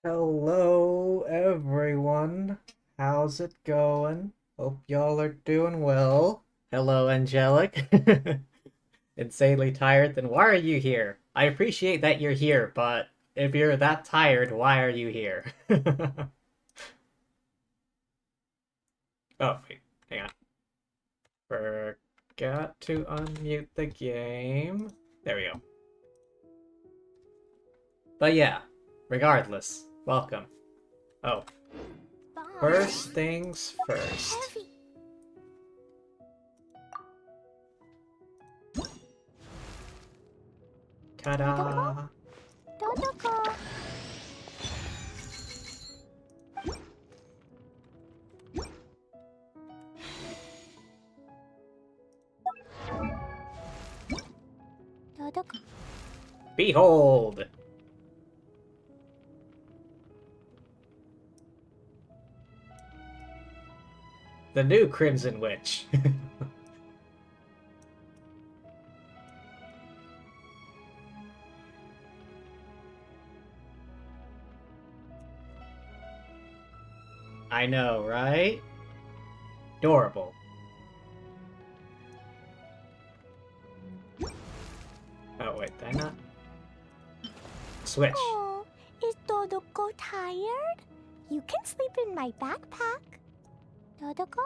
Hello, everyone. How's it going? Hope y'all are doing well. Hello, Angelic. Insanely tired? Then why are you here? I appreciate that you're here, but if you're that tired, why are you here? Oh, wait. Hang on. Forgot to unmute the game. There we go. But yeah, regardless, welcome. Oh, first things first. Ta-da! Behold! The new Crimson Witch. I know, right? Adorable. Oh, wait, did I not? Switch. Oh, is Dodoko tired? You can sleep in my backpack. Dodoko?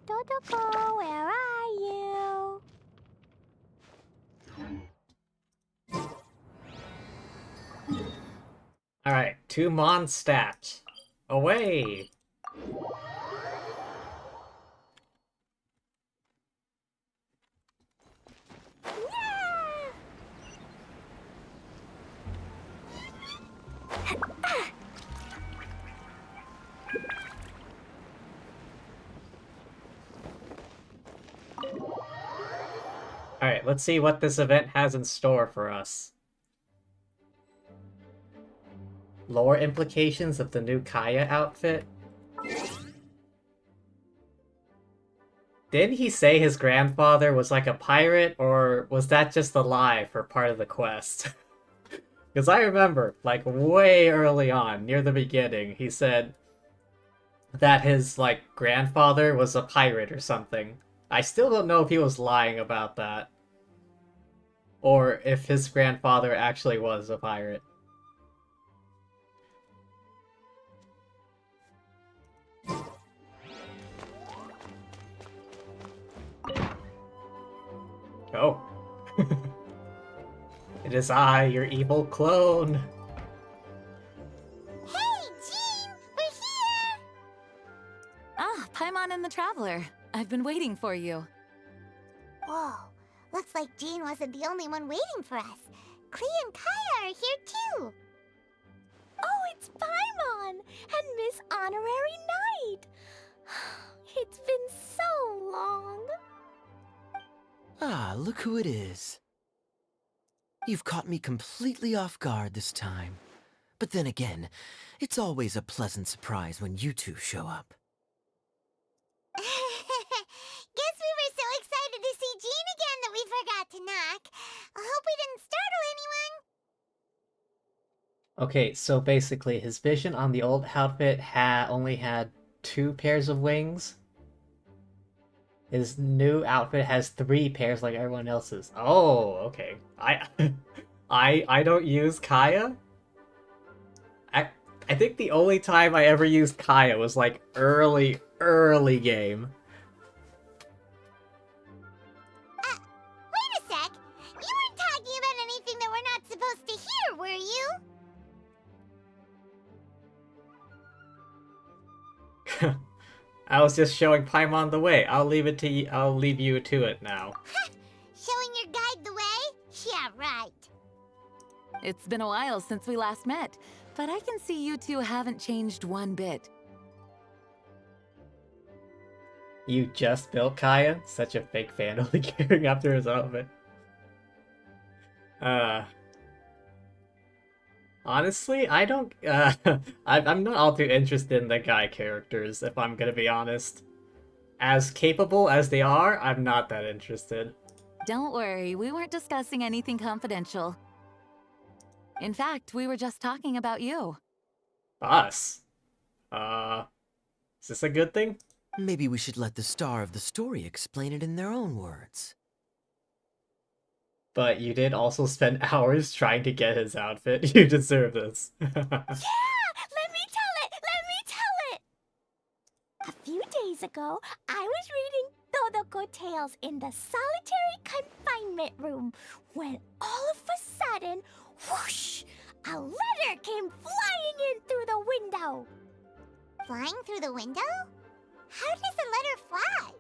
Dodoko, where are you? Alright, 2 Mondstadt. Away! Alright, let's see what this event has in store for us. Lore implications of the new Kaya outfit? Didn't he say his grandfather was like a pirate, or was that just a lie for part of the quest? Because I remember, like, way early on, near the beginning, he said that his, like, grandfather was a pirate or something. I still don't know if he was lying about that. Or if his grandfather actually was a pirate. Oh. It is I, your evil clone. Hey, Jean! We're here! Ah, Paimon and the Traveler. I've been waiting for you. Whoa, looks like Jean wasn't the only one waiting for us. Klee and Kaya are here too. Oh, it's Paimon and Miss Honorary Knight. It's been so long. Ah, look who it is. You've caught me completely off guard this time. But then again, it's always a pleasant surprise when you two show up. Guess we were so excited to see Jean again that we forgot to knock. I hope we didn't startle anyone. Okay, so basically, his vision on the old outfit only had 2 pairs of wings. His new outfit has 3 pairs like everyone else's. Oh, okay. I don't use Kaya. I think the only time I ever used Kaya was like early game. Wait a sec. You weren't talking about anything that we're not supposed to hear, were you? I was just showing Paimon the way. I'll leave you to it now. Showing your guide the way? Yeah, right. It's been a while since we last met, but I can see you two haven't changed one bit. You just built Kaya? Such a fake fan, only caring after his outfit. Honestly, I don't. I'm not all too interested in the guy characters, if I'm gonna be honest. As capable as they are, I'm not that interested. Don't worry, we weren't discussing anything confidential. In fact, we were just talking about you. Us? Is this a good thing? Maybe we should let the star of the story explain it in their own words. But you did also spend hours trying to get his outfit. You deserve this. Yeah! Let me tell it! Let me tell it! A few days ago, I was reading Todoko Tales in the solitary confinement room when all of a sudden, whoosh! A letter came flying in through the window. Flying through the window? How does a letter fly?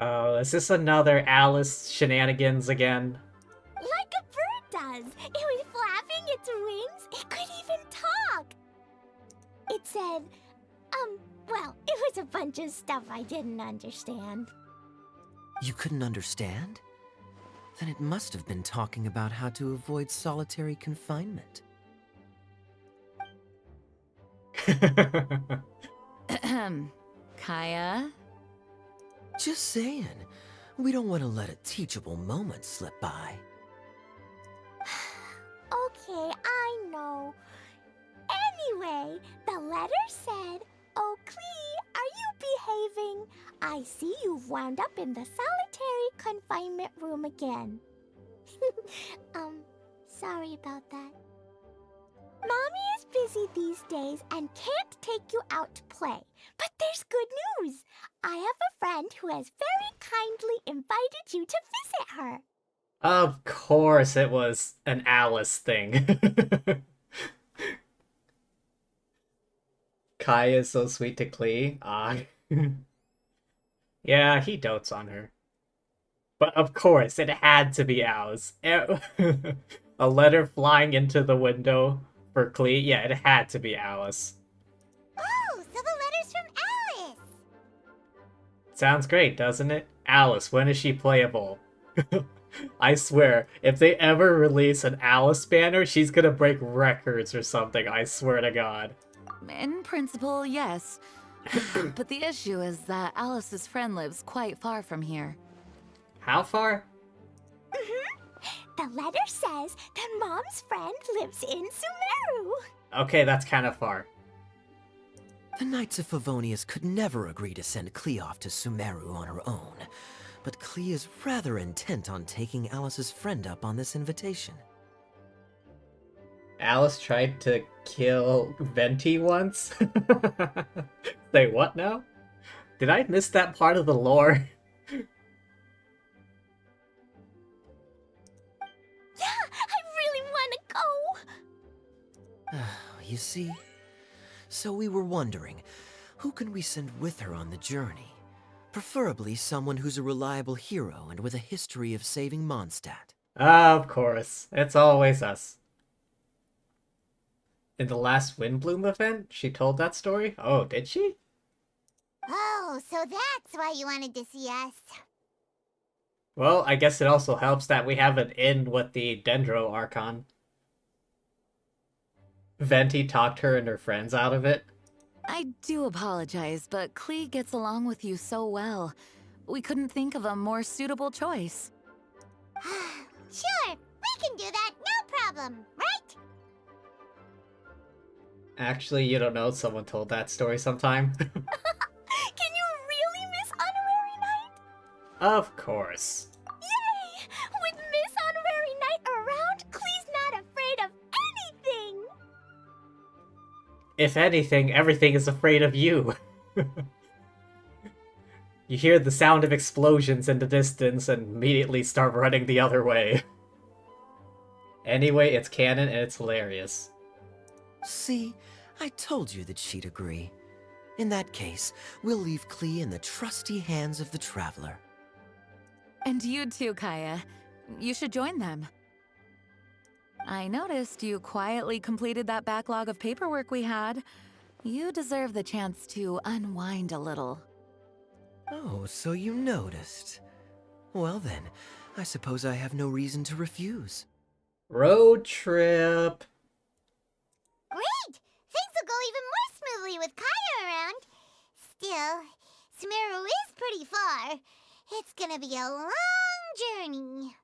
Oh, is this another Alice shenanigans again? Like a bird does. It was flapping its wings. It could even talk. It said, well, it was a bunch of stuff I didn't understand. You couldn't understand? Then it must have been talking about how to avoid solitary confinement. Kaya? Just saying. We don't want to let a teachable moment slip by. Okay, I know. Anyway, the letter said, "Oh, Klee, are you behaving? I see you've wound up in the solitary confinement room again." Sorry about that. Mommy is busy these days and can't take you out to play. But there's good news. I have a friend who has very kindly invited you to visit her. Of course it was an Alice thing. Kai is so sweet to Klee. Yeah, he dotes on her. But of course, it had to be Alice. A letter flying into the window for Klee? Yeah, it had to be Alice. Oh, so the letter's from Alice. Sounds great, doesn't it? Alice, when is she playable? I swear, if they ever release an Alice banner, she's gonna break records or something, I swear to God. In principle, yes. But the issue is that Alice's friend lives quite far from here. How far? The letter says that Mom's friend lives in Sumeru. Okay, that's kind of far. The Knights of Favonius could never agree to send Klee off to Sumeru on her own, but Klee is rather intent on taking Alice's friend up on this invitation. Alice tried to kill Venti once? Say what now? Did I miss that part of the lore? Yeah, I really want to go. You see? So we were wondering, who can we send with her on the journey? Preferably someone who's a reliable hero and with a history of saving Mondstadt. Of course, it's always us. In the last Windbloom event, she told that story? Oh, did she? Oh, so that's why you wanted to see us. Well, I guess it also helps that we have an in with the Dendro Archon. Venti talked her and her friends out of it. I do apologize, but Klee gets along with you so well. We couldn't think of a more suitable choice. Sure, we can do that, no problem, right? Actually, you don't know, someone told that story sometime. Can you really miss Honorary Night? Of course. Yay! With Miss Honorary Night around, Klee's not afraid of anything! If anything, everything is afraid of you. You hear the sound of explosions in the distance and immediately start running the other way. Anyway, it's canon and it's hilarious. See, I told you that she'd agree. In that case, we'll leave Klee in the trusty hands of the Traveler. And you too, Kaya. You should join them. I noticed you quietly completed that backlog of paperwork we had. You deserve the chance to unwind a little. Oh, so you noticed. Well then, I suppose I have no reason to refuse. Road trip. Great! Things will go even more smoothly with Kaya around. Still, Sumeru is pretty far. It's gonna be a long journey.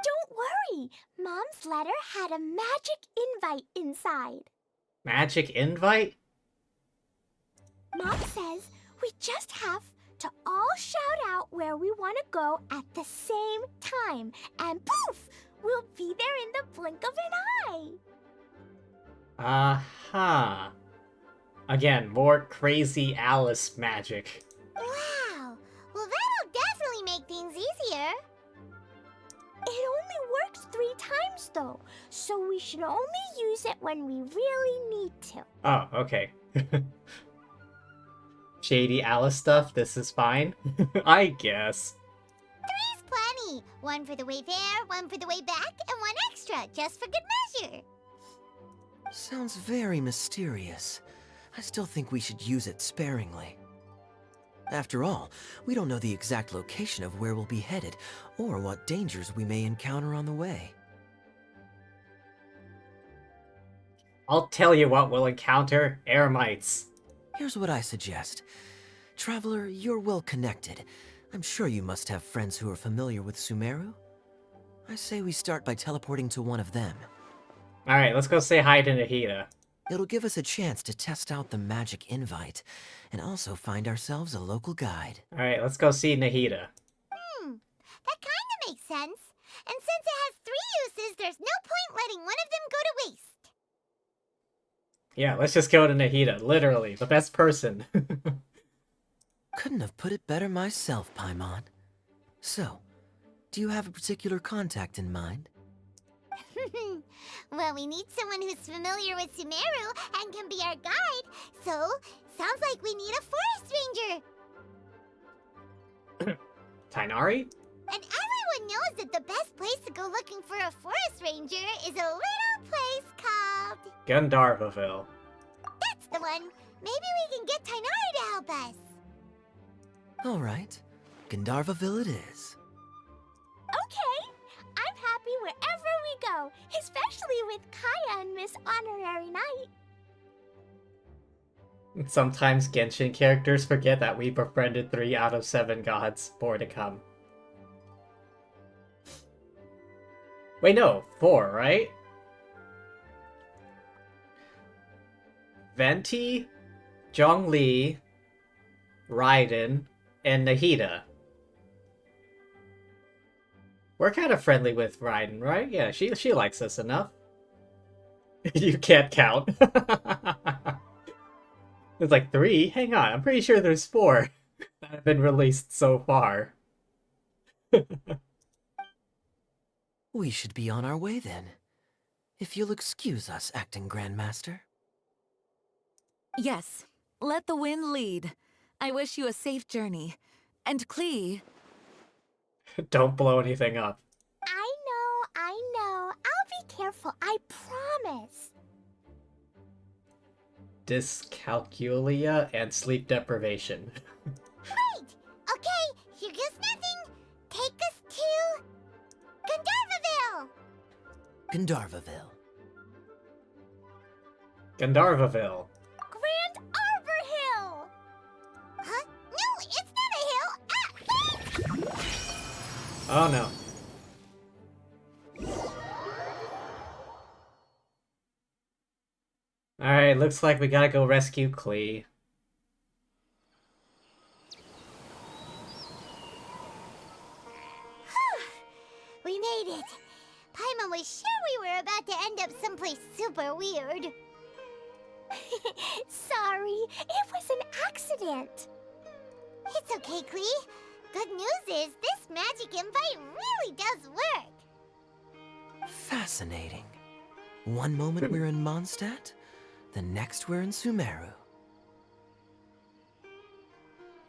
Don't worry! Mom's letter had a magic invite inside. Magic invite? Mom says we just have to all shout out where we want to go at the same time, and poof! We'll be there in the blink of an eye. Aha. Again, more crazy Alice magic. Wow! Well, that'll definitely make things easier. It only works 3 times, though, so we should only use it when we really need to. Oh, okay. Shady Alice stuff, this is fine. I guess. 3's plenty. 1 for the way there, 1 for the way back, and 1 extra, just for good measure. Sounds very mysterious. I still think we should use it sparingly. After all, we don't know the exact location of where we'll be headed, or what dangers we may encounter on the way. I'll tell you what we'll encounter, Eremites. Here's what I suggest. Traveler, you're well connected. I'm sure you must have friends who are familiar with Sumeru. I say we start by teleporting to one of them. Alright, let's go say hi to Nahida. It'll give us a chance to test out the magic invite, and also find ourselves a local guide. Alright, let's go see Nahida. That kinda makes sense. And since it has 3 uses, there's no point letting one of them go to waste. Yeah, let's just go to Nahida. Literally, the best person. Couldn't have put it better myself, Paimon. So, do you have a particular contact in mind? Well, we need someone who's familiar with Sumeru and can be our guide, so sounds like we need a forest ranger. Tainari? And everyone knows that the best place to go looking for a forest ranger is a little place called... Gandharvaville. That's the one! Maybe we can get Tainari to help us. Alright, Gandharvaville it is. Okay, I'm happy wherever we go, especially with Kaya and Miss Honorary Knight. Sometimes Genshin characters forget that we befriended 3 out of 7 gods. More to come. Wait, no, 4, right? Venti, Zhongli, Raiden, and Nahida. We're kind of friendly with Raiden, right? Yeah, she likes us enough. You can't count. It's like 3? Hang on, I'm pretty sure there's 4 that have been released so far. We should be on our way then. If you'll excuse us, acting Grandmaster. Yes, let the wind lead. I wish you a safe journey. And Klee... Don't blow anything up. I know. I'll be careful, I promise. Dyscalculia and sleep deprivation. Great! Okay, here goes nothing. Take us to... Gandharvaville! Gandharvaville. Gandharvaville. Grand Arbor Hill! Huh? No, it's not a hill! Ah! Oh no. Alright, looks like we gotta go rescue Klee. We made it! Paimon was sure we were about to end up someplace super weird. Sorry, it was an accident. It's okay, Klee. Good news is this magic invite really does work. Fascinating. One moment we're in Mondstadt, the next we're in Sumeru.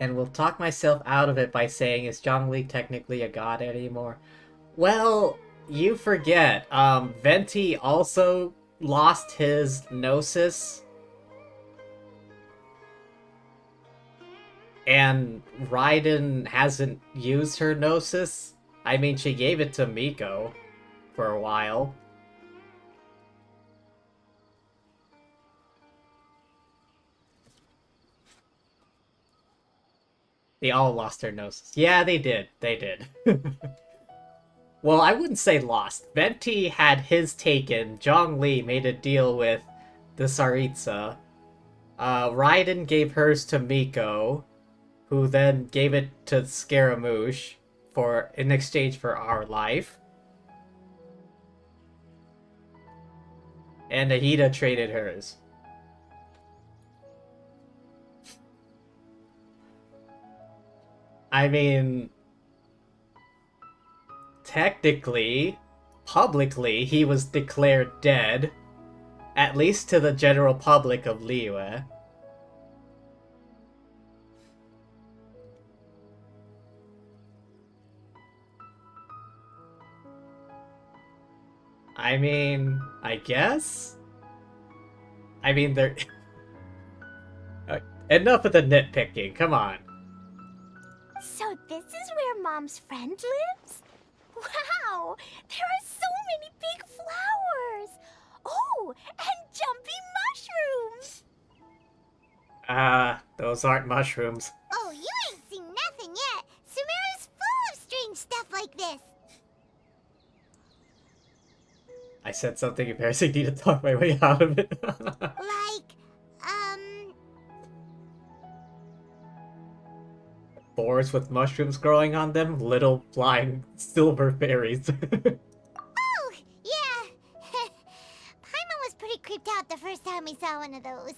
And will talk myself out of it by saying, is Zhongli technically a god anymore? Well, you forget, Venti also lost his Gnosis. And Raiden hasn't used her Gnosis. I mean, she gave it to Miko for a while. They all lost their Gnosis. Yeah, they did. They did. Well, I wouldn't say lost. Venti had his taken. Zhongli made a deal with the Tsaritsa. Raiden gave hers to Miko, who then gave it to Scaramouche in exchange for our life. And Ahita traded hers. I mean, technically, publicly, he was declared dead, at least to the general public of Liyue. I mean, I guess? I mean, there... Enough of the nitpicking, come on. So this is where Mom's friend lives? Wow! There are so many big flowers! Oh, and jumping mushrooms! Those aren't mushrooms. Oh, you ain't seen nothing yet! Sumeru's full of strange stuff like this! I said something embarrassing, need to talk my way out of it. Like, Boars with mushrooms growing on them? Little flying silver fairies. Oh, yeah! Paimon was pretty creeped out the first time we saw one of those.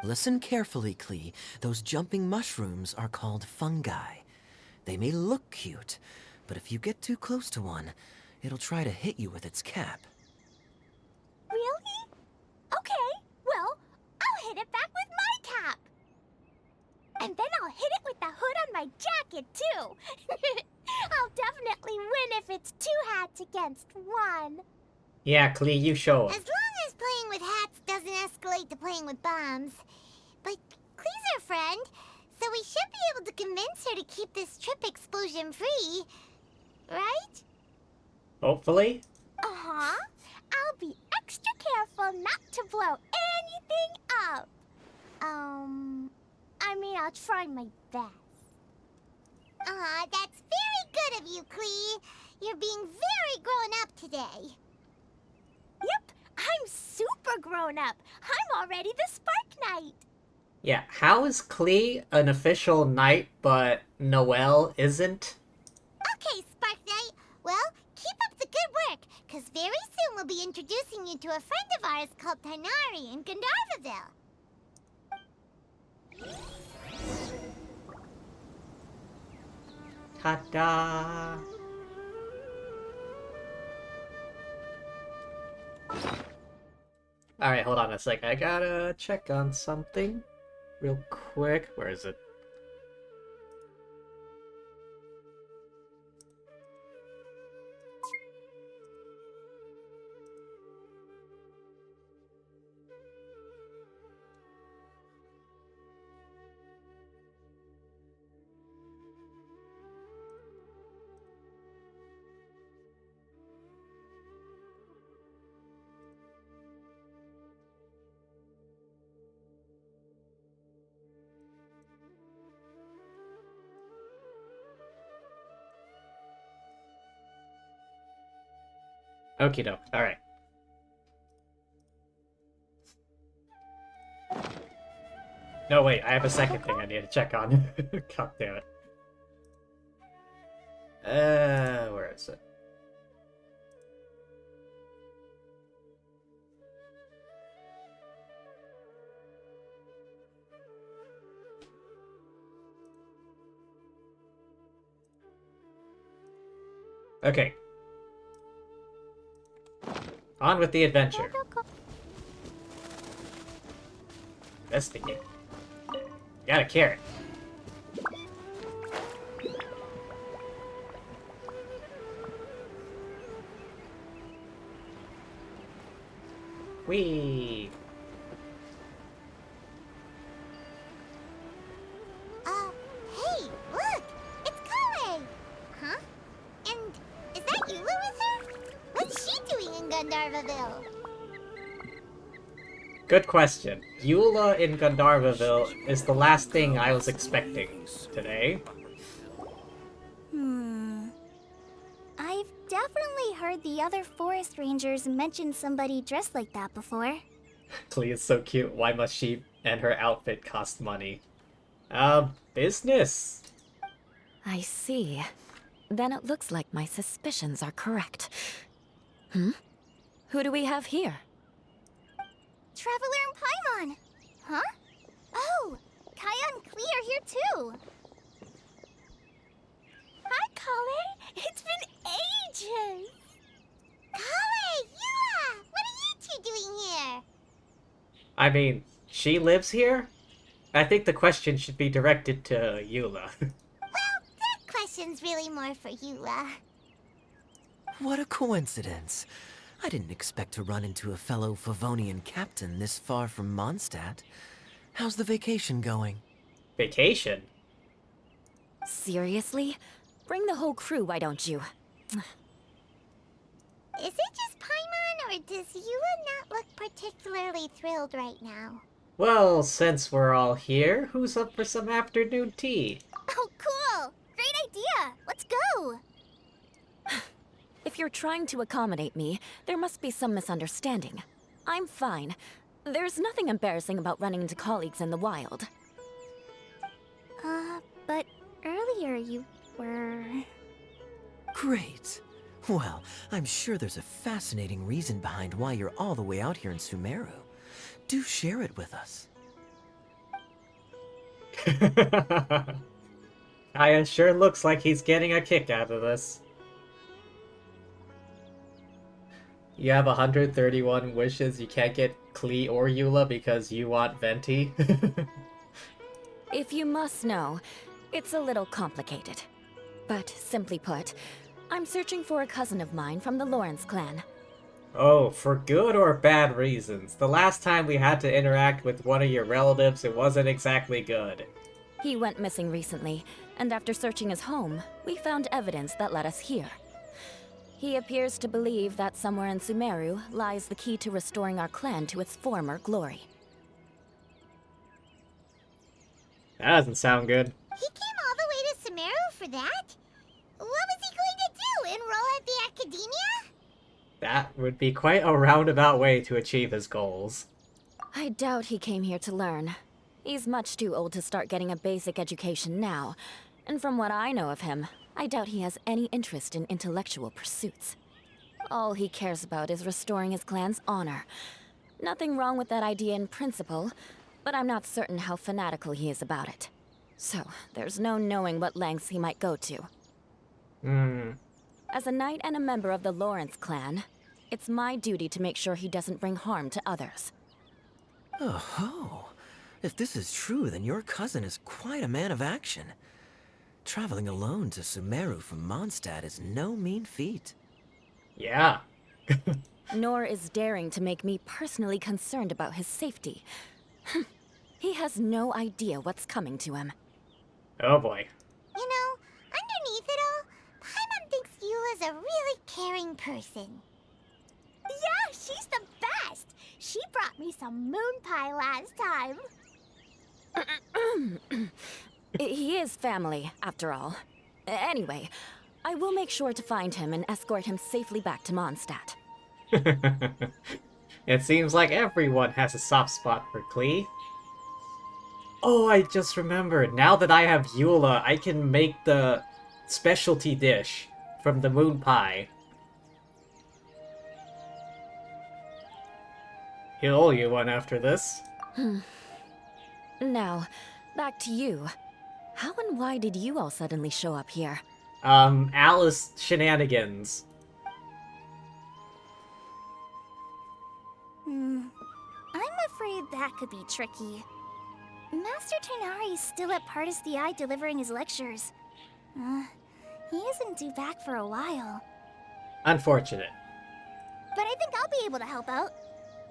Listen carefully, Klee. Those jumping mushrooms are called fungi. They may look cute, but if you get too close to one, it'll try to hit you with its cap. Really? Okay, well, I'll hit it back with my cap. And then I'll hit it with the hood on my jacket, too. I'll definitely win if it's 2 hats against 1. Yeah, Klee, you show As him. long as playing with hats doesn't escalate to playing with bombs. But Klee's our friend, so we should be able to convince her to keep this trip explosion-free. Right? Hopefully? Uh-huh. I'll be extra careful not to blow anything up. I mean, I'll try my best. That's very good of you, Klee. You're being very grown up today. Yep, I'm super grown up. I'm already the Spark Knight. Yeah, how is Klee an official knight, but Noelle isn't? Okay, Spark Knight. Well, keep up the good work, because very soon we'll be introducing you to a friend of ours called Tighnari in Gandharvaville. Ta-da! Alright, hold on a sec. I gotta check on something real quick. Where is it? Okie doke. Alright. No, wait, I have a second thing I need to check on. God damn it. Where is it? Okay. On with the adventure. Investigate. Got a carrot. Whee! Hey, look! It's Kale! Huh? And is that Eula with her? What's she doing in Gandharvaville? Good question. Eula in Gandharvaville is the last thing I was expecting today. I've definitely heard the other forest rangers mention somebody dressed like that before. Klee is so cute. Why must she and her outfit cost money? Business. I see. Then it looks like my suspicions are correct. Hmm? Who do we have here? Traveler and Paimon! Huh? Oh! Kaya and Klee are here too! Hi, Kale! It's been ages! Kale! Yua! What are you two doing here? I mean, she lives here? I think the question should be directed to Eula. Well, that question's really more for Yua. What a coincidence. I didn't expect to run into a fellow Favonian captain this far from Mondstadt. How's the vacation going? Vacation? Seriously? Bring the whole crew, why don't you? Is it just Paimon, or does Yua not look particularly thrilled right now? Well, since we're all here, who's up for some afternoon tea? Oh, cool! Great idea! Let's go! If you're trying to accommodate me, there must be some misunderstanding. I'm fine. There's nothing embarrassing about running into colleagues in the wild. But earlier you were... Great. Well, I'm sure there's a fascinating reason behind why you're all the way out here in Sumeru. Do share it with us. Kaya sure looks like he's getting a kick out of this. You have 131 wishes. You can't get Klee or Eula because you want Venti. If you must know, it's a little complicated. But simply put, I'm searching for a cousin of mine from the Lawrence clan. Oh, for good or bad reasons. The last time we had to interact with one of your relatives, it wasn't exactly good. He went missing recently, and after searching his home, we found evidence that led us here. He appears to believe that somewhere in Sumeru lies the key to restoring our clan to its former glory. That doesn't sound good. He came all the way to Sumeru for that? What was he going to do? Enroll at the academia? That would be quite a roundabout way to achieve his goals. I doubt he came here to learn. He's much too old to start getting a basic education now, and from what I know of him, I doubt he has any interest in intellectual pursuits. All he cares about is restoring his clan's honor. Nothing wrong with that idea in principle, but I'm not certain how fanatical he is about it. So, there's no knowing what lengths he might go to. As a knight and a member of the Lawrence clan, it's my duty to make sure he doesn't bring harm to others. Oh-ho. If this is true, then your cousin is quite a man of action. Traveling alone to Sumeru from Mondstadt is no mean feat. Yeah. Nor is daring to make me personally concerned about his safety. He has no idea what's coming to him. Oh boy. You know, underneath it all, Paimon thinks Eula's a really caring person. Yeah, she's the best! She brought me some moon pie last time. He is family, after all. Anyway, I will make sure to find him and escort him safely back to Mondstadt. It seems like everyone has a soft spot for Klee. Oh, I just remembered. Now that I have Eula, I can make the specialty dish from the moon pie. He'll owe you one after this. Now, back to you. How and why did you all suddenly show up here? Alice shenanigans. I'm afraid that could be tricky. Master Tighnari's still at Partis the Eye delivering his lectures. He isn't due back for a while. Unfortunate. But I think I'll be able to help out.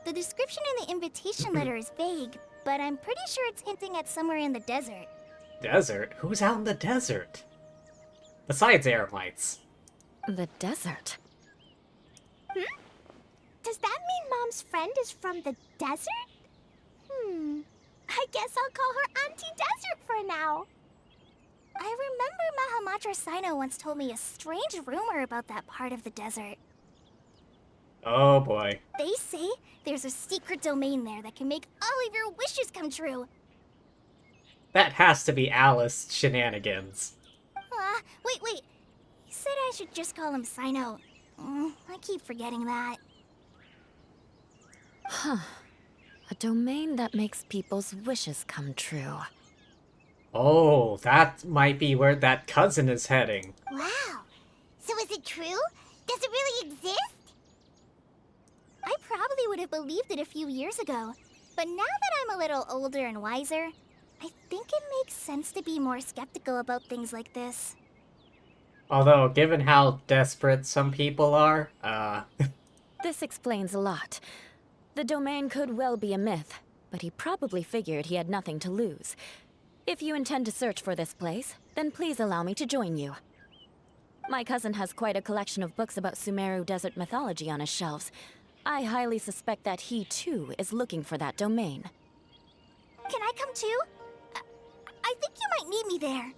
The description in the invitation letter is vague, but I'm pretty sure it's hinting at somewhere in the desert. Desert? Who's out in the desert? Besides Eremites. The desert? Does that mean Mom's friend is from the desert? I guess I'll call her Auntie Desert for now. I remember Mahamatra Sino once told me a strange rumor about that part of the desert. Oh boy. They say there's a secret domain there that can make all of your wishes come true. That has to be Alice shenanigans. Wait. You said I should just call him Sino. I keep forgetting that. Huh. A domain that makes people's wishes come true. Oh, that might be where that cousin is heading. Wow. So is it true? Does it really exist? I probably would have believed it a few years ago. But now that I'm a little older and wiser, I think it makes sense to be more skeptical about things like this. Although, given how desperate some people are, This explains a lot. The domain could well be a myth, but he probably figured he had nothing to lose. If you intend to search for this place, then please allow me to join you. My cousin has quite a collection of books about Sumeru desert mythology on his shelves. I highly suspect that he, too, is looking for that domain. Can I come too? I think you might need me there.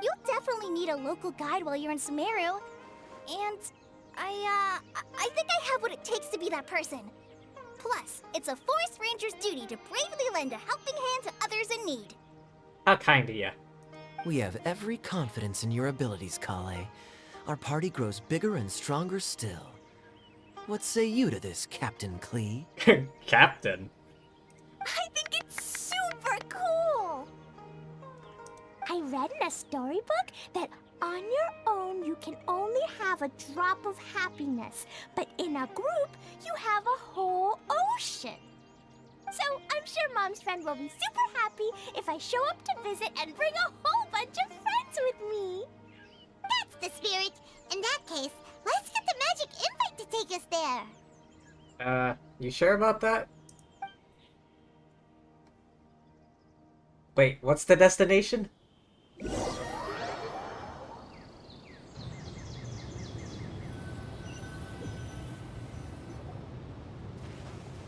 You'll definitely need a local guide while you're in Sumeru. And I think I have what it takes to be that person. Plus, it's a forest ranger's duty to bravely lend a helping hand to others in need. how kind of ya. We have every confidence in your abilities, Kale. Our party grows bigger and stronger still. What say you to this, Captain Klee? Captain. I think it's super cool! I read in a storybook that on your own you can only have a drop of happiness, but in a group you have a whole ocean. So I'm sure Mom's friend will be super happy if I show up to visit and bring a whole bunch of friends with me. That's the spirit. In that case, let's get the magic invite to take us there. You sure about that? Wait, what's the destination?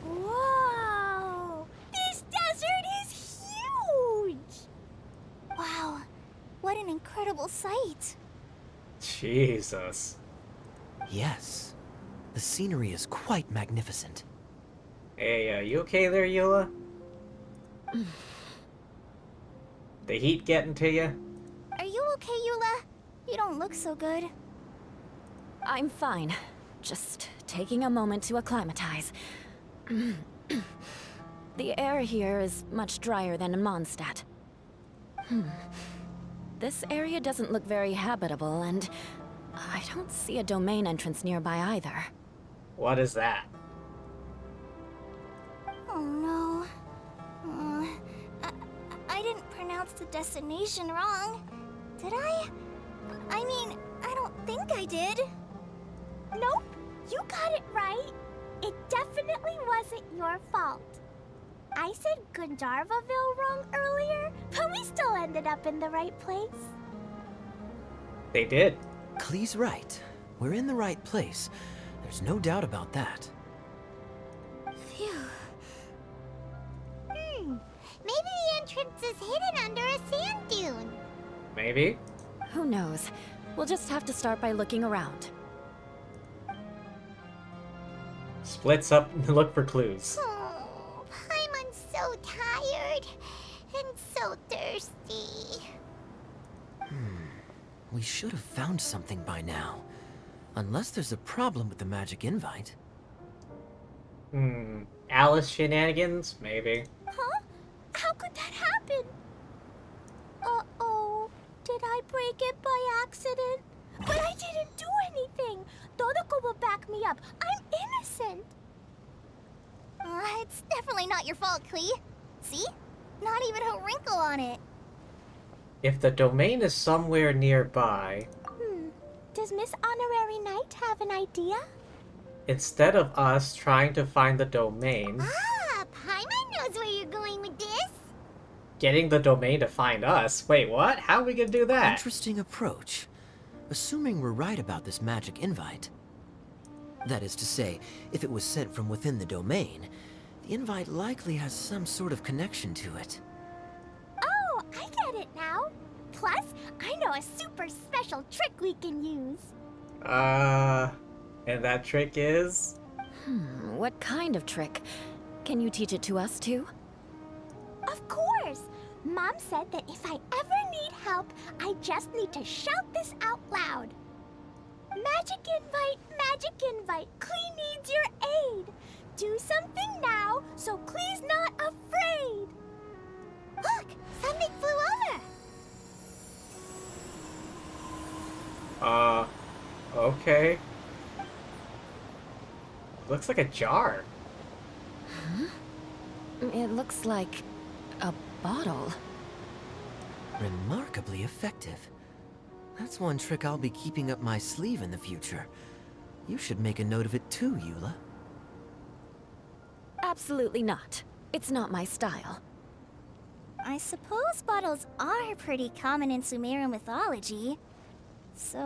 Whoa! This desert is huge! Wow, what an incredible sight. Jesus. Yes. The scenery is quite magnificent. Hey, you okay there, Eula? The heat getting to you? Are you okay, Eula? You don't look so good. I'm fine. Just taking a moment to acclimatize. The air here is much drier than in Mondstadt. This area doesn't look very habitable, and I don't see a domain entrance nearby either. What is that? Oh no. I didn't pronounce the destination wrong. Did I? I mean, I don't think I did. Nope, you got it right. It definitely wasn't your fault. I said Gundarvaville wrong earlier, but we still ended up in the right place. They did. Klee's right. We're in the right place. There's no doubt about that. Phew. Maybe the entrance is hidden under a sand dune. Maybe? Who knows? We'll just have to start by looking around. Splits up and look for clues. Oh, Paimon's so tired and so thirsty. We should have found something by now. Unless there's a problem with the magic invite. Alice shenanigans? Maybe. Huh? How could that happen? Uh-oh. Did I break it by accident? But I didn't do anything. Todoko will back me up. I'm innocent. It's definitely not your fault, Klee. See? Not even a wrinkle on it. If the domain is somewhere nearby, Does Miss Honorary Knight have an idea? instead of us trying to find the domain, Paimon knows where you're going with this. getting the domain to find us. Wait, what? How are we gonna do that? Interesting approach. Assuming we're right about this magic invite. That is to say, if it was sent from within the domain, the invite likely has some sort of connection to it. Oh, I get it now. Plus, I know a super special trick we can use. And that trick is? What kind of trick? Can you teach it to us too? Of course! Mom said that if I ever need help, I just need to shout this out loud. Magic invite, Klee needs your aid. Do something now, so Klee's not afraid. Look, something flew over. Okay. Looks like a jar. It looks like a bottle. Remarkably effective. That's one trick I'll be keeping up my sleeve in the future. You should make a note of it too, Eula. Absolutely not. It's not my style. I suppose bottles are pretty common in Sumerian mythology. So,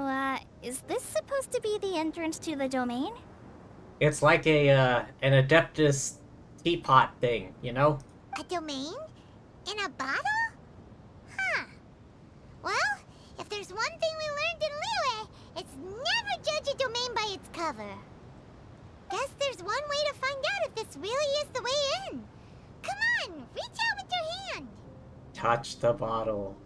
is this supposed to be the entrance to the domain? It's like an Adeptus teapot thing, you know? A domain? In a bottle? Huh. Well, if there's one thing we learned in Liyue, it's never judge a domain by its cover. Guess there's one way to find out if this really is the way in. Come on, reach out with your hand. Touch the bottle.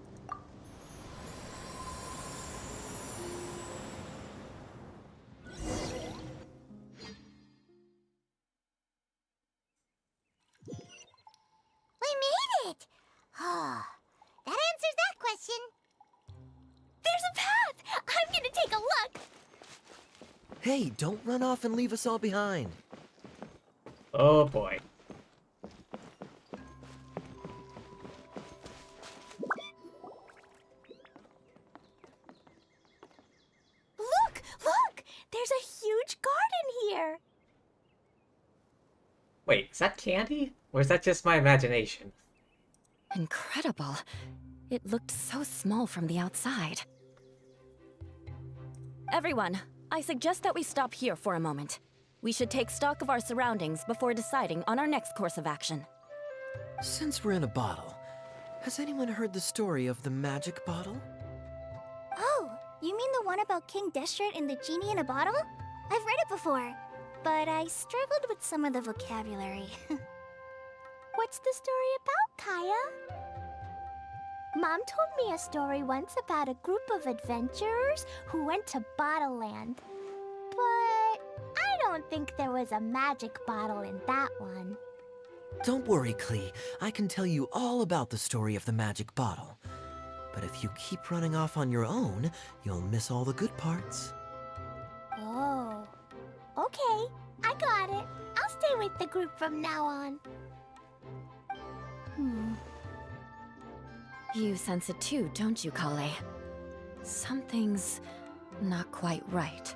We made it! Oh, that answers that question. There's a path! I'm gonna take a look! Hey, don't run off and leave us all behind. Oh boy. Look! Look! There's a huge garden here! Wait, is that candy? Or is that just my imagination? Incredible. It looked so small from the outside. Everyone, I suggest that we stop here for a moment. We should take stock of our surroundings before deciding on our next course of action. Since we're in a bottle, has anyone heard the story of the magic bottle? Oh, you mean the one about King Destret and the genie in a bottle? I've read it before, but I struggled with some of the vocabulary. What's the story about, Kaya? Mom told me a story once about a group of adventurers who went to Bottle Land. But I don't think there was a magic bottle in that one. Don't worry, Klee. I can tell you all about the story of the magic bottle. But if you keep running off on your own, you'll miss all the good parts. Oh. Okay, I got it. I'll stay with the group from now on. You sense it too, don't you, Kale? Something's not quite right.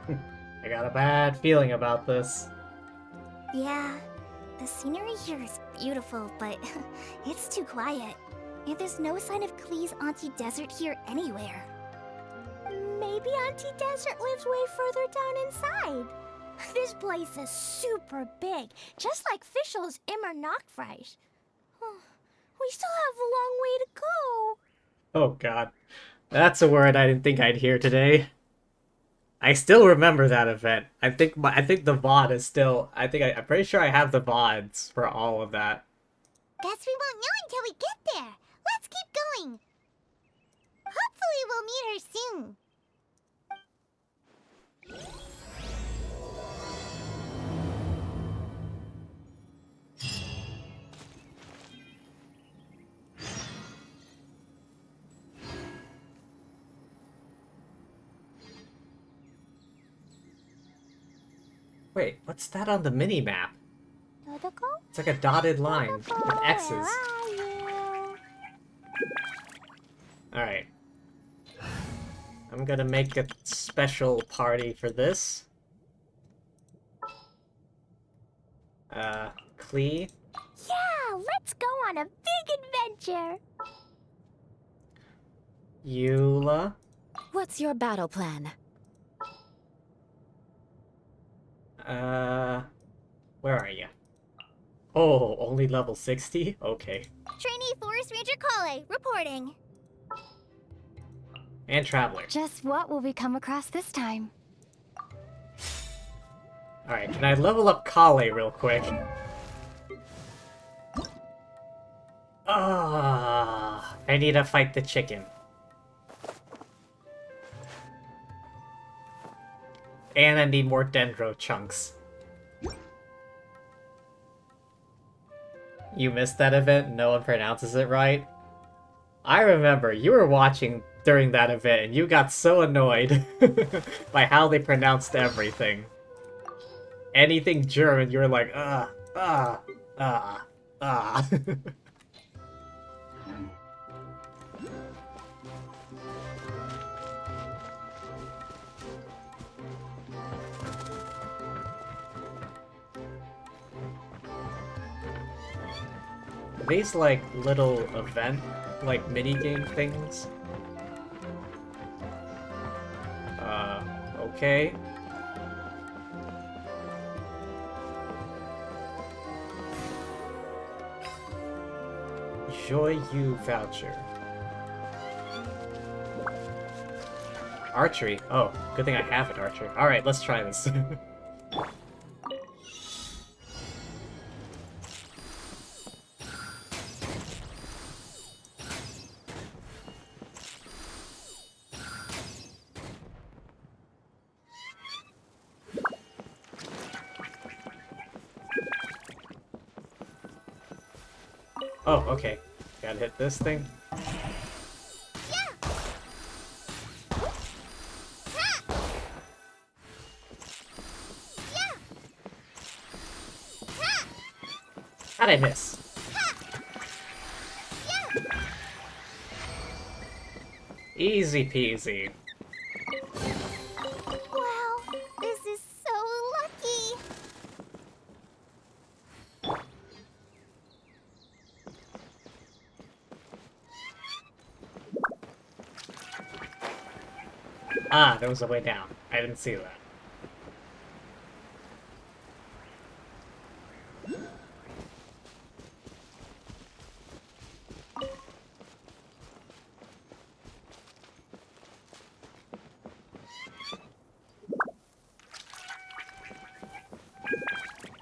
I got a bad feeling about this. Yeah, the scenery here is beautiful, but it's too quiet. And there's no sign of Klee's Auntie Desert here anywhere. Maybe Auntie Desert lives way further down inside. This place is super big, just like Fischl's Immer Nachtreich. We still have a long way to go. Oh god. That's a word I didn't think I'd hear today. I still remember that event. I think the VOD is still... I'm pretty sure I have the VODs for all of that. Guess we won't know until we get there. Let's keep going. Hopefully we'll meet her soon. Wait, what's that on the mini-map? Dodoko? It's like a dotted line with X's. Where are you? Alright. I'm gonna make a special party for this. Klee. Yeah, let's go on a big adventure. Eula. What's your battle plan? Where are you? Oh, only level 60? Okay. Trainee Forest Ranger Kale, reporting. And Traveler. Just what will we come across this time? Alright, can I level up Kale real quick? Ah, I need to fight the chicken. And I need more Dendro chunks. You missed that event? No one pronounces it right? I remember, you were watching during that event and you got so annoyed by how they pronounced everything. Anything German, you were like, ah, ah, ah, ah. These, like, little event, like, minigame things. Okay. Joyu voucher. Archery. Oh, good thing I have an archery. Alright, let's try this. Oh, okay. Gotta hit this thing. How'd I miss? Easy peasy. Wow, this is so lucky. Ah, there was a way down. I didn't see that.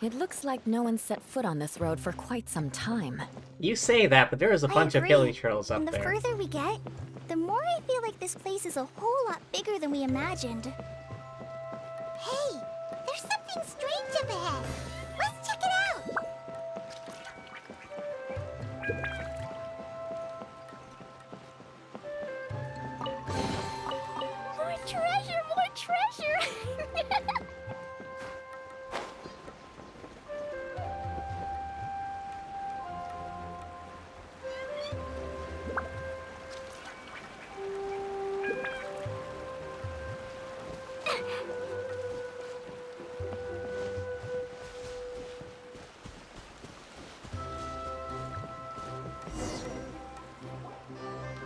It looks like no one set foot on this road for quite some time. You say that, but there is a bunch of agree. hilly trails up And the there. further we get, the more I feel like this place is a whole lot bigger than we imagined. Hey, there's something strange up ahead. Let's check it out. More treasure, more treasure.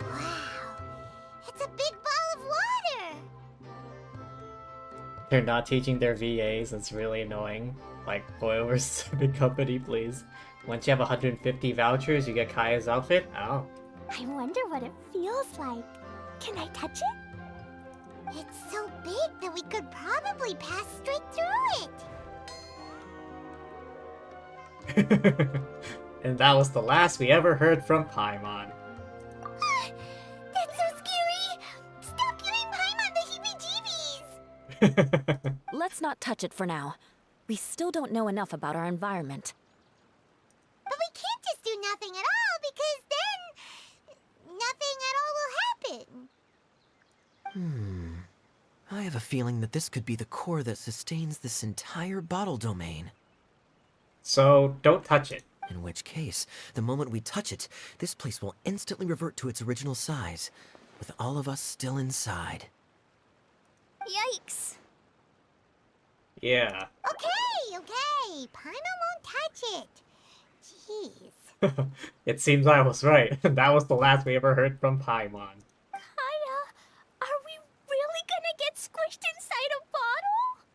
Wow, it's a big ball of water. They're not teaching their VAs, it's really annoying. Like, go over to the company, please. Once you have 150 vouchers, you get Kaya's outfit? Oh. I wonder what it feels like. Can I touch it? It's so big that we could probably pass straight through it. And that was the last we ever heard from Paimon. That's so scary! Stop giving Paimon the heebie-jeebies! Let's not touch it for now. We still don't know enough about our environment. But we can't just do nothing at all, because then nothing at all will happen. I have a feeling that this could be the core that sustains this entire bottle domain. So, don't touch it. In which case, the moment we touch it, this place will instantly revert to its original size, with all of us still inside. Yikes. Yeah. Okay. Paimon won't touch it. Jeez. It seems I was right. That was the last we ever heard from Paimon. Kaya, are we really gonna get squished inside a bottle?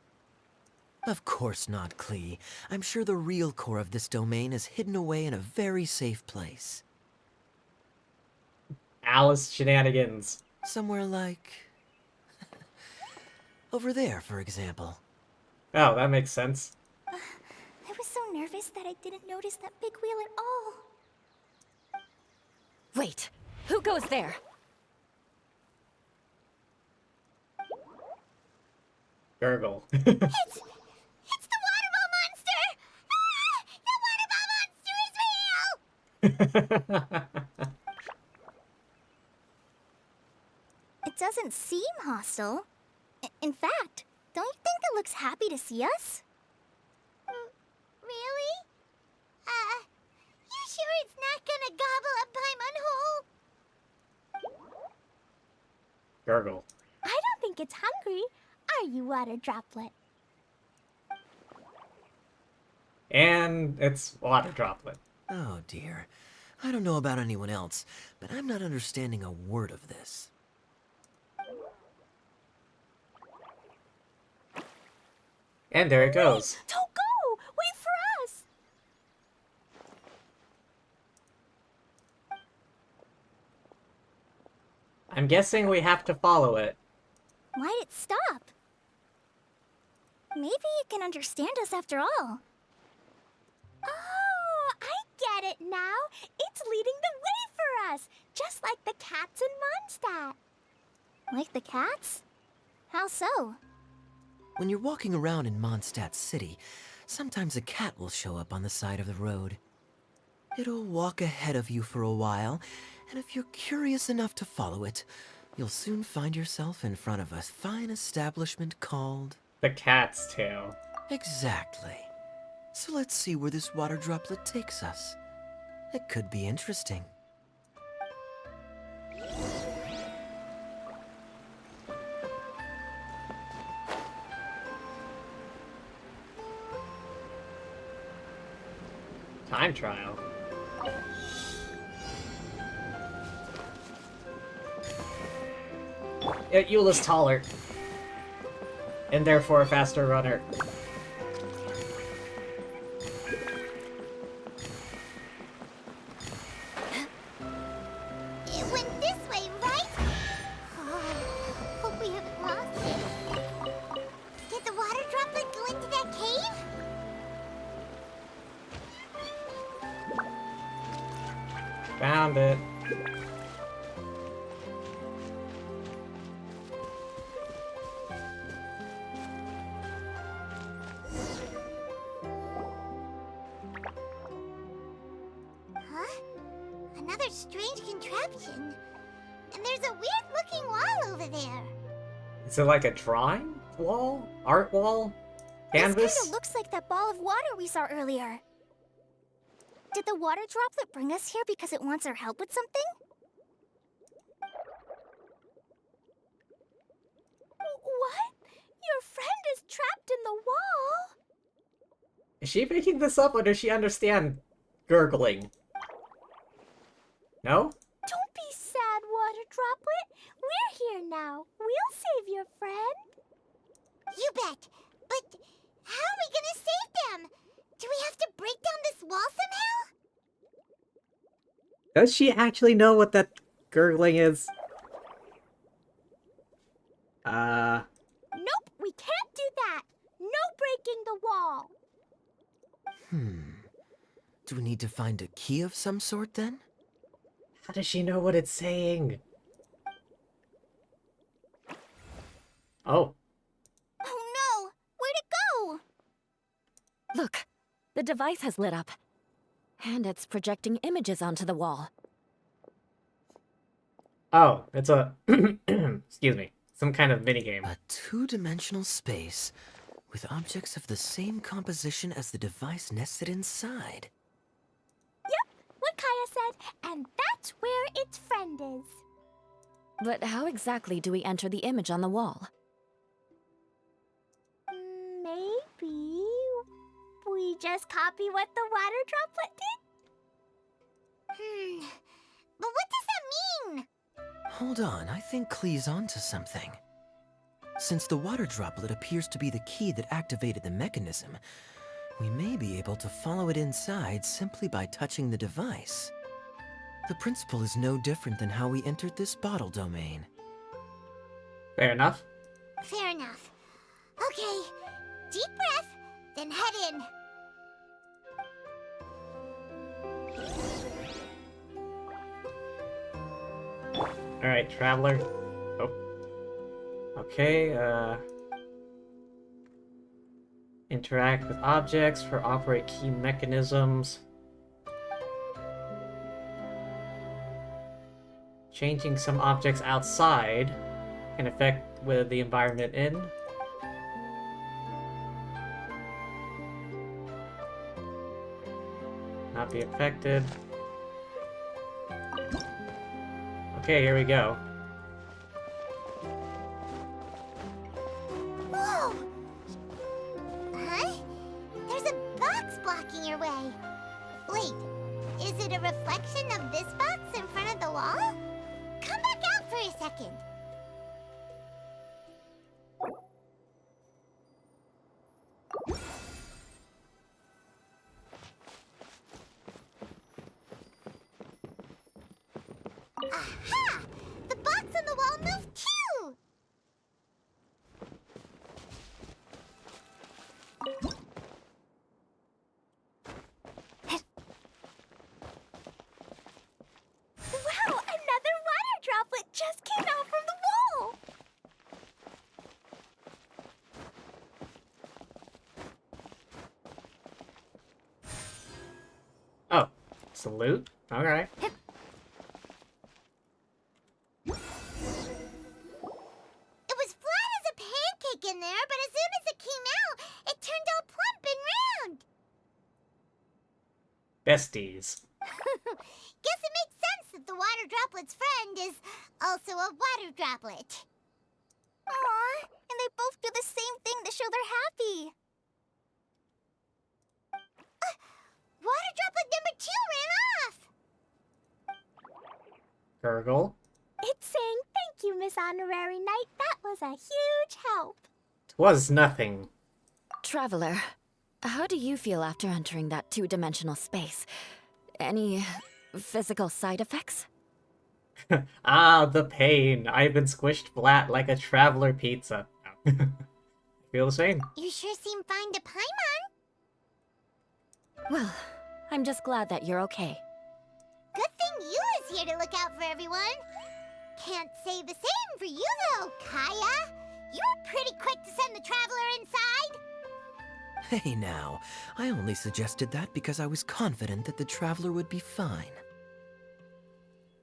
Of course not, Klee. I'm sure the real core of this domain is hidden away in a very safe place. Alice shenanigans. Somewhere like... over there, for example. Oh, that makes sense. I was so nervous that I didn't notice that big wheel at all. Wait, who goes there? Gurgle. It's the waterball monster! Ah! The waterball monster is real! It doesn't seem hostile. In fact, don't you think it looks happy to see us? Really? You sure it's not gonna gobble up Paimon whole? Gurgle. I don't think it's hungry. Are you, Water Droplet? And it's Water Droplet. Oh dear. I don't know about anyone else, but I'm not understanding a word of this. And there it goes. Don't go! Wait for us! I'm guessing we have to follow it. Why'd it stop? Maybe it can understand us after all. Oh, I get it now. It's leading the way for us, just like the cats in Mondstadt. Like the cats? How so? When you're walking around in Mondstadt City, sometimes a cat will show up on the side of the road. It'll walk ahead of you for a while, and if you're curious enough to follow it, you'll soon find yourself in front of a fine establishment called... The cat's tail. Exactly. So let's see where this water droplet takes us. It could be interesting. Time trial. Yeah, Eula's taller. And therefore a faster runner. It went this way, right? Hope we haven't lost it. Did the water droplet go into that cave? Found it. Huh? Another strange contraption. And there's a weird-looking wall over there. Is it like a drawing wall? Art wall? This Canvas? kind of looks like that ball of water we saw earlier. Did the water droplet bring us here because it wants our help with something? What? Your friend is trapped in the wall? Is she making this up or does she understand gurgling? No? Don't be sad, water droplet. We're here now. We'll save your friend. You bet. But how are we gonna save them? Do we have to break down this wall somehow? Does she actually know what that gurgling is? Nope, we can't do that. No breaking the wall. Do we need to find a key of some sort then? How does she know what it's saying? Oh. Oh no! Where'd it go? Look, the device has lit up. And it's projecting images onto the wall. Oh, it's a... excuse me. Some kind of minigame. A two-dimensional space with objects of the same composition as the device nested inside. Yep, what Kaya said, and that's where its friend is. But how exactly do we enter the image on the wall? Maybe we just copy what the water droplet did? But what does that mean? Hold on, I think Klee's onto something. Since the water droplet appears to be the key that activated the mechanism, we may be able to follow it inside simply by touching the device. The principle is no different than how we entered this bottle domain. Fair enough. Fair enough. Okay, deep breath, then head in. Alright, traveler. Oh. Okay, interact with objects for operate key mechanisms. Changing some objects outside can affect with the environment in. Not be affected. Okay, here we go. Whoa! Huh? There's a box blocking your way. Wait, is it a reflection of this box in front of the wall? Come back out for a second. Aha! The box on the wall moved too! Wow! Another water droplet just came out from the wall! Oh, salute? Alright. It was flat as a pancake in there, but as soon as it came out, it turned all plump and round. Besties. Guess it makes sense that the water droplet's friend is also a water droplet. Aww, and they both do the same thing to show they're happy. Water droplet number 2 ran off. Gurgle. It's saying thank you, Miss Honorary Knight. That was a huge help. Was nothing. Traveler, how do you feel after entering that two-dimensional space? Any physical side effects? Ah, the pain. I've been squished flat like a traveler pizza. Feel the same. You sure seem fine to Paimon. Well, I'm just glad that you're okay. Good thing you is here to look out for everyone. Can't say the same for you though, Kaya. You were pretty quick to send the traveler inside. Hey now, I only suggested that because I was confident that the traveler would be fine.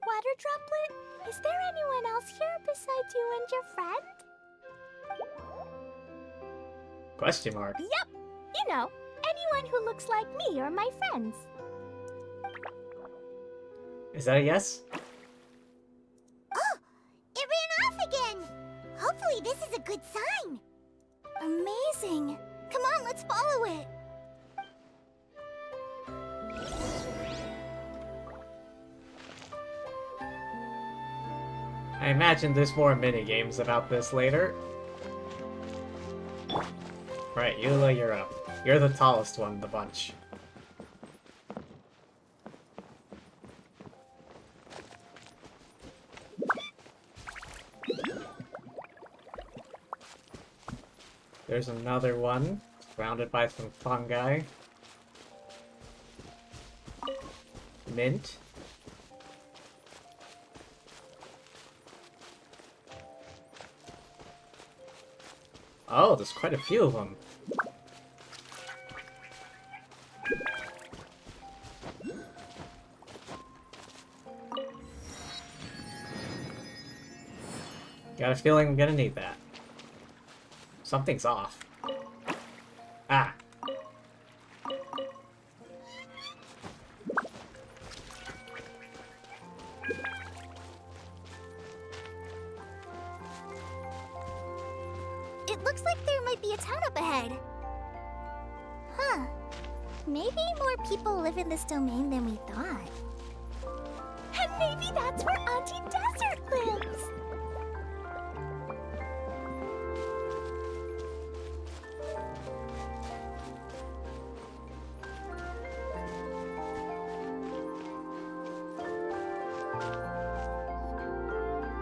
Water droplet, is there anyone else here besides you and your friend? Question mark. Yep, you know, anyone who looks like me or my friends. Is that a yes? Oh, it ran off again. Hopefully this is a good sign. Amazing. Come on, let's follow it. I imagine there's more mini-games about this later. Right, Eula, you're up. You're the tallest one in the bunch. There's another one, surrounded by some fungi. Mint. Oh, there's quite a few of them. Got a feeling I'm gonna need that. Something's off. Ah. It looks like there might be a town up ahead. Huh. Maybe more people live in this domain than we thought. And maybe that's where Auntie Desert lives!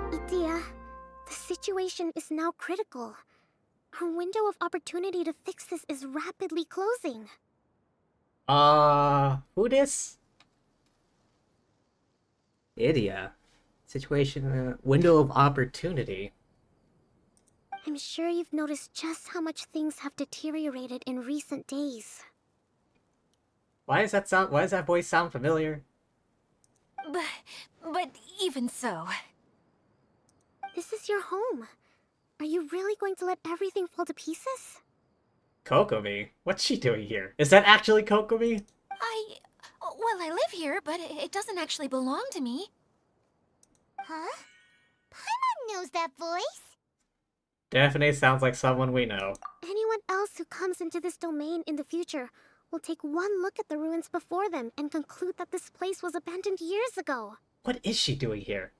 Idia, the situation is now critical. Our window of opportunity to fix this is rapidly closing. Who this? Idia. Situation, window of opportunity. I'm sure you've noticed just how much things have deteriorated in recent days. Why does that voice sound familiar? But even so... This is your home. Are you really going to let everything fall to pieces? Kokomi? What's she doing here? Is that actually Kokomi? Well, I live here, but it doesn't actually belong to me. Huh? Paimon knows that voice. Definitely sounds like someone we know. Anyone else who comes into this domain in the future will take one look at the ruins before them and conclude that this place was abandoned years ago. What is she doing here?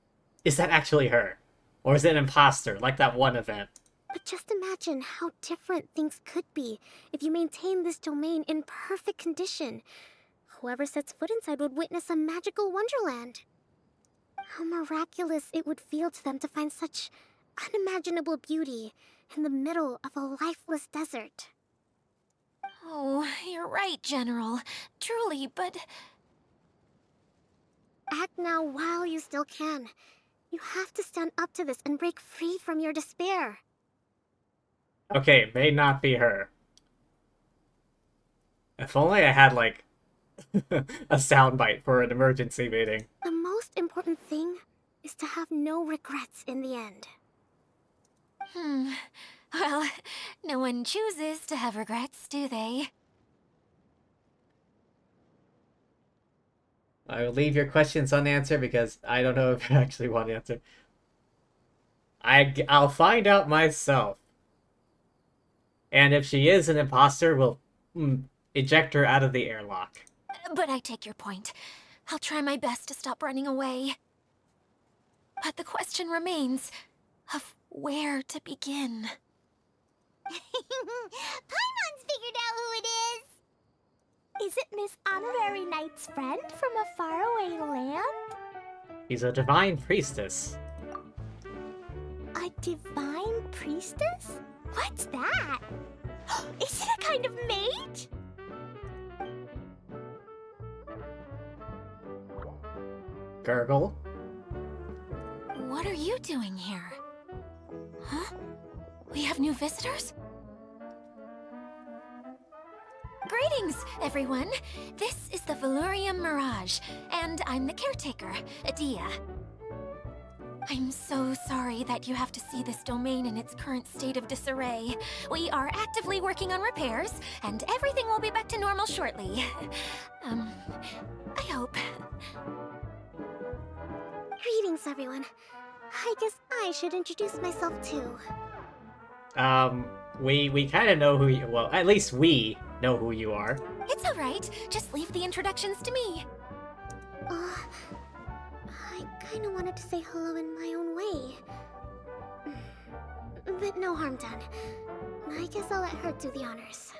Is that actually her? Or is it an imposter, like that one event? But just imagine how different things could be if you maintain this domain in perfect condition. Whoever sets foot inside would witness a magical wonderland. How miraculous it would feel to them to find such unimaginable beauty in the middle of a lifeless desert. Oh, you're right, General. Truly, but... Act now while you still can. You have to stand up to this and break free from your despair. Okay, may not be her. If only I had, like, a soundbite for an emergency meeting. The most important thing is to have no regrets in the end. Well, no one chooses to have regrets, do they? I will leave your questions unanswered because I don't know if you actually want to answer. I'll find out myself. And if she is an imposter, we'll eject her out of the airlock. But I take your point. I'll try my best to stop running away. But the question remains of where to begin. Paimon's figured out who it is! Is it Miss Honorary Knight's friend from a faraway land? He's a divine priestess. A divine priestess? What's that? Is it a kind of mage? Gurgle? What are you doing here? Huh? We have new visitors? Greetings, everyone! This is the Valurium Mirage, and I'm the caretaker, Adia. I'm so sorry that you have to see this domain in its current state of disarray. We are actively working on repairs, and everything will be back to normal shortly. I hope. Greetings, everyone. I guess I should introduce myself too. We kind of know who you... Well, at least we know who you are. It's alright. Just leave the introductions to me. I kinda wanted to say hello in my own way. But no harm done. I guess I'll let her do the honors.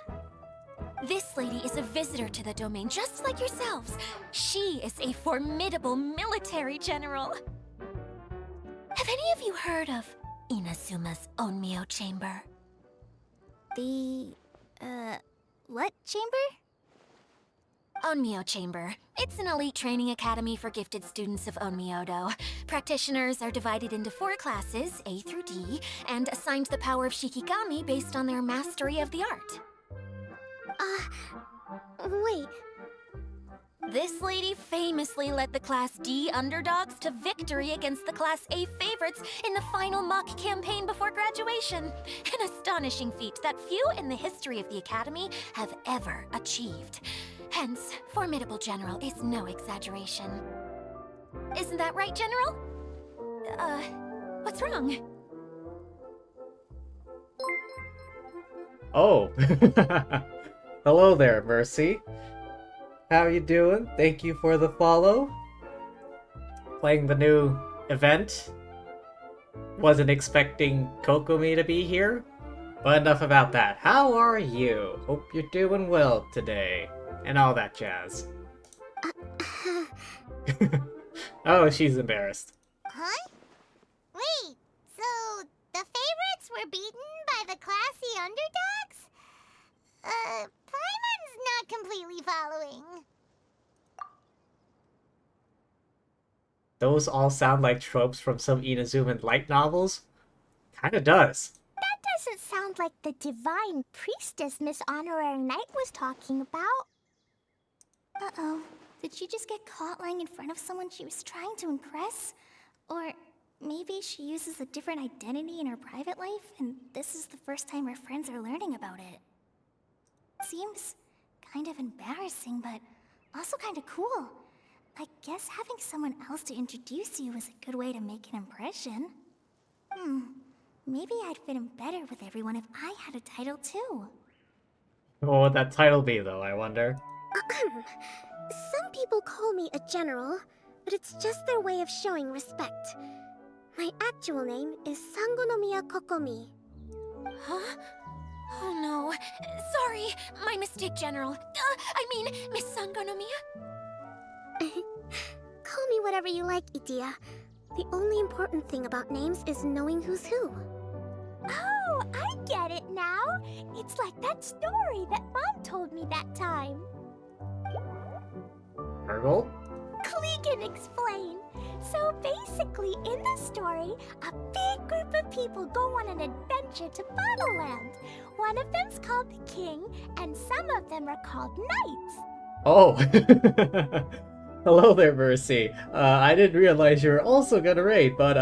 This lady is a visitor to the domain, just like yourselves. She is a formidable military general. Have any of you heard of Inazuma's Onmyo Chamber? The... what chamber? Onmyo Chamber. It's an elite training academy for gifted students of Onmyodo. Practitioners are divided into 4 classes, A through D, and assigned the power of Shikigami based on their mastery of the art. Wait. This lady famously led the Class D underdogs to victory against the Class A favorites in the final mock campaign before graduation. An astonishing feat that few in the history of the Academy have ever achieved. Hence, formidable general is no exaggeration. Isn't that right, General? What's wrong? Oh. Hello there, Mercy. How you doing? Thank you for the follow. Playing the new event. Wasn't expecting Kokomi to be here. But enough about that. How are you? Hope you're doing well today. And all that jazz. Oh, she's embarrassed. Huh? Wait, so the favorites were beaten by the classy underdogs? Paimon's not completely following. Those all sound like tropes from some Inazuma light novels. Kinda does. That doesn't sound like the divine priestess Miss Honorary Knight was talking about. Uh-oh. Did she just get caught lying in front of someone she was trying to impress? Or maybe she uses a different identity in her private life, and this is the first time her friends are learning about it. Seems kind of embarrassing, but also kind of cool. I guess having someone else to introduce you is a good way to make an impression. Maybe I'd fit in better with everyone if I had a title too. What would that title be, though, I wonder? Some people call me a general, but it's just their way of showing respect. My actual name is Sangonomiya Kokomi. Huh? Oh no. Sorry, my mistake, General. I mean, Miss Sangonomiya. Call me whatever you like, Itia. The only important thing about names is knowing who's who. Oh, I get it now. It's like that story that Mom told me that time. Urgle? Klee can explain. So basically, in the story, a big group of people go on an adventure to Bottleland. One of them's called the King, and some of them are called Knights. Oh! Hello there, Mercy. I didn't realize you were also gonna raid, but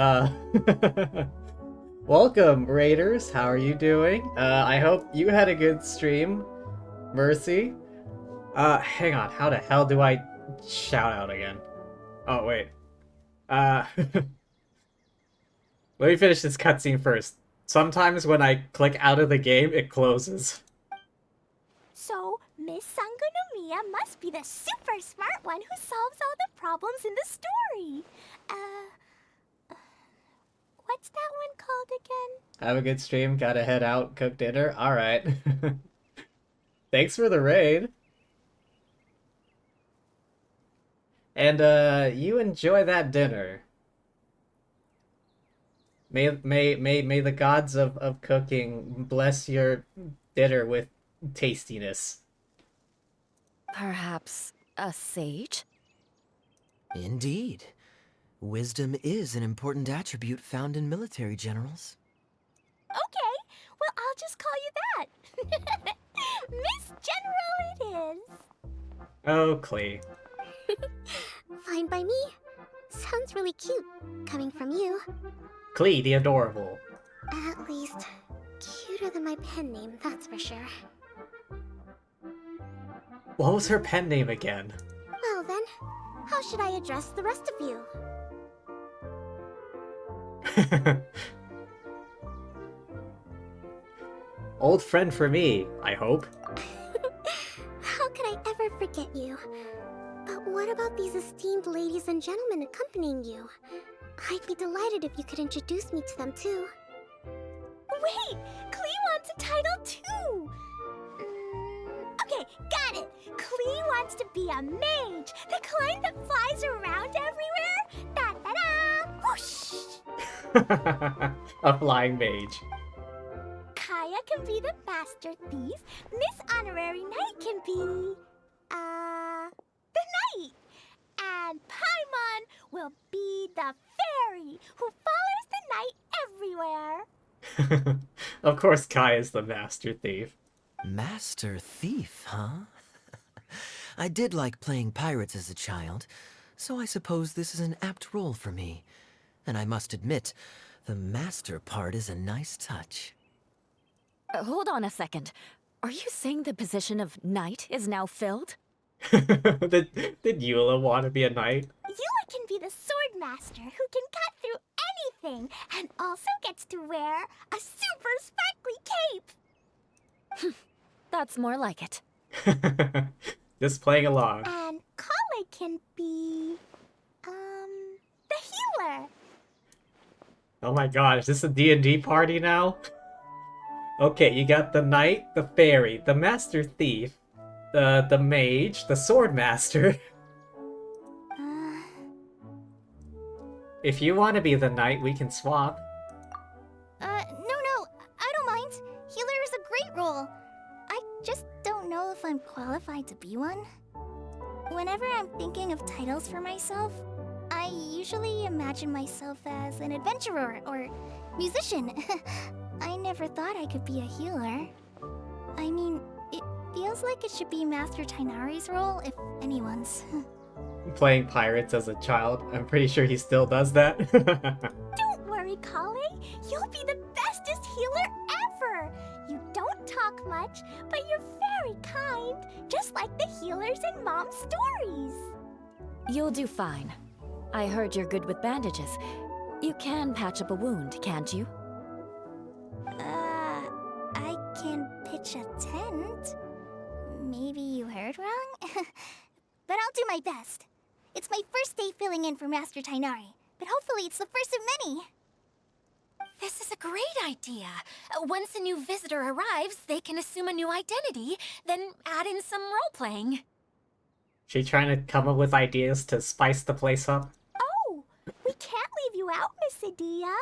welcome, raiders. How are you doing? I hope you had a good stream, Mercy. Hang on. How the hell do I shout out again? Oh, wait. Let me finish this cutscene first. Sometimes when I click out of the game, it closes. So, Miss Sangonomiya must be the super smart one who solves all the problems in the story. What's that one called again? Have a good stream. Gotta head out, cook dinner. Alright. Thanks for the raid. And, you enjoy that dinner. May the gods of cooking bless your dinner with tastiness. Perhaps a sage? Indeed. Wisdom is an important attribute found in military generals. Okay, well, I'll just call you that. Miss General it is. Oh, Klee. Fine by me. Sounds really cute, coming from you. Klee the adorable. At least, cuter than my pen name, that's for sure. What was her pen name again? Well then, how should I address the rest of you? Old friend for me, I hope. How could I ever forget you? But what about these esteemed ladies and gentlemen accompanying you? I'd be delighted if you could introduce me to them too. Wait! Klee wants a title too! Okay, got it! Klee wants to be a mage! The kind that flies around everywhere! Da-da-da! Whoosh! A flying mage. Kaya can be the master thief. Miss Honorary Knight can be... the knight. And Paimon will be the fairy who follows the knight everywhere. Of course Kai is the master thief. Master thief, huh? I did like playing pirates as a child, so I suppose this is an apt role for me. And I must admit, the master part is a nice touch. Hold on a second. Are you saying the position of knight is now filled? Did Eula want to be a knight? Eula can be the sword master who can cut through anything and also gets to wear a super sparkly cape. That's more like it. Just playing along. And Kale can be... the healer. Oh my god, is this a D&D party now? Okay, you got the knight, the fairy, the master thief, the mage, the sword master. If you want to be the knight, we can swap. No, I don't mind. Healer be one. Whenever I'm thinking of titles for myself, I usually imagine myself as an adventurer or musician. I never thought I could be a healer. I mean, it feels like it should be Master Tainari's role, if anyone's. Playing pirates as a child. I'm pretty sure he still does that. Don't worry, Kale. You'll be the bestest healer ever. You don't talk much, but you're very kind, just like the healers in Mom's stories. You'll do fine. I heard you're good with bandages. You can patch up a wound, can't you? I can pitch a tent. Maybe you heard wrong? But I'll do my best. It's my first day filling in for Master Tainari, but hopefully it's the first of many. This is a great idea. Once a new visitor arrives, they can assume a new identity, then add in some role-playing. She trying to come up with ideas to spice the place up? Oh, we can't leave you out, Miss Adia.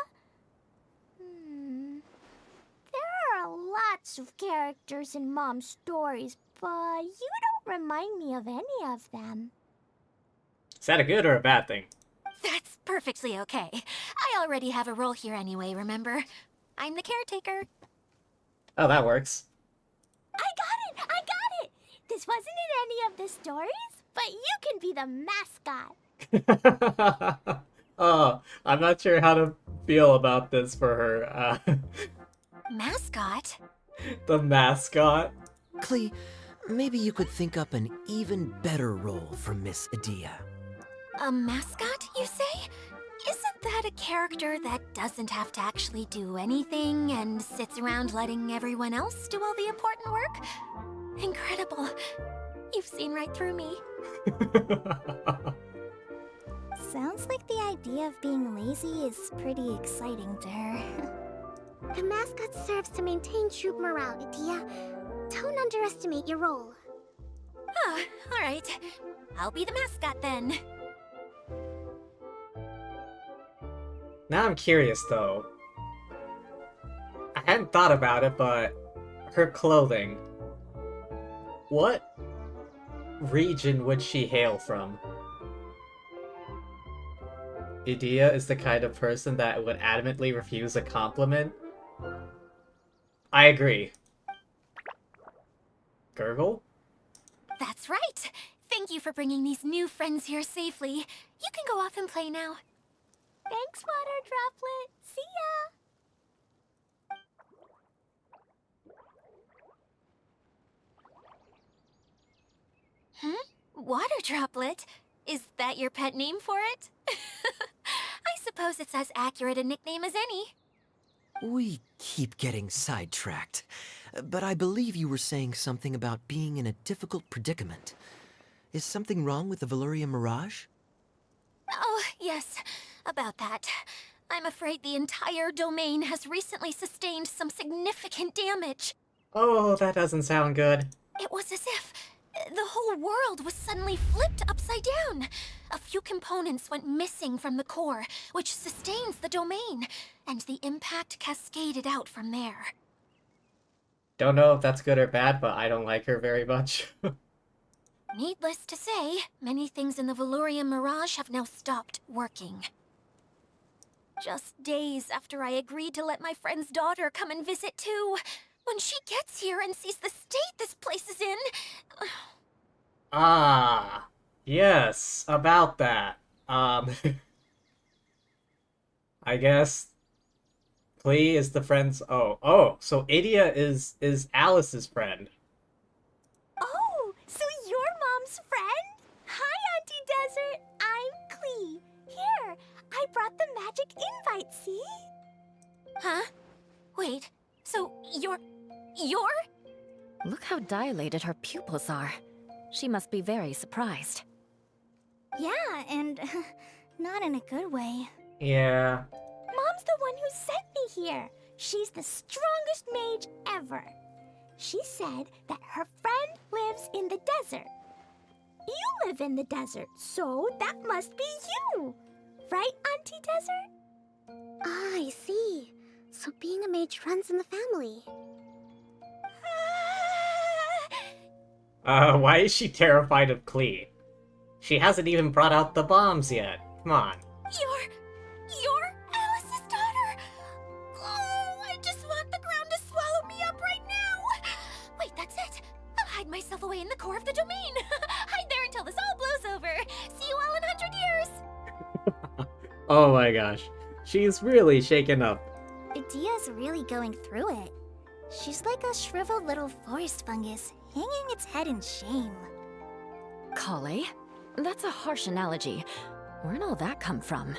There are lots of characters in Mom's stories, but you don't remind me of any of them. Is that a good or a bad thing? That's perfectly okay. I already have a role here anyway, remember? I'm the caretaker. Oh, that works. I got it! This wasn't in any of the stories, but you can be the mascot. Oh, I'm not sure how to feel about this for her. Mascot? The mascot? Klee, maybe you could think up an even better role for Miss Adia. A mascot, you say? Isn't that a character that doesn't have to actually do anything and sits around letting everyone else do all the important work? Incredible. You've seen right through me. Sounds like the idea of being lazy is pretty exciting to her. The mascot serves to maintain troop morale, Adia. Don't underestimate your role. Oh, alright. I'll be the mascot then. Now I'm curious though. I hadn't thought about it, but her clothing. What region would she hail from? Idia is the kind of person that would adamantly refuse a compliment. I agree. Gurgle? That's right. Thank you for bringing these new friends here safely. You can go off and play now. Thanks, Water Droplet. See ya! Water Droplet? Is that your pet name for it? I suppose it's as accurate a nickname as any. We keep getting sidetracked, but I believe you were saying something about being in a difficult predicament. Is something wrong with the Veluria Mirage? Oh, yes, about that. I'm afraid the entire domain has recently sustained some significant damage. Oh, that doesn't sound good. It was as if the whole world was suddenly flipped upside down. A few components went missing from the core, which sustains the domain, and the impact cascaded out from there. Don't know if that's good or bad, but I don't like her very much. Needless to say, many things in the Veluria Mirage have now stopped working. Just days after I agreed to let my friend's daughter come and visit too. When she gets here and sees the state this place is in... Ah, yes, about that. I guess Klee is the friend's... Oh, so Idia is Alice's friend. Oh, so you're Mom's friend? Hi, Auntie Desert. I'm Klee. Here, I brought the magic invite, see? Huh? Wait, so you're... Look how dilated her pupils are. She must be very surprised. Yeah, and not in a good way. Yeah. Mom's the one who sent me here. She's the strongest mage ever. She said that her friend lives in the desert. You live in the desert, so that must be you. Right, Auntie Desert? Ah, I see. So being a mage runs in the family. Why is she terrified of Klee? She hasn't even brought out the bombs yet. Come on. You're Alice's daughter! Oh, I just want the ground to swallow me up right now! Wait, that's it! I'll hide myself away in the core of the domain! Hide there until this all blows over! See you all in 100 years! Oh my gosh. She's really shaken up. Idia's really going through it. She's like a shriveled little forest fungus, hanging its head in shame. Kale? That's a harsh analogy. Where'd all that come from?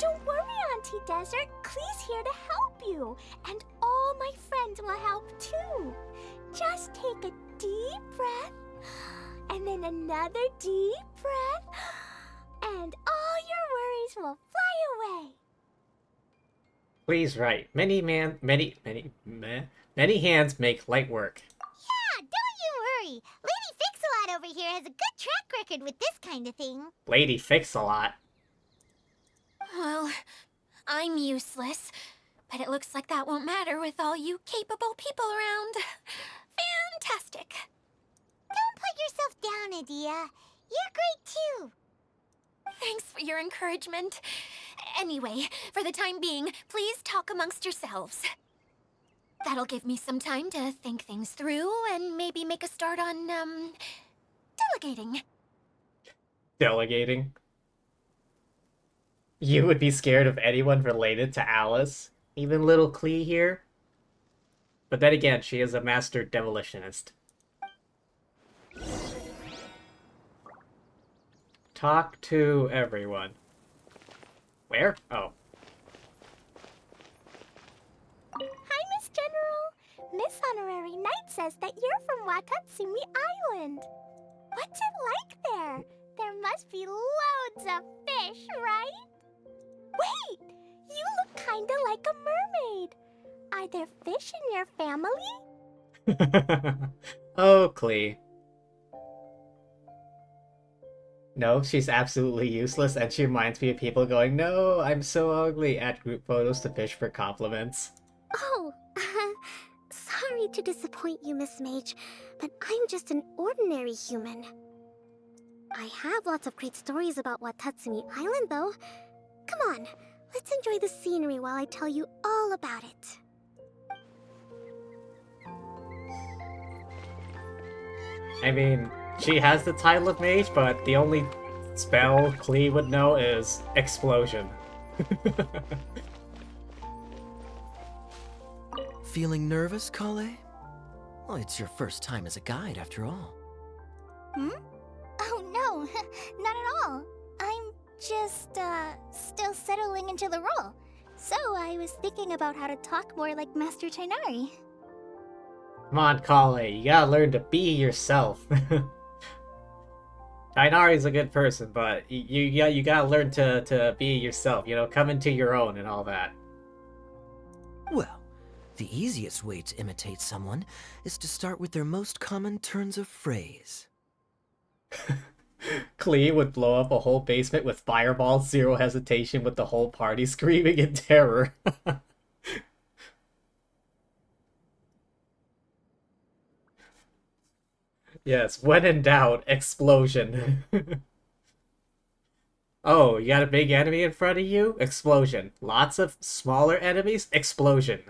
Don't worry, Auntie Desert. Klee's here to help you. And all my friends will help too. Just take a deep breath, and then another deep breath, and all your worries will fly away. Please right. Many hands make light work. Yeah, don't you worry. Lady Fix-A-Lot over here has a good track record with this kind of thing. Lady Fix-A-Lot. Well, I'm useless, but it looks like that won't matter with all you capable people around. Fantastic. Don't put yourself down, Idia. You're great too. Thanks for your encouragement. Anyway, for the time being, please talk amongst yourselves. That'll give me some time to think things through and maybe make a start on, delegating. Delegating? You would be scared of anyone related to Alice? Even little Klee here? But then again, she is a master demolitionist. Talk to everyone. Where? Oh. Hi, Miss General. Miss Honorary Knight says that you're from Watatsumi Island. What's it like there? There must be loads of fish, right? Wait! You look kinda like a mermaid. Are there fish in your family? Oh, Klee. No, she's absolutely useless, and she reminds me of people going, "No, I'm so ugly," at group photos to fish for compliments. Oh, sorry to disappoint you, Miss Mage, but I'm just an ordinary human. I have lots of great stories about Watatsumi Island, though. Come on, let's enjoy the scenery while I tell you all about it. I mean, she has the title of mage, but the only spell Klee would know is explosion. Feeling nervous, Kale? Well, it's your first time as a guide, after all. Hmm? Oh, no, not at all. I'm just, still settling into the role. So I was thinking about how to talk more like Master Tainari. Come on, Kale, you gotta learn to be yourself. Tainari's a good person, but you gotta learn to be yourself, you know, come into your own and all that. Well, the easiest way to imitate someone is to start with their most common turns of phrase. Klee would blow up a whole basement with fireballs, zero hesitation, with the whole party screaming in terror. Yes, when in doubt, explosion. Oh, you got a big enemy in front of you? Explosion. Lots of smaller enemies? Explosion.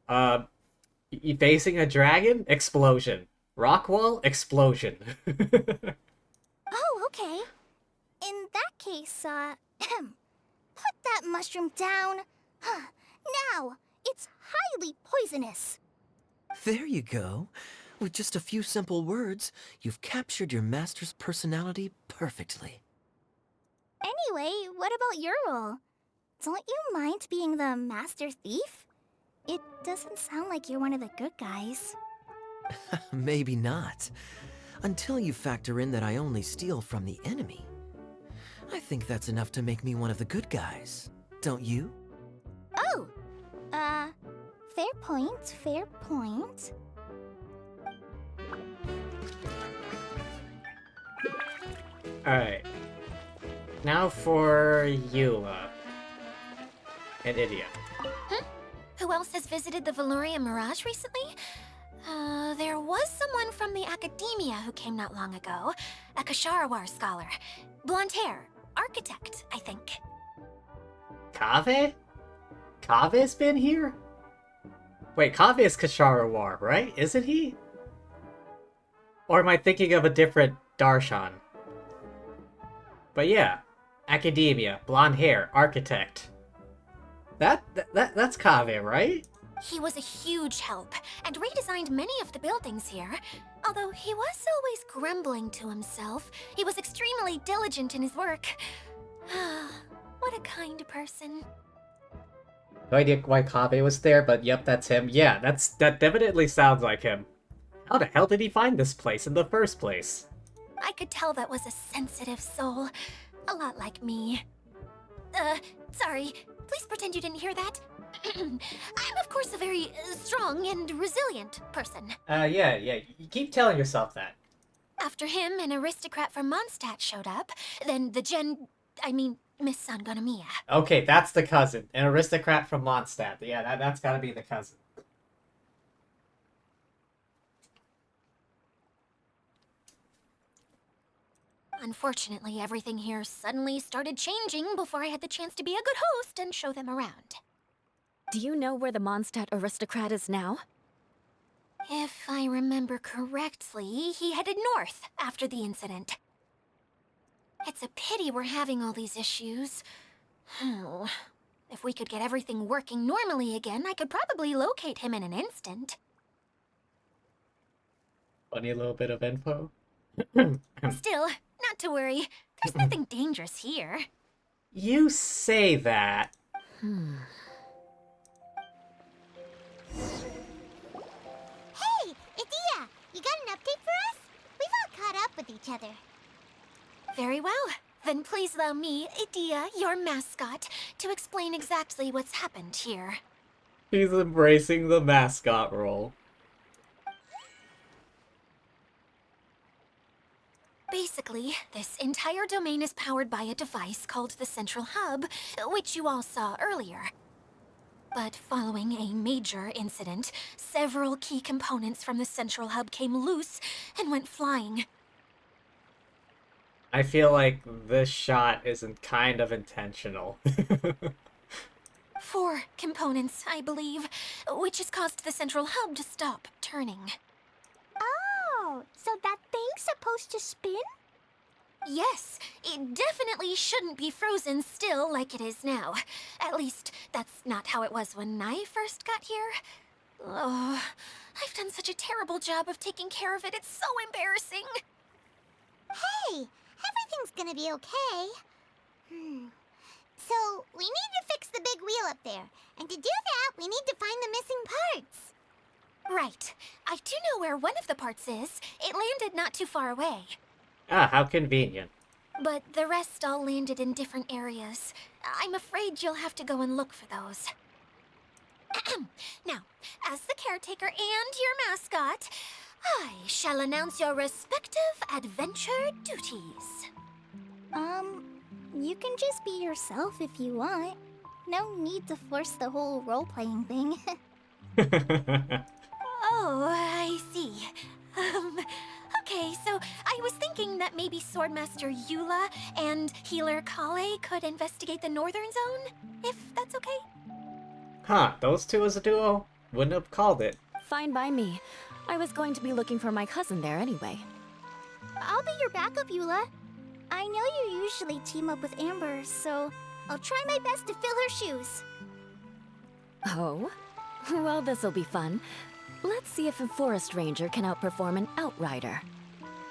You facing a dragon? Explosion. Rock wall? Explosion. Oh, okay. In that case, put that mushroom down. Now, it's highly poisonous. There you go. With just a few simple words, you've captured your master's personality perfectly. Anyway, what about your role? Don't you mind being the master thief? It doesn't sound like you're one of the good guys. Maybe not. Until you factor in that I only steal from the enemy. I think that's enough to make me one of the good guys. Don't you? Oh! Fair point, fair point. Alright. Now for Eula. And Idia. Who else has visited the Veloria Mirage recently? There was someone from the academia who came not long ago. A Kasharawar scholar. Blonde hair. Architect, I think. Kaveh? Kave's been here? Wait, Kaveh is Kasharawar, right? Isn't he? Or am I thinking of a different Darshan? But yeah, academia, blonde hair, architect. That's Kaveh, right? He was a huge help, and redesigned many of the buildings here. Although he was always grumbling to himself, he was extremely diligent in his work. What a kind person. No idea why Kaveh was there, but yep, that's him. Yeah, that definitely sounds like him. How the hell did he find this place in the first place? I could tell that was a sensitive soul. A lot like me. Sorry. Please pretend you didn't hear that. I'm, of course, a very strong and resilient person. Yeah, you keep telling yourself that. After him, an aristocrat from Mondstadt showed up. Then Miss Sangonomiya. Okay, that's the cousin. An aristocrat from Mondstadt. Yeah, that's gotta be the cousin. Unfortunately, everything here suddenly started changing before I had the chance to be a good host and show them around. Do you know where the Mondstadt aristocrat is now? If I remember correctly, he headed north after the incident. It's a pity we're having all these issues. If we could get everything working normally again, I could probably locate him in an instant. Funny little bit of info. Still, not to worry. There's nothing dangerous here. You say that. Hey, Idia, you got an update for us? We've all caught up with each other. Very well. Then please allow me, Idia, your mascot, to explain exactly what's happened here. He's embracing the mascot role. Basically, this entire domain is powered by a device called the Central Hub, which you all saw earlier. But following a major incident, several key components from the Central Hub came loose and went flying. I feel like this shot isn't kind of intentional. 4 components, I believe, which has caused the Central Hub to stop turning. Oh, so that thing's supposed to spin? Yes, it definitely shouldn't be frozen still like it is now. At least, that's not how it was when I first got here. Oh, I've done such a terrible job of taking care of it, it's so embarrassing. Hey, everything's gonna be okay. So, we need to fix the big wheel up there. And to do that, we need to find the missing parts. Right. I do know where one of the parts is. It landed not too far away. Ah, how convenient. But the rest all landed in different areas. I'm afraid you'll have to go and look for those. Now, as the caretaker and your mascot, I shall announce your respective adventure duties. You can just be yourself if you want. No need to force the whole role-playing thing. Oh, I see. Okay, so I was thinking that maybe Swordmaster Eula and Healer Kale could investigate the Northern Zone, if that's okay? Huh, those two as a duo? Wouldn't have called it. Fine by me. I was going to be looking for my cousin there anyway. I'll be your backup, Eula. I know you usually team up with Amber, so I'll try my best to fill her shoes. Oh? Well, this'll be fun. Let's see if a forest ranger can outperform an outrider.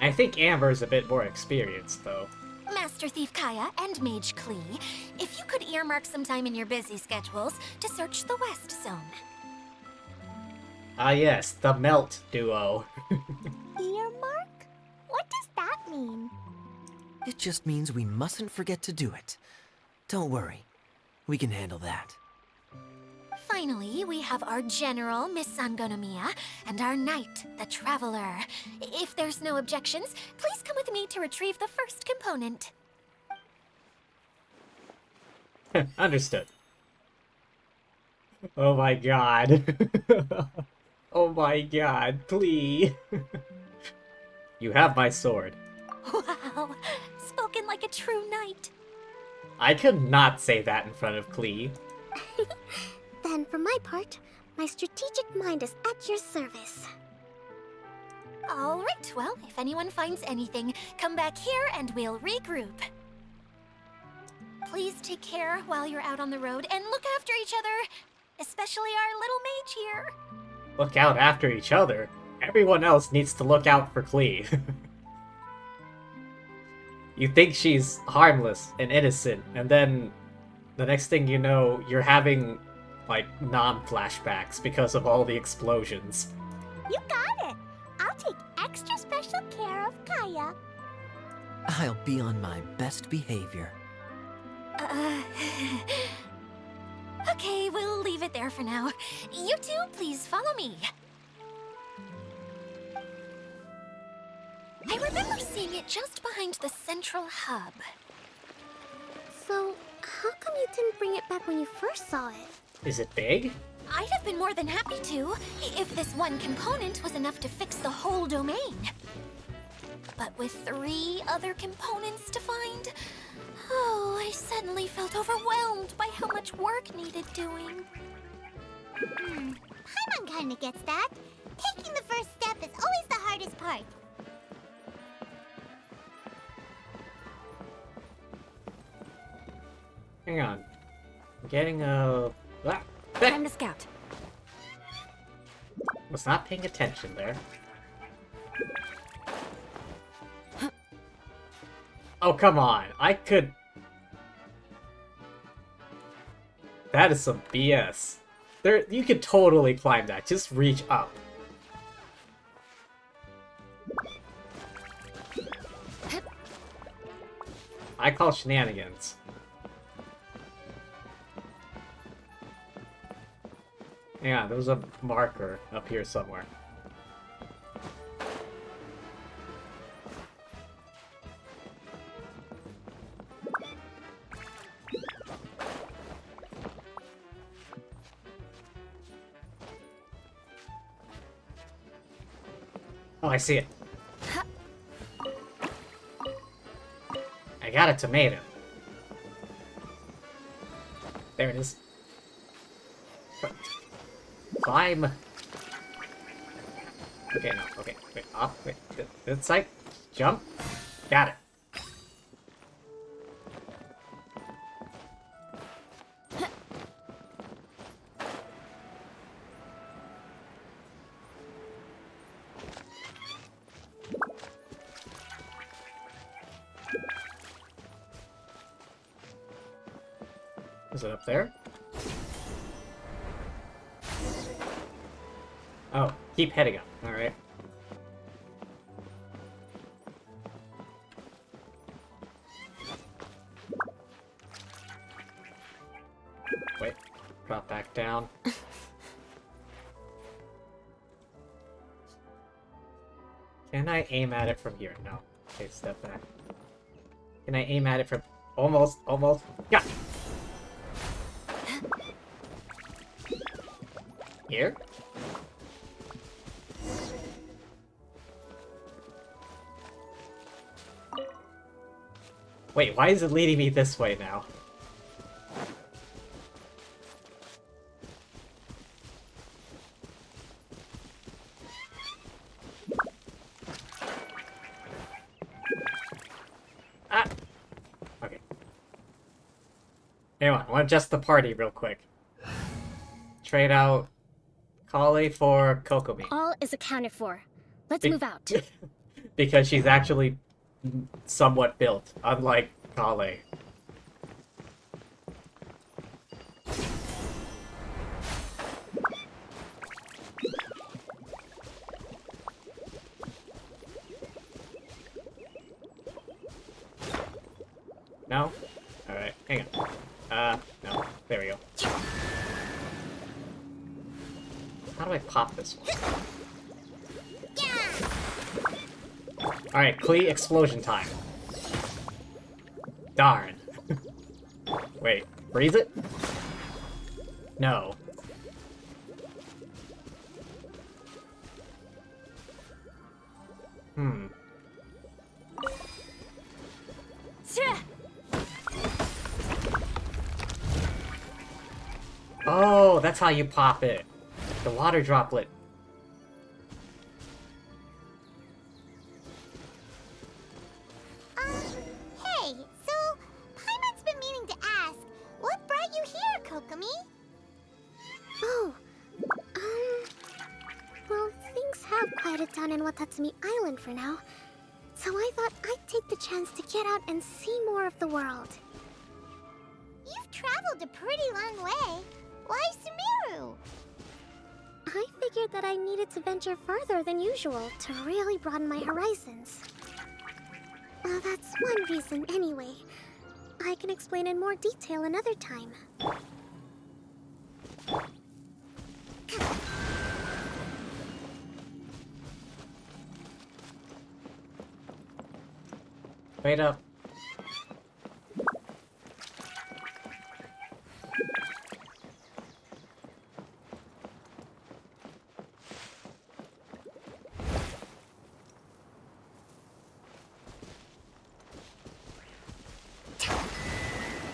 I think Amber's a bit more experienced, though. Master Thief Kaya and Mage Klee, if you could earmark some time in your busy schedules to search the West Zone. Ah yes, the Melt duo. Earmark? What does that mean? It just means we mustn't forget to do it. Don't worry. We can handle that. Finally, we have our General, Miss Sangonomiya, and our Knight, the Traveler. If there's no objections, please come with me to retrieve the first component. Understood. Oh my god. Oh my god, Klee. You have my sword. Wow, spoken like a true knight. I could not say that in front of Klee. Then, for my part, my strategic mind is at your service. Alright, well, if anyone finds anything, come back here and we'll regroup. Please take care while you're out on the road and look after each other, especially our little mage here. Look out after each other. Everyone else needs to look out for Klee. You think she's harmless and innocent, and then the next thing you know, you're having, like, non-flashbacks because of all the explosions. You got it! I'll take extra special care of Kaya. I'll be on my best behavior. Okay, we'll leave it there for now. You two, please follow me. I remember seeing it just behind the central hub. So, how come you didn't bring it back when you first saw it? Is it big? I'd have been more than happy to, if this one component was enough to fix the whole domain. But with 3 other components to find, oh, I suddenly felt overwhelmed by how much work needed doing. Paimon kinda gets that. Taking the first step is always the hardest part. Hang on. I'm getting a... Ah, Time to scout. was not paying attention there. Oh, come on. I could... That is some BS. There, you could totally climb that. Just reach up. I call shenanigans. Hang on, there was a marker up here somewhere. Oh, I see it. I got a tomato. There it is. Climb. Okay, no, okay, wait, up, wait, this side, jump, got it. Is it up there? Oh, keep heading up. Alright. Wait. Drop back down. Can I aim at it from here? No. Okay, step back. Can I aim at it from... Almost. Yeah! Here? Wait, why is it leading me this way now? Ah! Okay. Hang on, I want to adjust the party real quick. Trade out Kale for Kokomi. All is accounted for. Let's Be- move out. Because she's actually somewhat built, unlike Kale. No? Alright, hang on. No. There we go. How do I pop this one? Alright, Klee, explosion time. Darn. Wait, freeze it? No. Oh, that's how you pop it. The water droplet. Hey, so Paimon's been meaning to ask, what brought you here, Kokomi? Oh, well, things have quieted down in Watatsumi Island for now. So I thought I'd take the chance to get out and see more of the world. You've traveled a pretty long way. Why Sumeru? I figured that I needed to venture further than usual to really broaden my horizons. Well, that's one reason anyway. I can explain in more detail another time. Wait up.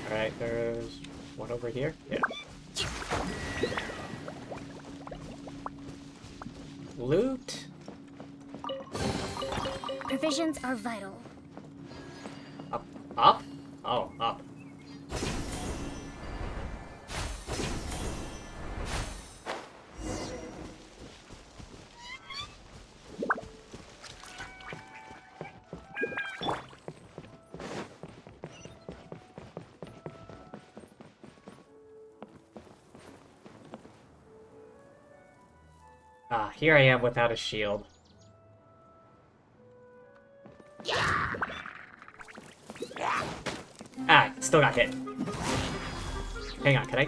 Alright, there's one over here. Yeah. Loot? Provisions are vital. Up? Up? Oh, up. Ah, here I am without a shield. Ah, still got hit. Hang on, can I?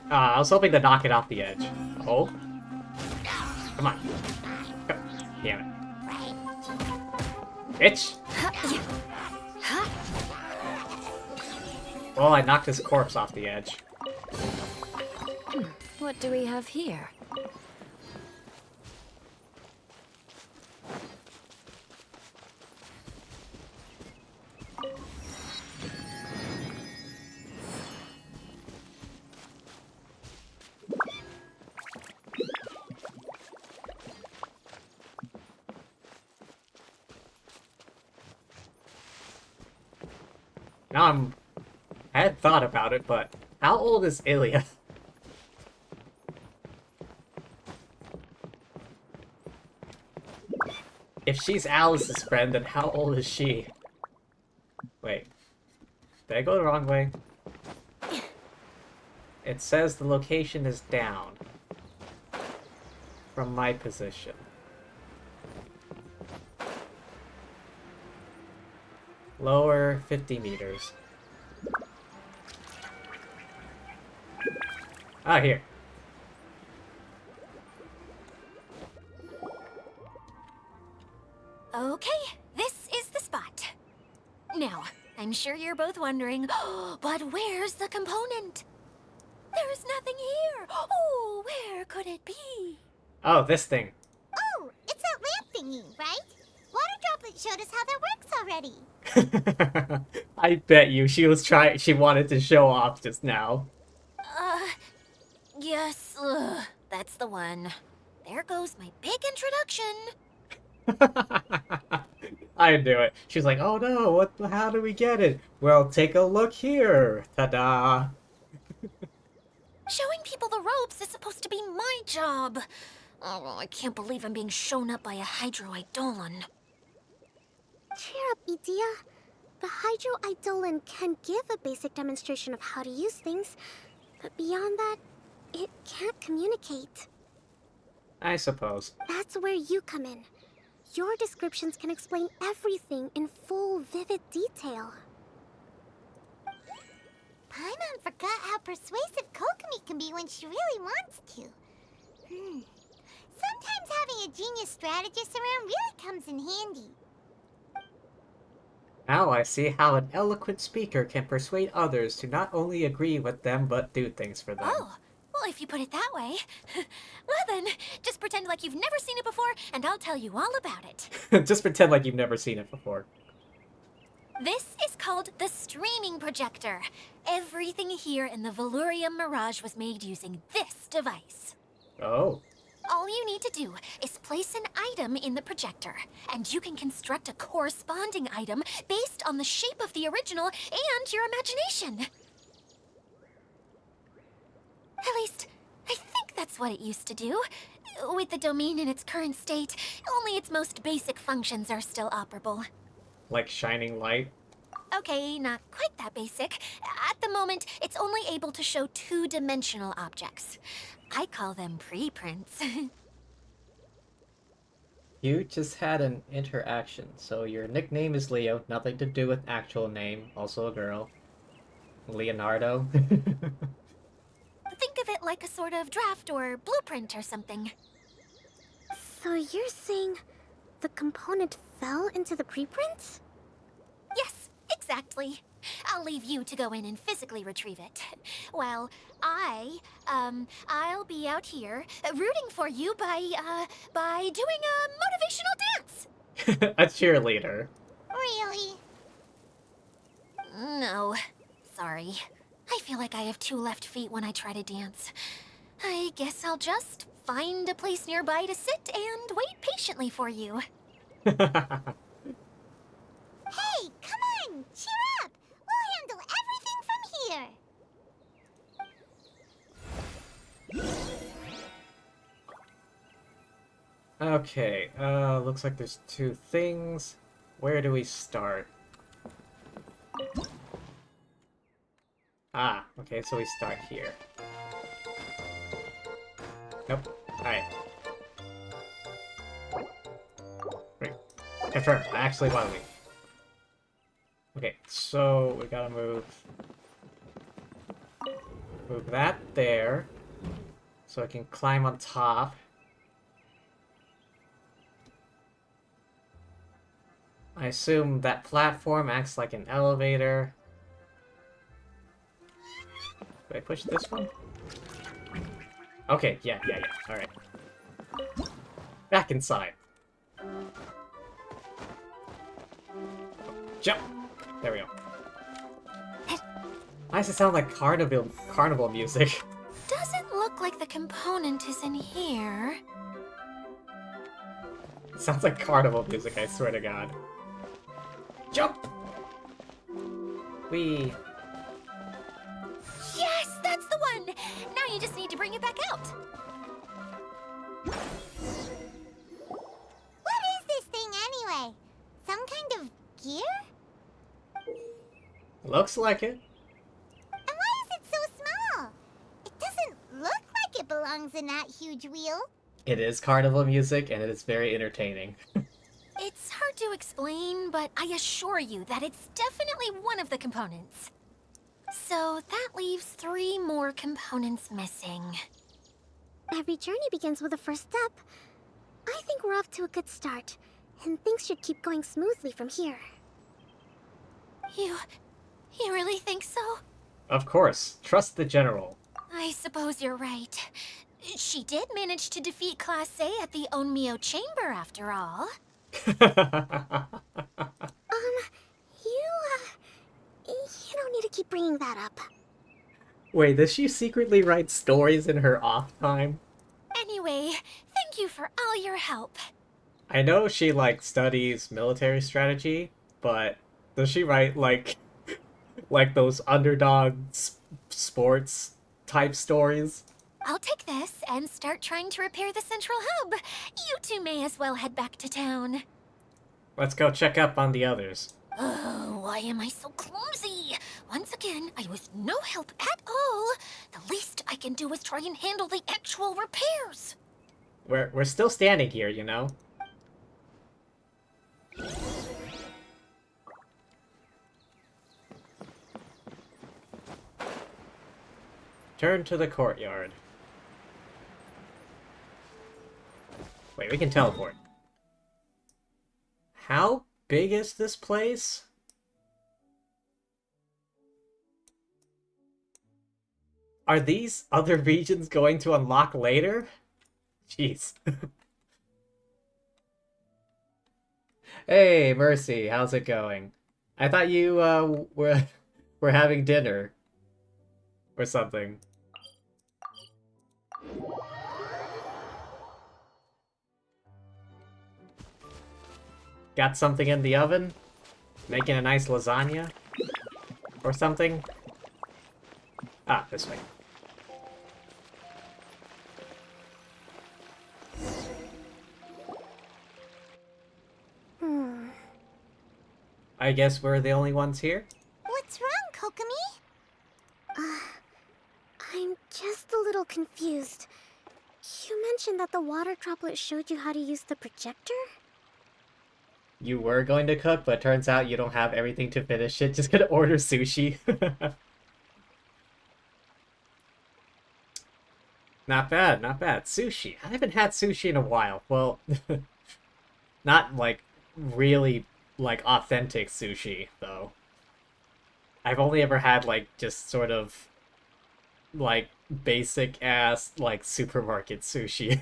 I was hoping to knock it off the edge. Oh. Come on. Go. Damn it. Bitch! Oh, I knocked his corpse off the edge. What do we have here? Now I had thought about it, but how old is Ilya? If she's Alice's friend, then how old is she? Wait. Did I go the wrong way? It says the location is down. From my position. Lower 50 meters. Ah, here. Okay, this is the spot. Now, I'm sure you're both wondering, but where's the component? There's nothing here. Oh, where could it be? Oh, this thing. Oh, it's that lamp thingy, right? Water Droplet showed us how that works already. I bet you she wanted to show off just now. Yes, that's the one. There goes my big introduction. I knew it. She's like, oh no, how do we get it? Well, take a look here. Ta-da. Showing people the ropes is supposed to be my job. Oh, I can't believe I'm being shown up by a Hydro-Eidolon. Cheer up, Idia. The Hydro-Eidolon can give a basic demonstration of how to use things, but beyond that, it can't communicate. I suppose. That's where you come in. Your descriptions can explain everything in full, vivid detail. Paimon forgot how persuasive Kokomi can be when she really wants to. Sometimes having a genius strategist around really comes in handy. Now I see how an eloquent speaker can persuade others to not only agree with them, but do things for them. Oh, well, if you put it that way. Well then, just pretend like you've never seen it before, and I'll tell you all about it. Just pretend like you've never seen it before. This is called the streaming projector. Everything here in the Valurium Mirage was made using this device. Oh. All you need to do is place an item in the projector, and you can construct a corresponding item based on the shape of the original and your imagination. At least, I think that's what it used to do. With the domain in its current state, only its most basic functions are still operable. Like shining light? Okay, not quite that basic. At the moment, it's only able to show two-dimensional objects. I call them preprints. You just had an interaction, so your nickname is Leo, nothing to do with actual name, also a girl. Leonardo. Think of it like a sort of draft or blueprint or something. So you're saying the component fell into the preprints? Yes, exactly. I'll leave you to go in and physically retrieve it. While I'll be out here rooting for you by doing a motivational dance. A cheerleader. Really? No, sorry. I feel like I have two left feet when I try to dance. I guess I'll just find a place nearby to sit and wait patiently for you. Hey, come on! Cheer up! We'll handle everything from here! Okay, looks like there's two things. Where do we start? Ah, okay, so we start here. Nope. Alright. Wait. Confirm. I actually want to leave. Okay, so we gotta move that there, so I can climb on top. I assume that platform acts like an elevator. Do I push this one? Okay, yeah, alright. Back inside. Jump! There we go. Why does it sound like carnival music? Doesn't look like the component is in here. It sounds like carnival music, I swear to God. Jump! Whee! Yes, that's the one! Now you just need to bring it back out. What is this thing anyway? Some kind of gear? Looks like it. And why is it so small? It doesn't look like it belongs in that huge wheel. It is carnival music, and it is very entertaining. It's hard to explain, but I assure you that it's definitely one of the components. So that leaves 3 more components missing. Every journey begins with a first step. I think we're off to a good start, and things should keep going smoothly from here. You really think so? Of course. Trust the general. I suppose you're right. She did manage to defeat Class A at the Onmyo Chamber, after all. You don't need to keep bringing that up. Wait, does she secretly write stories in her off time? Anyway, thank you for all your help. I know she, like, studies military strategy, but does she write, like those underdog sports type stories? I'll take this and start trying to repair the central hub. You two may as well head back to town. Let's go check up on the others. Oh, why am I so clumsy? Once again, I was no help at all. The least I can do is try and handle the actual repairs. We're still standing here, you know? Turn to the courtyard. Wait, we can teleport. How big is this place? Are these other regions going to unlock later? Jeez. Hey, Mercy, how's it going? I thought you were having dinner or something. Got something in the oven? Making a nice lasagna? Or something? Ah, this way. I guess we're the only ones here? What's wrong, Kokomi? I'm just a little confused. You mentioned that the water droplet showed you how to use the projector? You were going to cook, but turns out you don't have everything to finish it. Just gonna order sushi. Not bad, not bad. Sushi. I haven't had sushi in a while. Well, not like really like authentic sushi though. I've only ever had like just sort of like basic ass like supermarket sushi.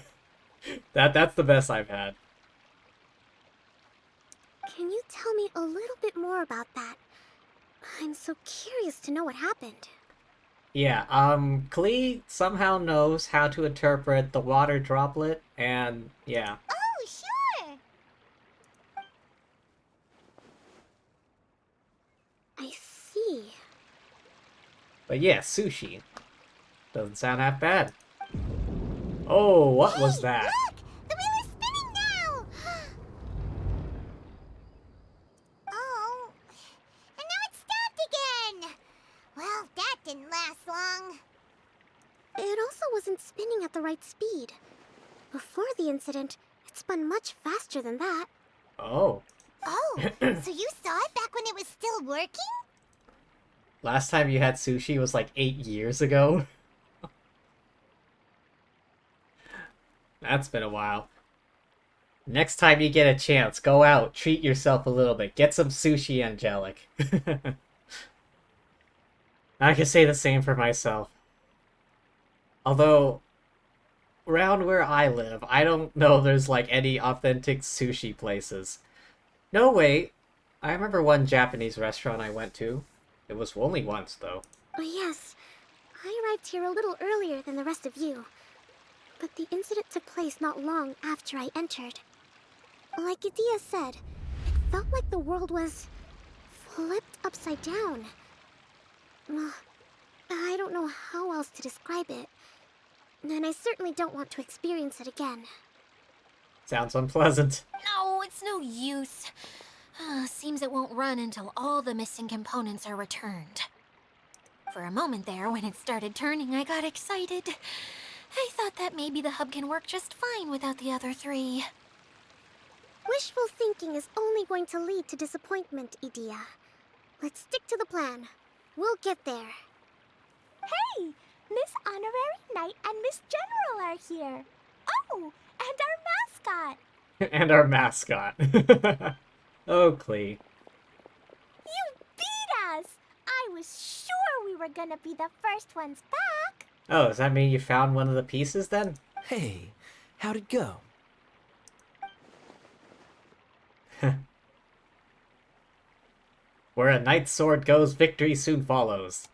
That's the best I've had. Can you tell me a little bit more about that? I'm so curious to know what happened. Yeah, Klee somehow knows how to interpret the water droplet, and yeah. Oh, sure! I see. But yeah, sushi. Doesn't sound half bad. Oh, what was Hey, that? look! The wheel is spinning now! Oh, and now it stopped again! Well, that didn't last long. It also wasn't spinning at the right speed. Before the incident, it spun much faster than that. Oh. Oh, so you saw it back when it was still working? Last time you had sushi was like 8 years ago. That's been a while. Next time you get a chance, go out, treat yourself a little bit. Get some sushi, Angelic. I can say the same for myself. Although, around where I live, I don't know there's like any authentic sushi places. No, wait. I remember one Japanese restaurant I went to. It was only once, though. Oh, yes. I arrived here a little earlier than the rest of you. But the incident took place not long after I entered. Like Idia said, it felt like the world was flipped upside down. I don't know how else to describe it. And I certainly don't want to experience it again. Sounds unpleasant. No, it's no use. Seems it won't run until all the missing components are returned. For a moment there, when it started turning, I got excited. I thought that maybe the hub can work just fine without the other three. Wishful thinking is only going to lead to disappointment, Idia. Let's stick to the plan. We'll get there. Hey! Miss Honorary Knight and Miss General are here. Oh, and our mascot. And our mascot. Oh, Klee. You beat us! I was sure we were gonna be the first ones back. Oh, does that mean you found one of the pieces then? Hey, how'd it go? Where a knight's sword goes, victory soon follows.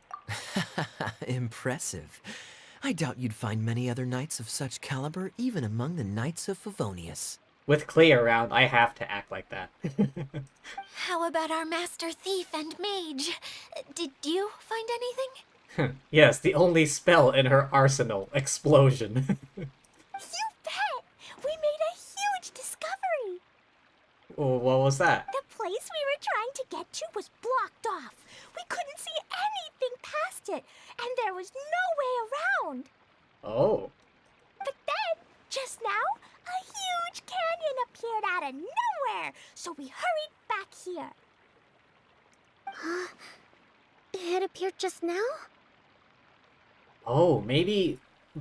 Impressive. I doubt you'd find many other knights of such caliber even among the knights of Favonius. With Klee around, I have to act like that. How about our master thief and mage? Did you find anything? Yes, the only spell in her arsenal, explosion. You bet! We made a huge discovery! Oh, what was that? The place we were trying to get to was blocked off. We couldn't see anything past it, and there was no way around. Oh. But then, just now, a huge canyon appeared out of nowhere, so we hurried back here. It appeared just now? Oh, maybe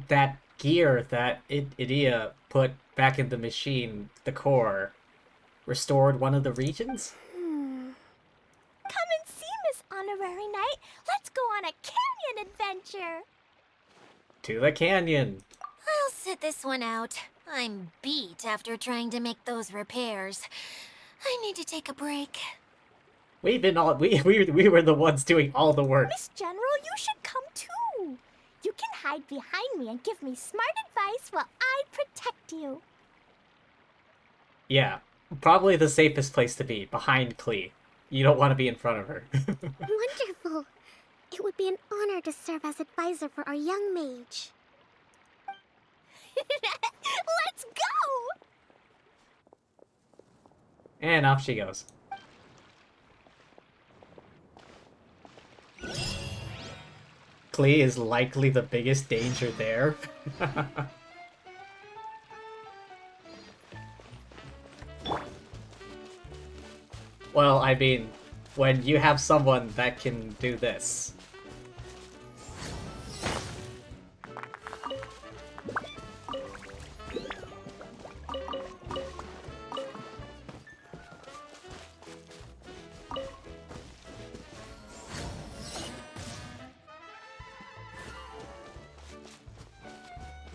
that gear that Idia put back in the machine, the core, restored one of the regions? Come and see, Miss Honorary Knight. Let's go on a canyon adventure. To the canyon. I'll sit this one out. I'm beat after trying to make those repairs. I need to take a break. we were the ones doing all the work. Miss General, you should come too. You can hide behind me and give me smart advice while I protect you. Yeah, probably the safest place to be, behind Klee. You don't want to be in front of her. Wonderful. It would be an honor to serve as advisor for our young mage. Let's go! And off she goes. Klee is likely the biggest danger there. Well, I mean, when you have someone that can do this.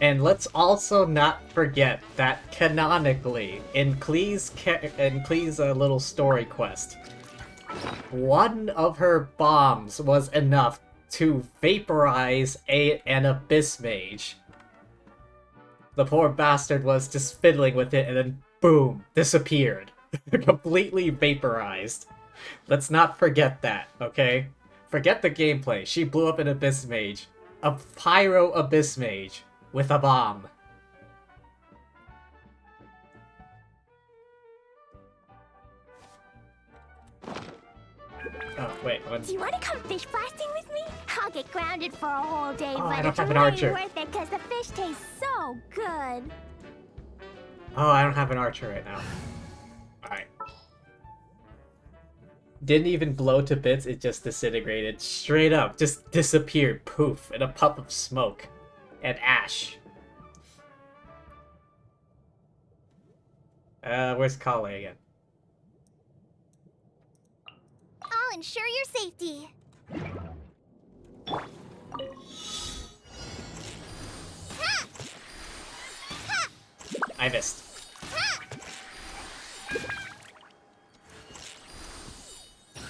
And let's also not forget that canonically, in Klee's little story quest, one of her bombs was enough to vaporize an abyss mage. The poor bastard was just fiddling with it and then boom, disappeared. Completely vaporized. Let's not forget that, okay? Forget the gameplay. She blew up an abyss mage. A pyro abyss mage. With a bomb. Oh, wait. Do you want to come fish blasting with me? I'll get grounded for a whole day, Oh, I but don't it's have an really archer. worth it because the fish taste so good. Oh, I don't have an archer right now. Alright. Didn't even blow to bits, it just disintegrated. Straight up, just disappeared, poof, in a puff of smoke. And ash. Where's Kale again? I'll ensure your safety. I missed.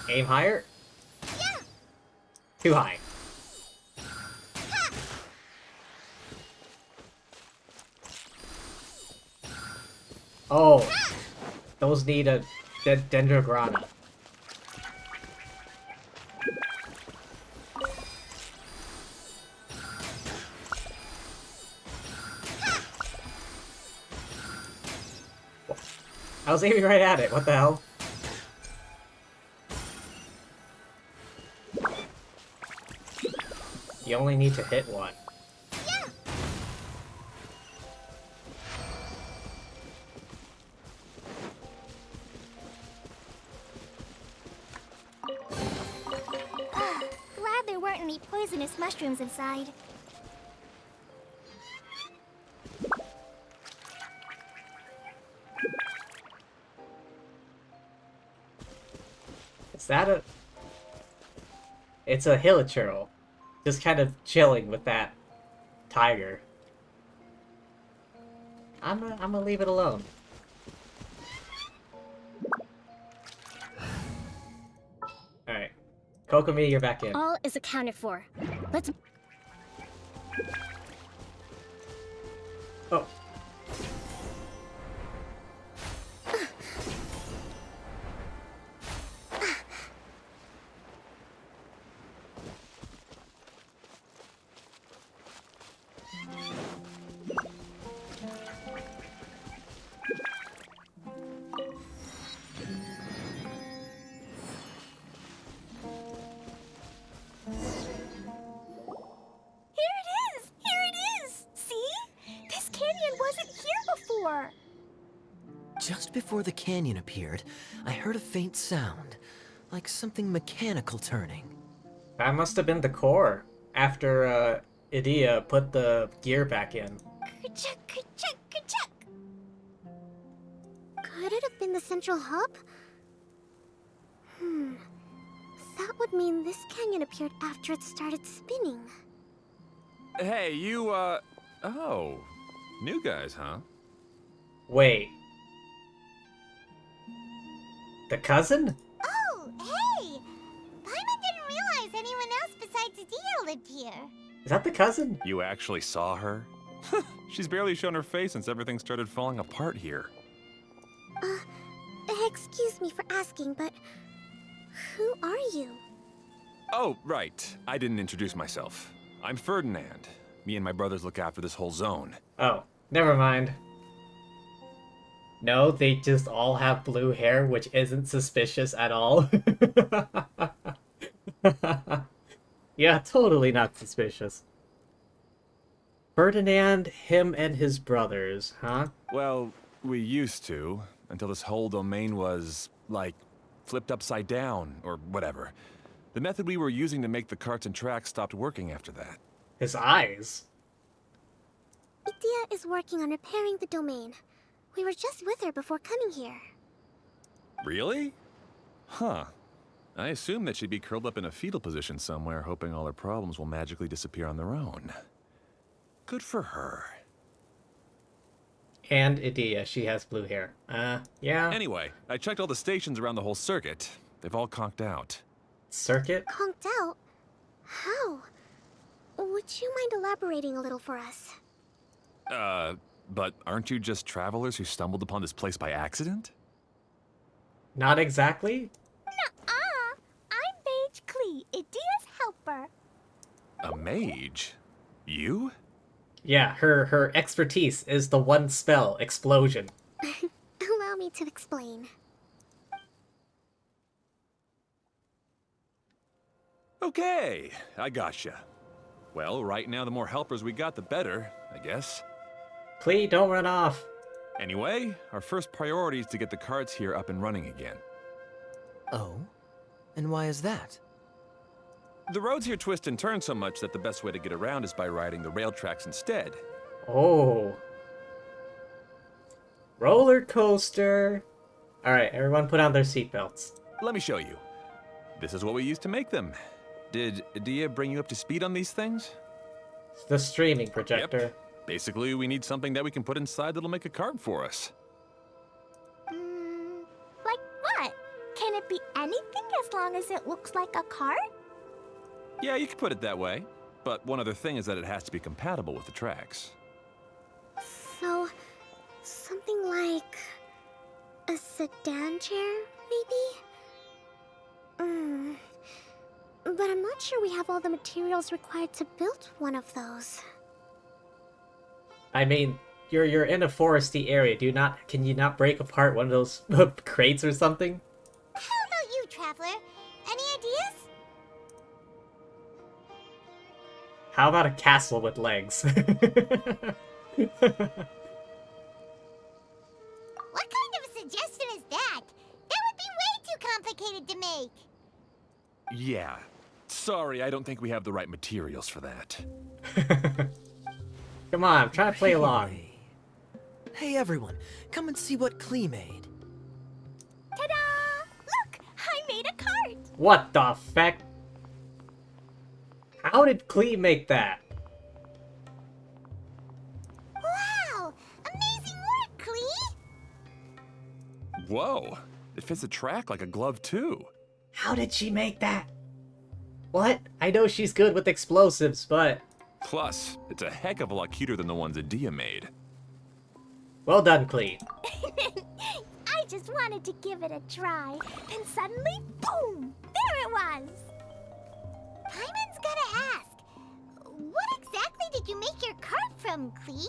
Aim higher? Yeah. Too high. Oh, those need a dendrograna. I was aiming right at it, what the hell? You only need to hit one. Glad there weren't any poisonous mushrooms inside. Is that a... It's a hilichurl. Just kind of chilling with that tiger. I'm gonna leave it alone. Alright. Kokomi, you're back in. All is accounted for. Let's... Oh. Just before the canyon appeared, I heard a faint sound, like something mechanical turning. That must have been the core, after, Idia put the gear back in. Ka-chuck, ka-chuck, ka-chuck. Could it have been the central hub? That would mean this canyon appeared after it started spinning. Hey, you, oh. New guys, huh? Wait. The cousin? Oh, Oh, hey! Paimon didn't realize anyone else besides Dia lived here. Is that the cousin? You actually saw her? She's barely shown her face since everything started falling apart here. Excuse me for asking, but who are you? Oh, right. I didn't introduce myself. I'm Ferdinand. Me and my brothers look after this whole zone. Oh, never mind. No, they just all have blue hair, which isn't suspicious at all. Yeah, totally not suspicious. Ferdinand, him and his brothers, huh? Well, we used to, until this whole domain was, like, flipped upside down, or whatever. The method we were using to make the carts and tracks stopped working after that. His eyes? Dia is working on repairing the domain. We were just with her before coming here. Really? Huh. I assume that she'd be curled up in a fetal position somewhere, hoping all her problems will magically disappear on their own. Good for her. And Idia, she has blue hair. Yeah. Anyway, I checked all the stations around the whole circuit. They've all conked out. Circuit? Conked out? How? Would you mind elaborating a little for us? But aren't you just travelers who stumbled upon this place by accident? Not exactly? Nuh-uh! I'm Mage Klee, Idia's helper. A mage? You? Yeah, her expertise is the one spell, explosion. Allow me to explain. Okay, I gotcha. Well, right now the more helpers we got, the better, I guess. Klee, don't run off. Anyway, our first priority is to get the carts here up and running again. Oh? And why is that? The roads here twist and turn so much that the best way to get around is by riding the rail tracks instead. Oh. Roller coaster. Alright, everyone put on their seatbelts. Let me show you. This is what we used to make them. Did Dia bring you up to speed on these things? The streaming projector. Yep. Basically, we need something that we can put inside that'll make a cart for us. Like what? Can it be anything as long as it looks like a cart? Yeah, you could put it that way. But one other thing is that it has to be compatible with the tracks. So, something like a sedan chair, maybe? But I'm not sure we have all the materials required to build one of those. I mean, you're in a foresty area. Can you not break apart one of those crates or something? How about you, Traveler? Any ideas? How about a castle with legs? What kind of a suggestion is that? That would be way too complicated to make. Yeah. Sorry, I don't think we have the right materials for that. Come on, try to play along. Hey everyone, come and see what Klee made. Ta-da! Look, I made a cart. What the feck? How did Klee make that? Wow! Amazing work, Klee! Whoa! It fits the track like a glove, too. How did she make that? What? I know she's good with explosives, but... Plus, it's a heck of a lot cuter than the ones Dia made. Well done, Klee. I just wanted to give it a try, and suddenly, boom! There it was! Paimon's gotta ask, what exactly did you make your cart from, Klee?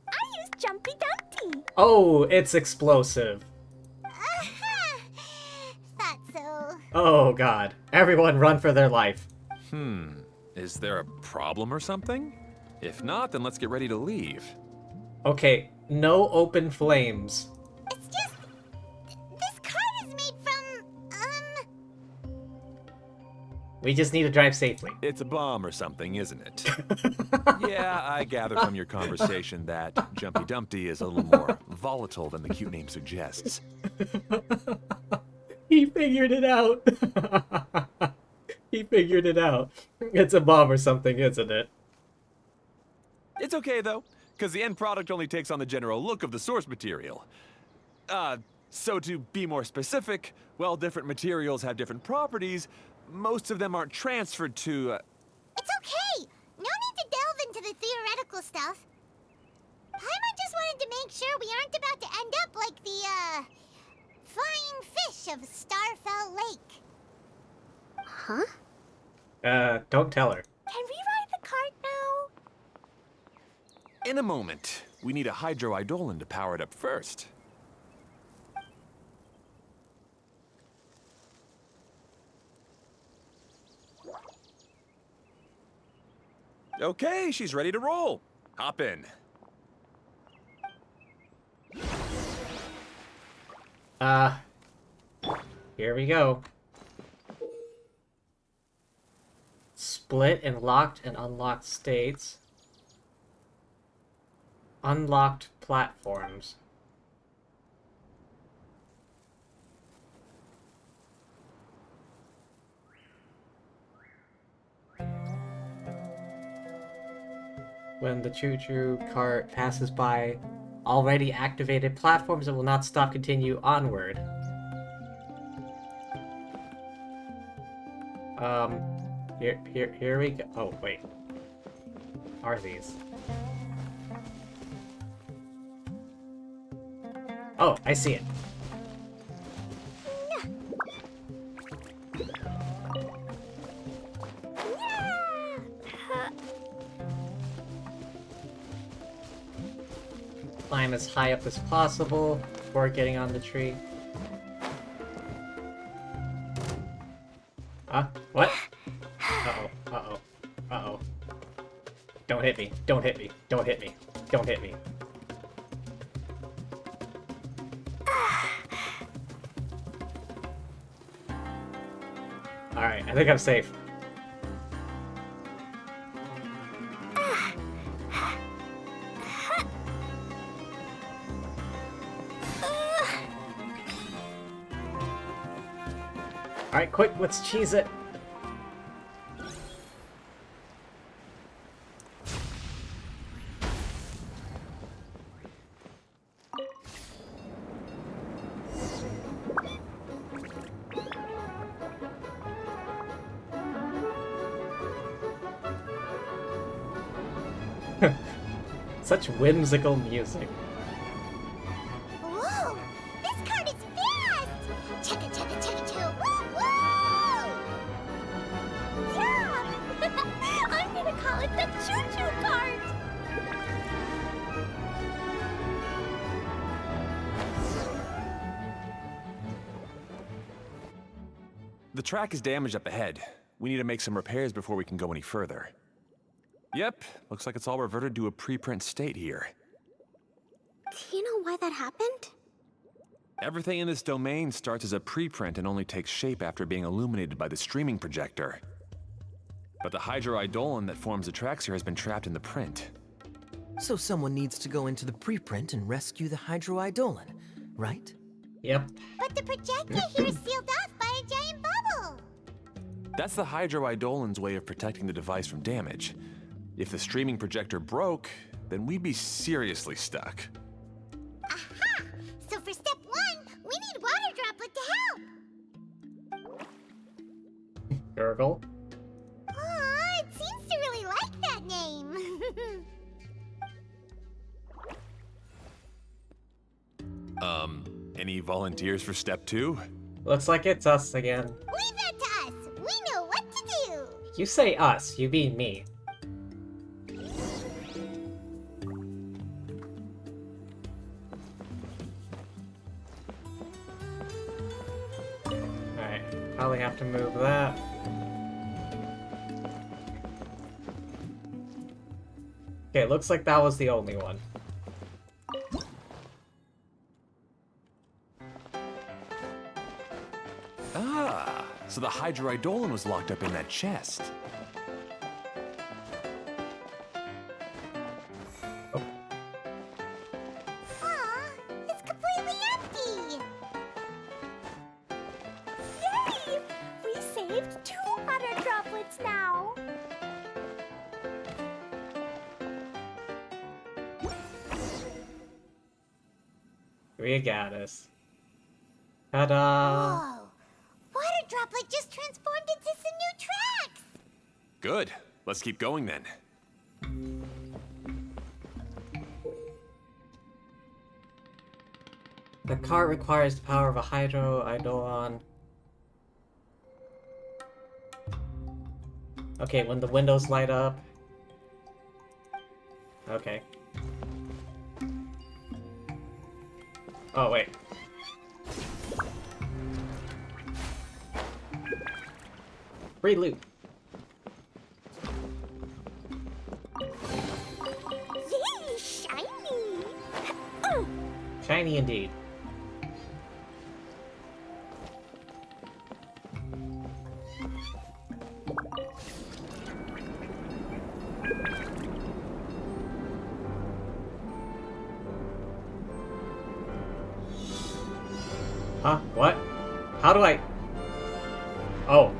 I used Jumpy Dumpty. Oh, it's explosive. Thought so. Oh god. Everyone run for their life. Is there a problem or something? If not, then let's get ready to leave. Okay, no open flames. It's just... this cart is made from, We just need to drive safely. It's a bomb or something, isn't it? Yeah, I gather from your conversation that Jumpy Dumpty is a little more volatile than the cute name suggests. He figured it out. He figured it out. It's a bomb or something, isn't it? It's okay, though, because the end product only takes on the general look of the source material. So to be more specific, while different materials have different properties, most of them aren't transferred to... It's okay! No need to delve into the theoretical stuff. Paimon just wanted to make sure we aren't about to end up like the, flying fish of Starfell Lake. Huh? Don't tell her. Can we ride the cart now? In a moment. We need a hydroidolin to power it up first. Okay, she's ready to roll. Hop in. Here we go. Split in locked and unlocked states. Unlocked platforms. When the choo-choo cart passes by already activated platforms, it will not stop, continue onward. Here we go. Oh, wait. Are these? Oh, I see it. Climb as high up as possible before getting on the tree. What? Uh-oh, uh-oh, uh-oh. Don't hit me, don't hit me, don't hit me, don't hit me. Alright, I think I'm safe. Alright, quick, let's cheese it. Such whimsical music. Whoa! This cart is fast! Chugga chugga chugga choo! Woo woo! Yeah! I'm gonna call it the choo-choo cart! The track is damaged up ahead. We need to make some repairs before we can go any further. Yep, looks like it's all reverted to a preprint state here. Do you know why that happened? Everything in this domain starts as a preprint and only takes shape after being illuminated by the streaming projector. But the hydroidolin that forms the tracks here has been trapped in the print. So someone needs to go into the preprint and rescue the hydroidolin, right? Yep. But the projector here is sealed off by a giant bubble! That's the hydroidolin's way of protecting the device from damage. If the streaming projector broke, then we'd be seriously stuck. Aha! So for step 1, we need water droplet to help! Gurgle. Aw, it seems to really like that name! Any volunteers for step 2? Looks like it's us again. Leave that to us! We know what to do! You say us, you mean me. Alright, probably have to move that. Okay, looks like that was the only one. Ah, so the hydroidolin was locked up in that chest. Aw, it's completely empty! Yay! We saved 2 water droplets now! We got us. Ta-da! Whoa! Water Droplet just transformed into some new tracks! Good. Let's keep going then. The cart requires the power of a Hydro Eidolon. Okay, when the windows light up. Okay. Oh, wait. Free loot. Yay, shiny! Shiny indeed. Huh? What? How do I... Oh.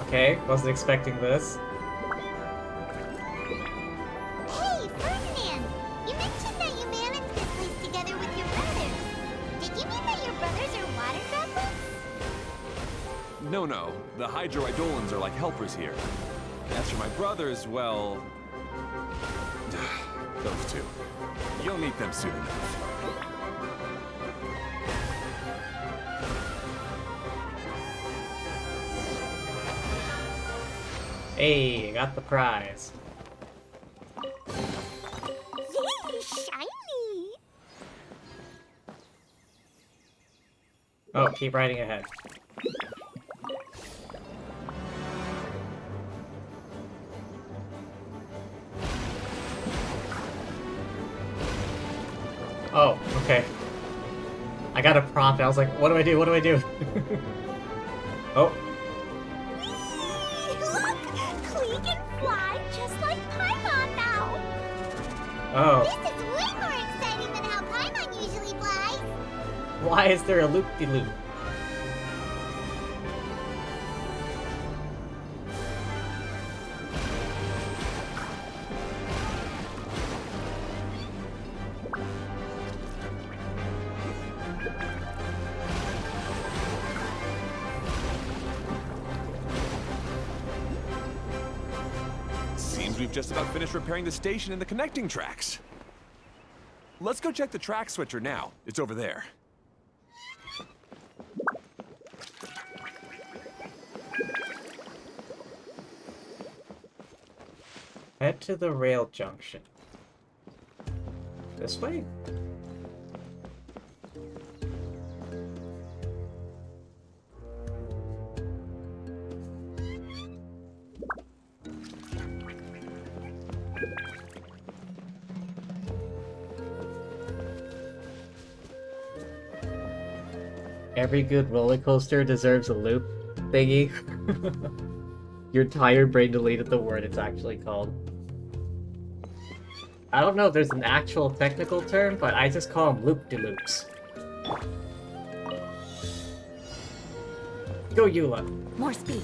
Okay, wasn't expecting this. Hey, Ferdinand! You mentioned that you managed this place together with your brothers. Did you mean that your brothers are water droplets? No. The Hydro Eidolons are like helpers here. As for my brothers, well... those two. You'll meet them soon enough. Hey, got the prize. Yay, shiny! Oh, keep riding ahead. Oh, okay. I got a prompt. I was like, what do I do? What do I do? Oh, Look! Klee can fly just like Paimon now! oh. This is way more exciting than how Paimon usually flies! Why is there a loop-de-loop? Seems we've just about finished repairing the station and the connecting tracks. Let's go check the track switcher now. It's over there. Head to the rail junction. This way? Every good roller coaster deserves a loop thingy. Your tired brain deleted the word it's actually called. I don't know if there's an actual technical term, but I just call them loop-de-loops. Go, Eula. More speed.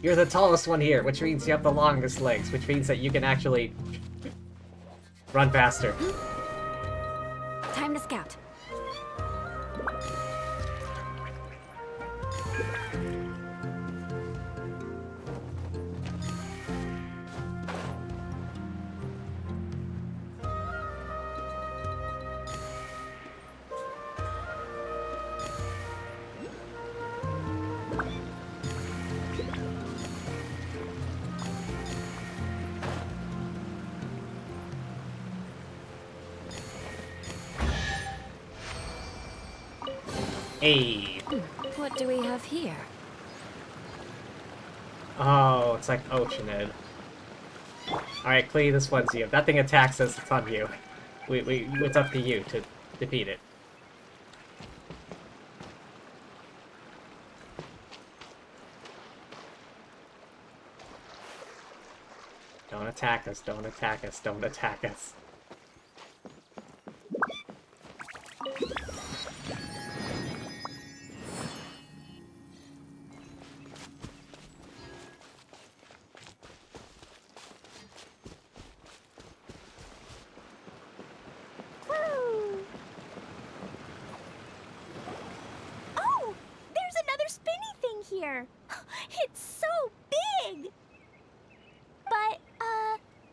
You're the tallest one here, which means you have the longest legs, which means that you can actually run faster. Time to scout. Hey. What do we have here? Oh, it's like Oceanid. Alright, Klee, this one's you. If that thing attacks us, it's on you. It's up to you to defeat it. Don't attack us, don't attack us, don't attack us. Woo! Oh! There's another spinny thing here! It's so big! But,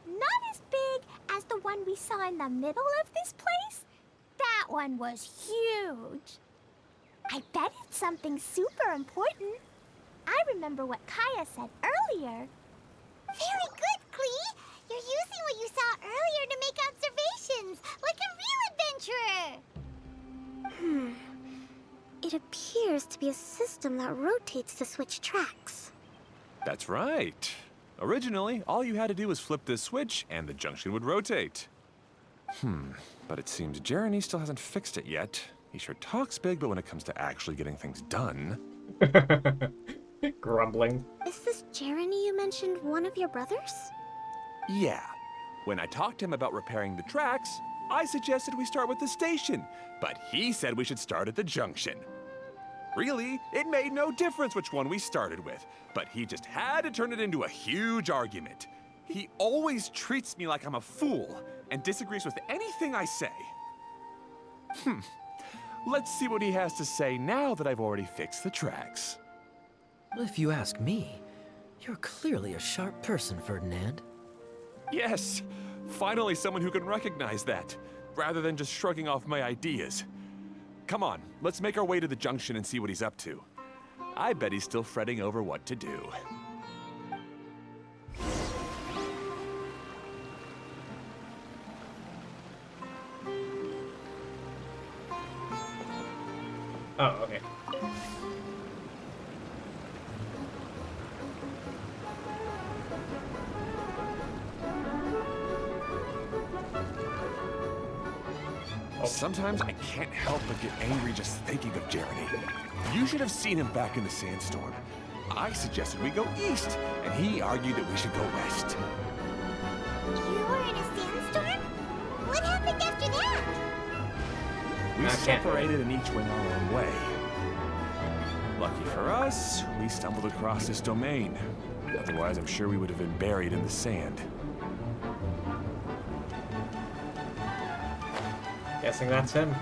not as big as the one we saw in the middle of this place. That one was huge. I bet it's something super important. I remember what Kaya said earlier. Very good, Klee! You're using what you saw earlier to make observations, like a real adventurer! It appears to be a system that rotates to switch tracks. That's right. Originally, all you had to do was flip this switch and the junction would rotate. But it seems Jeremy still hasn't fixed it yet. He sure talks big, but when it comes to actually getting things done... Grumbling. Is this Jeremy you mentioned one of your brothers? Yeah. When I talked to him about repairing the tracks, I suggested we start with the station, but he said we should start at the junction. Really, it made no difference which one we started with, but he just had to turn it into a huge argument. He always treats me like I'm a fool and disagrees with anything I say. Let's see what he has to say now that I've already fixed the tracks. If you ask me, you're clearly a sharp person, Ferdinand. Yes, finally someone who can recognize that, rather than just shrugging off my ideas. Come on, let's make our way to the junction and see what he's up to. I bet he's still fretting over what to do. Oh, okay. Sometimes I can't help but get angry just thinking of Jeremy. You should have seen him back in the sandstorm. I suggested we go east, and he argued that we should go west. You were in a sandstorm? What happened after that? We I can't- separated and each went our own way. Lucky for us, we stumbled across this domain. Otherwise, I'm sure we would have been buried in the sand. Guessing that's him.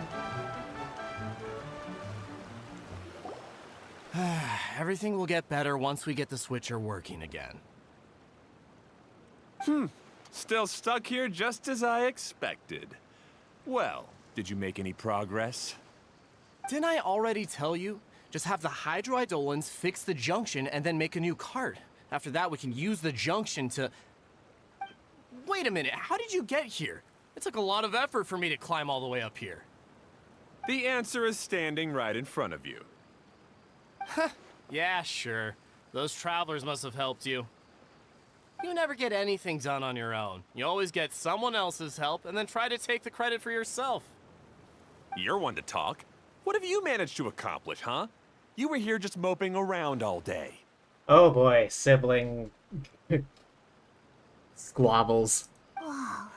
Everything will get better once we get the switcher working again. Still stuck here just as I expected. Well, did you make any progress? Didn't I already tell you? Just have the hydroidolins fix the junction and then make a new cart. After that, we can use the junction to... Wait a minute, how did you get here? It took a lot of effort for me to climb all the way up here. The answer is standing right in front of you. Yeah, sure. Those travelers must have helped you. You never get anything done on your own. You always get someone else's help and then try to take the credit for yourself. You're one to talk. What have you managed to accomplish, huh? You were here just moping around all day. Oh boy, sibling squabbles. Whoa.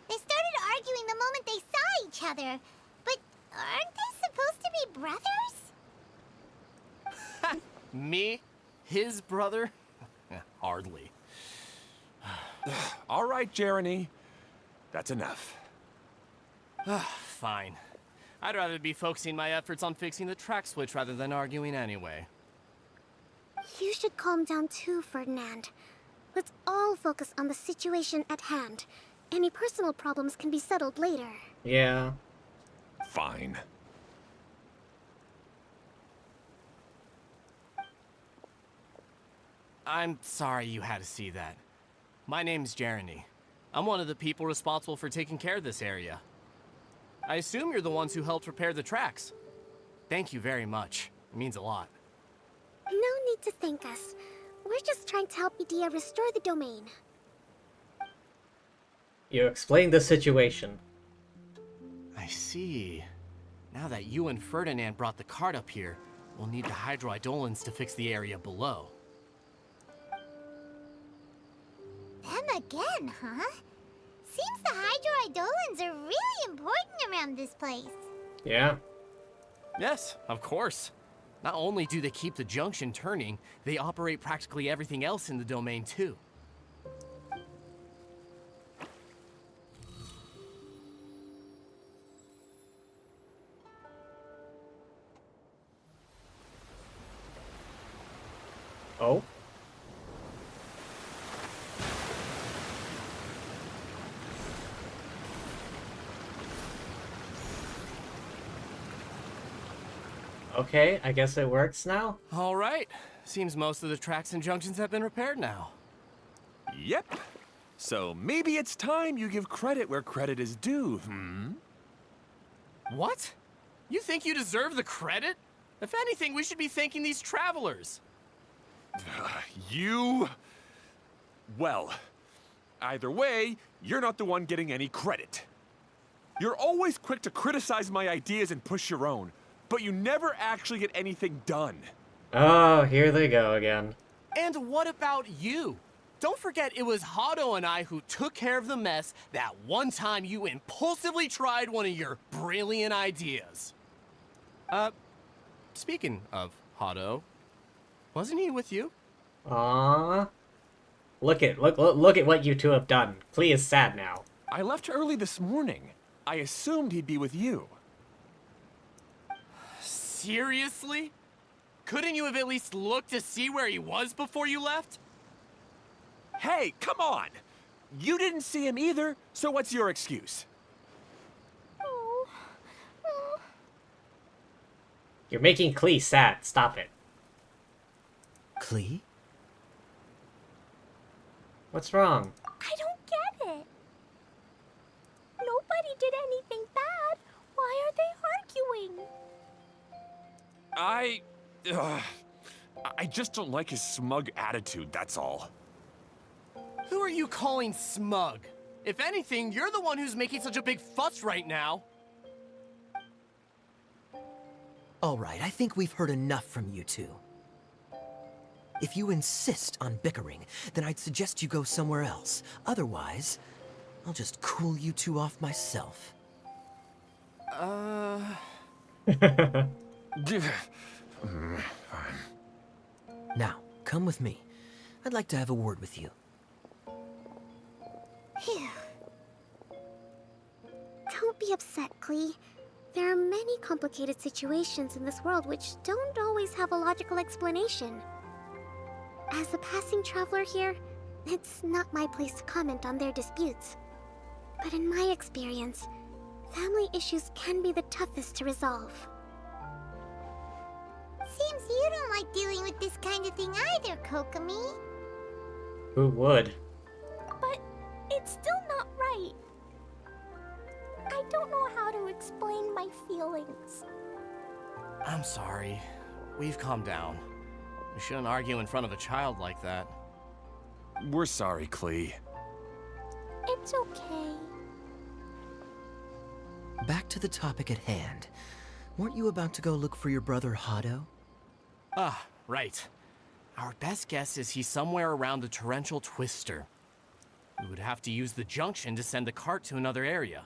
They started arguing the moment they saw each other. But aren't they supposed to be brothers? Me? His brother? Hardly. All right, Jeremy. That's enough. Fine. I'd rather be focusing my efforts on fixing the track switch rather than arguing anyway. You should calm down too, Ferdinand. Let's all focus on the situation at hand. Any personal problems can be settled later. Yeah. Fine. I'm sorry you had to see that. My name's Jeremy. I'm one of the people responsible for taking care of this area. I assume you're the ones who helped repair the tracks. Thank you very much. It means a lot. No need to thank us. We're just trying to help Medea restore the domain. You explained the situation. I see. Now that you and Ferdinand brought the cart up here, we'll need the hydroidolins to fix the area below. Them again, huh? Seems the hydroidolins are really important around this place. Yeah. Yes, of course. Not only do they keep the junction turning, they operate practically everything else in the domain too. Oh. Okay, I guess it works now. All right. Seems most of the tracks and junctions have been repaired now. Yep. So maybe it's time you give credit where credit is due, What? You think you deserve the credit? If anything, we should be thanking these travelers. You... Well, either way, you're not the one getting any credit. You're always quick to criticize my ideas and push your own, but you never actually get anything done. Oh, here they go again. And what about you? Don't forget it was Hado and I who took care of the mess that one time you impulsively tried one of your brilliant ideas. Speaking of Hado, wasn't he with you? Aww. Look at what you two have done. Klee is sad now. I left early this morning. I assumed he'd be with you. Seriously? Couldn't you have at least looked to see where he was before you left? Hey, come on! You didn't see him either, so what's your excuse? You're making Klee sad. Stop it. Klee? What's wrong? I don't get it. Nobody did anything bad. Why are they arguing? I just don't like his smug attitude, that's all. Who are you calling smug? If anything, you're the one who's making such a big fuss right now. All right, I think we've heard enough from you two. If you insist on bickering, then I'd suggest you go somewhere else. Otherwise, I'll just cool you two off myself. Now, come with me. I'd like to have a word with you. Phew. Don't be upset, Klee. There are many complicated situations in this world which don't always have a logical explanation. As a passing traveler here, it's not my place to comment on their disputes. But in my experience, family issues can be the toughest to resolve. Seems you don't like dealing with this kind of thing either, Kokomi. Who would? But it's still not right. I don't know how to explain my feelings. I'm sorry. We've calmed down. We shouldn't argue in front of a child like that. We're sorry, Klee. It's okay. Back to the topic at hand. Weren't you about to go look for your brother Hado? Ah, right. Our best guess is he's somewhere around the torrential twister. We would have to use the junction to send the cart to another area.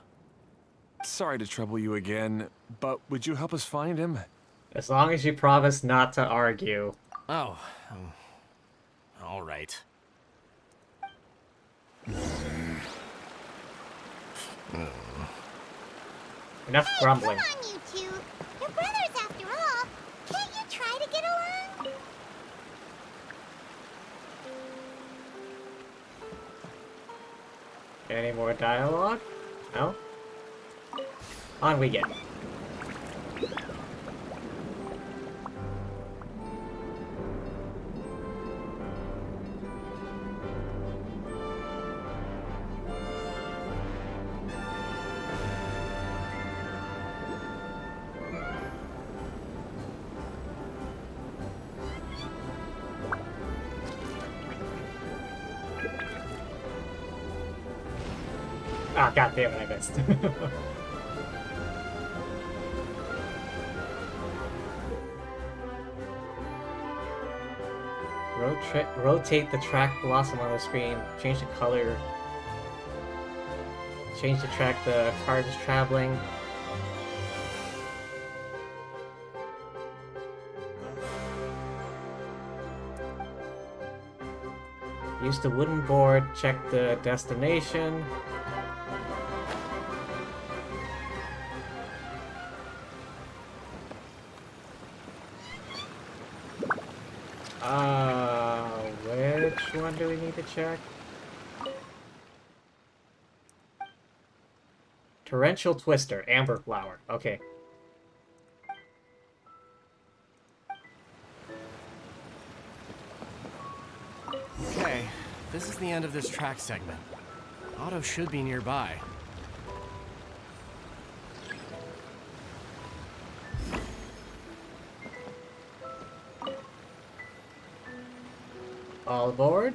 Sorry to trouble you again, but would you help us find him? As long as you promise not to argue. Oh, all right. Enough grumbling. Come on, you two. You're brothers after all. Can't you try to get along? Any more dialogue? No? On we get. Ah, god damn it, I missed. Rotate the track blossom on the screen. Change the color. Change the track the card is traveling. Use the wooden board. Check the destination. Which one do we need to check? Torrential Twister, Amber Flower. Okay. Okay, this is the end of this track segment. Otto should be nearby. All aboard.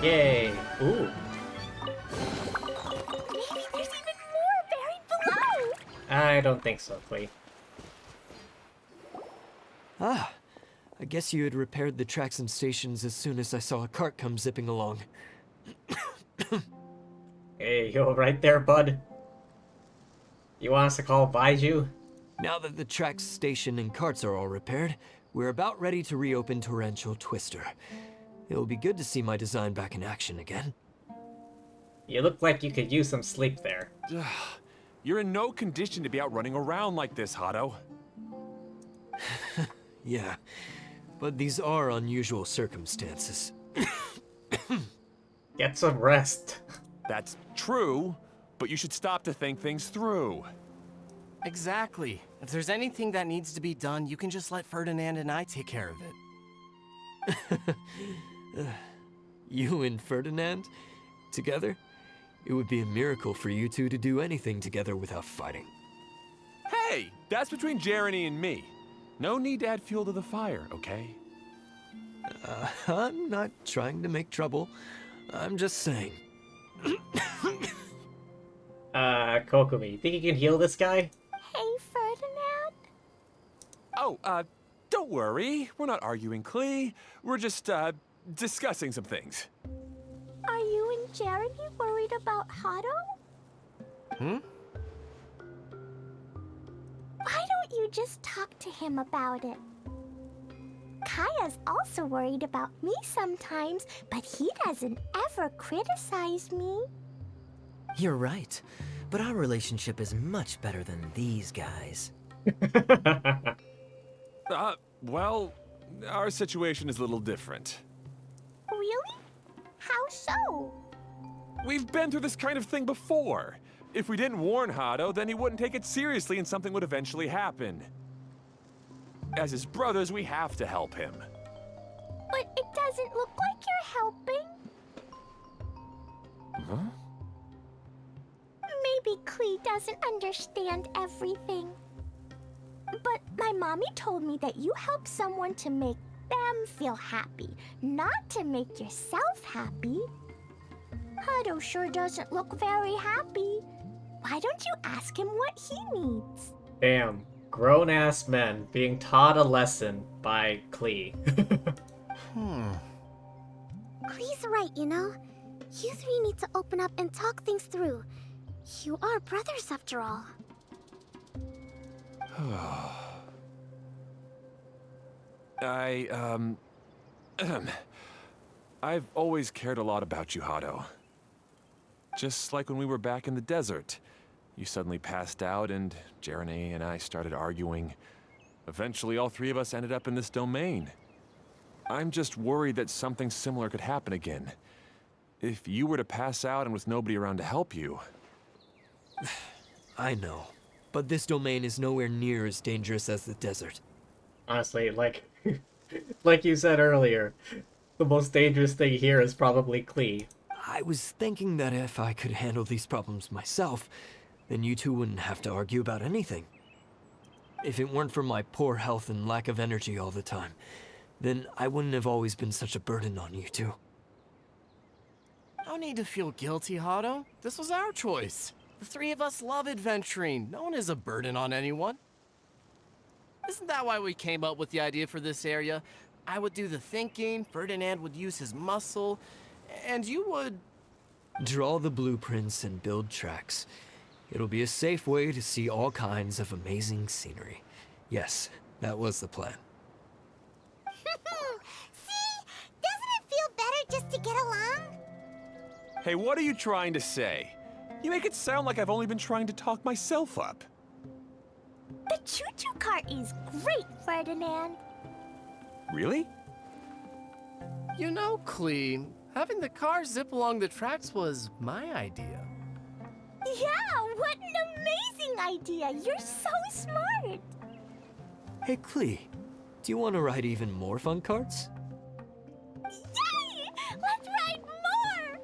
Yay! Ooh. Maybe there's even more buried below! I don't think so, Clee. Ah, I guess you had repaired the tracks and stations as soon as I saw a cart come zipping along. Hey, you right there, bud? You want us to call Baiju? Now that the tracks, station, and carts are all repaired, we're about ready to reopen Torrential Twister. It will be good to see my design back in action again. You look like you could use some sleep there. You're in no condition to be out running around like this, Hado. Yeah, but these are unusual circumstances. Get some rest. That's true, but you should stop to think things through. Exactly. If there's anything that needs to be done, you can just let Ferdinand and I take care of it. You and Ferdinand? Together? It would be a miracle for you two to do anything together without fighting. Hey, that's between Jeremy and me. No need to add fuel to the fire, okay? I'm not trying to make trouble. I'm just saying. Kokumi, think you can heal this guy? Hey, Ferdinand? Oh, don't worry. We're not arguing, Clee. We're just, discussing some things. Are you and Jeremy worried about Hado? Hmm? Why don't you just talk to him about it? Kaya's also worried about me sometimes, but he doesn't ever criticize me. You're right, but our relationship is much better than these guys. Well, our situation is a little different. Really? How so? We've been through this kind of thing before. If we didn't warn Hado, then he wouldn't take it seriously and something would eventually happen. As his brothers, we have to help him. But it doesn't look like you're helping. Huh? Maybe Klee doesn't understand everything. But my mommy told me that you help someone to make them feel happy, not to make yourself happy. Hado sure doesn't look very happy. Why don't you ask him what he needs? Damn. Grown-ass men being taught a lesson by Klee. Klee's right, you know. You three need to open up and talk things through. You are brothers after all. I've always cared a lot about you, Hado. Just like when we were back in the desert. You suddenly passed out, and Jerene and I started arguing. Eventually, all three of us ended up in this domain. I'm just worried that something similar could happen again. If you were to pass out and with nobody around to help you... I know, but this domain is nowhere near as dangerous as the desert. Honestly, like, like you said earlier, the most dangerous thing here is probably Klee. I was thinking that if I could handle these problems myself, then you two wouldn't have to argue about anything. If it weren't for my poor health and lack of energy all the time, then I wouldn't have always been such a burden on you two. No need to feel guilty, Hado. This was our choice. The three of us love adventuring. No one is a burden on anyone. Isn't that why we came up with the idea for this area? I would do the thinking, Ferdinand would use his muscle, and you would... Draw the blueprints and build tracks. It'll be a safe way to see all kinds of amazing scenery. Yes, that was the plan. See? Doesn't it feel better just to get along? Hey, what are you trying to say? You make it sound like I've only been trying to talk myself up. The choo-choo cart is great, Ferdinand. Really? You know, Klee, having the car zip along the tracks was my idea. Yeah, what an amazing idea! You're so smart! Hey, Klee, do you want to ride even more fun carts? Yay! Let's ride more!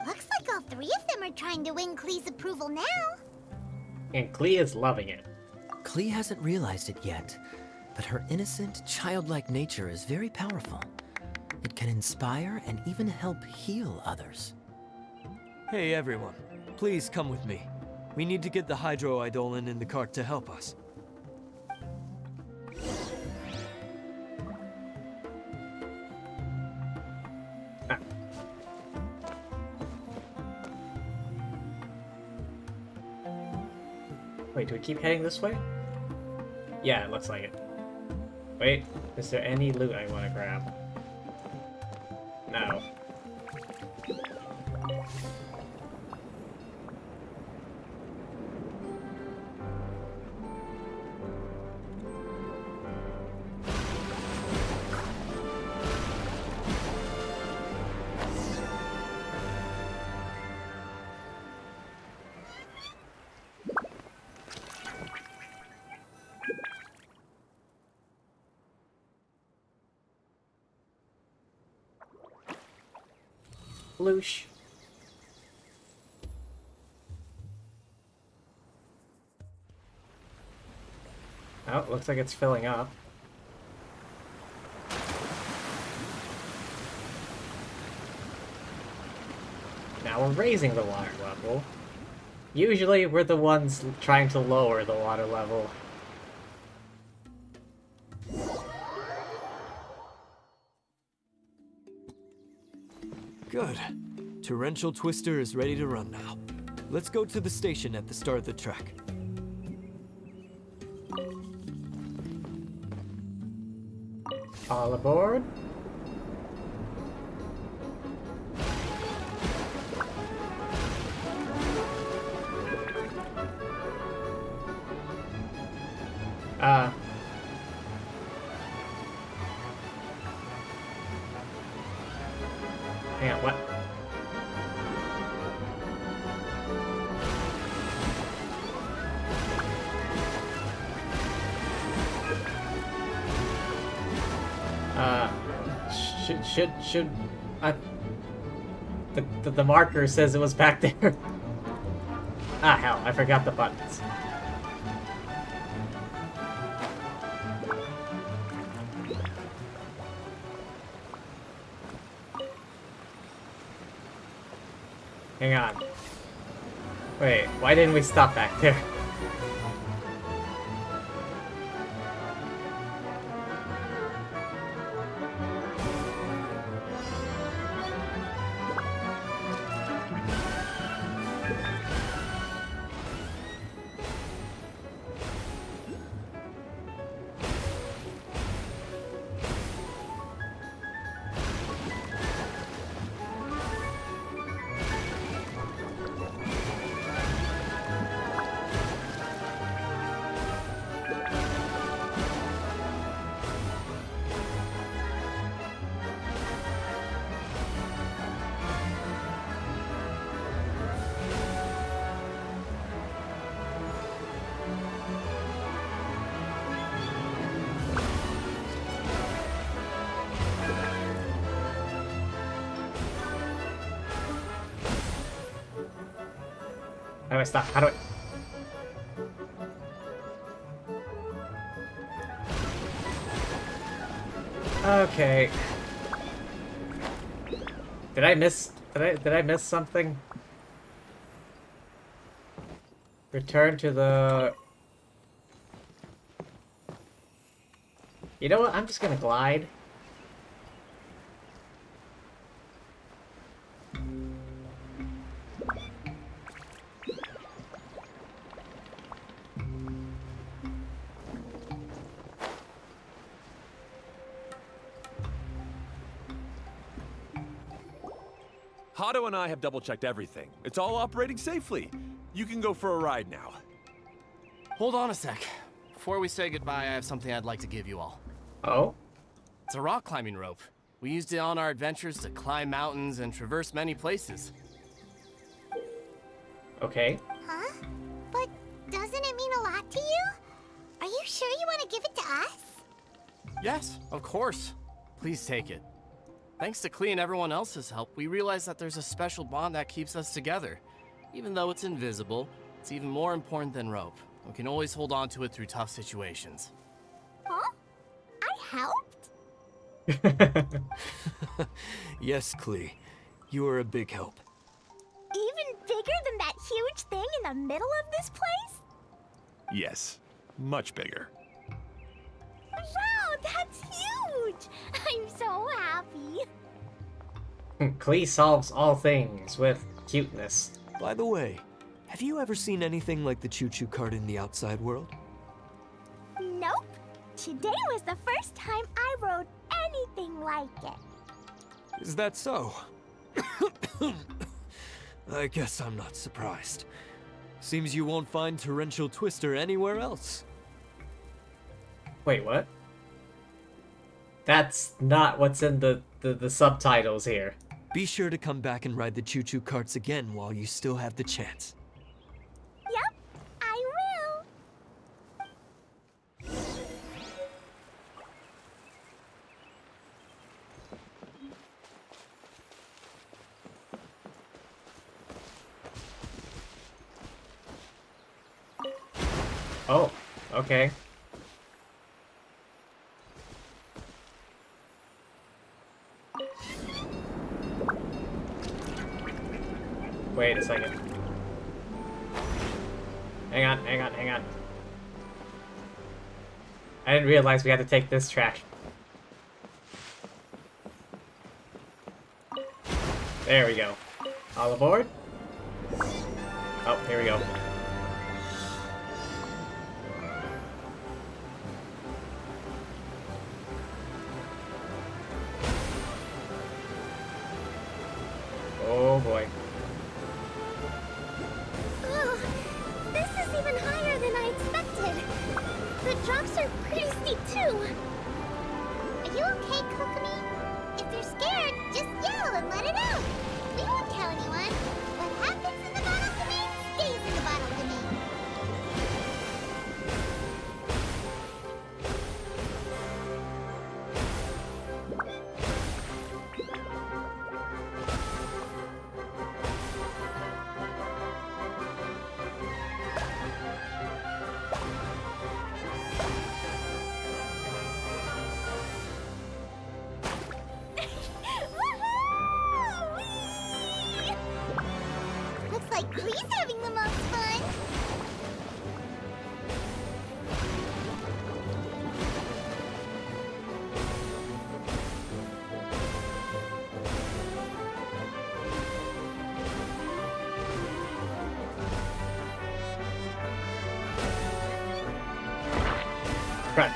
Looks like all three of them are trying to win Klee's approval now. And Klee is loving it. Klee hasn't realized it yet, but her innocent, childlike nature is very powerful. It can inspire and even help heal others. Hey everyone, please come with me. We need to get the Hydro-Eidolon in the cart to help us. Wait, do we keep heading this way? Yeah, it looks like it. Wait, is there any loot I want to grab? No. Loosh. Oh, looks like it's filling up. Now we're raising the water level. Usually we're the ones trying to lower the water level. Good. Torrential Twister is ready to run now. Let's go to the station at the start of the track. All aboard. Hang on, what? Should I... The marker says it was back there. Ah, hell, I forgot the buttons. Hang on. Wait, why didn't we stop back there? do I stop? How do I... Okay. Did I miss... Did I miss something? Return to the... You know what? I'm just gonna glide. Hato and I have double-checked everything. It's all operating safely. You can go for a ride now. Hold on a sec. Before we say goodbye, I have something I'd like to give you all. Oh? It's a rock climbing rope. We used it on our adventures to climb mountains and traverse many places. Okay. Huh? But doesn't it mean a lot to you? Are you sure you want to give it to us? Yes, of course. Please take it. Thanks to Klee and everyone else's help, we realized that there's a special bond that keeps us together. Even though it's invisible, it's even more important than rope. We can always hold on to it through tough situations. Huh? I helped? Yes, Klee. You are a big help. Even bigger than that huge thing in the middle of this place? Yes, much bigger. Wow, that's huge! I'm so happy. Klee solves all things with cuteness. By the way, have you ever seen anything like the choo-choo cart in the outside world? Nope. Today was the first time I rode anything like it. Is that so? I guess I'm not surprised. Seems you won't find Torrential Twister anywhere else. Wait, what? That's not what's in the subtitles here. Be sure to come back and ride the choo-choo carts again while you still have the chance. Yep, I will. Oh, okay. Wait a second. Hang on, hang on, hang on. I didn't realize we had to take this track. There we go. All aboard? Oh, here we go. Oh boy. Oh, this is even higher than I expected. The drops are pretty steep too. Are you okay, Kokomi? If you're scared, just yell and let it out. We won't tell anyone. What happens in the bottle domain stays in the bottle domain. Woohoo! Looks like Klee's having the most fun. Right.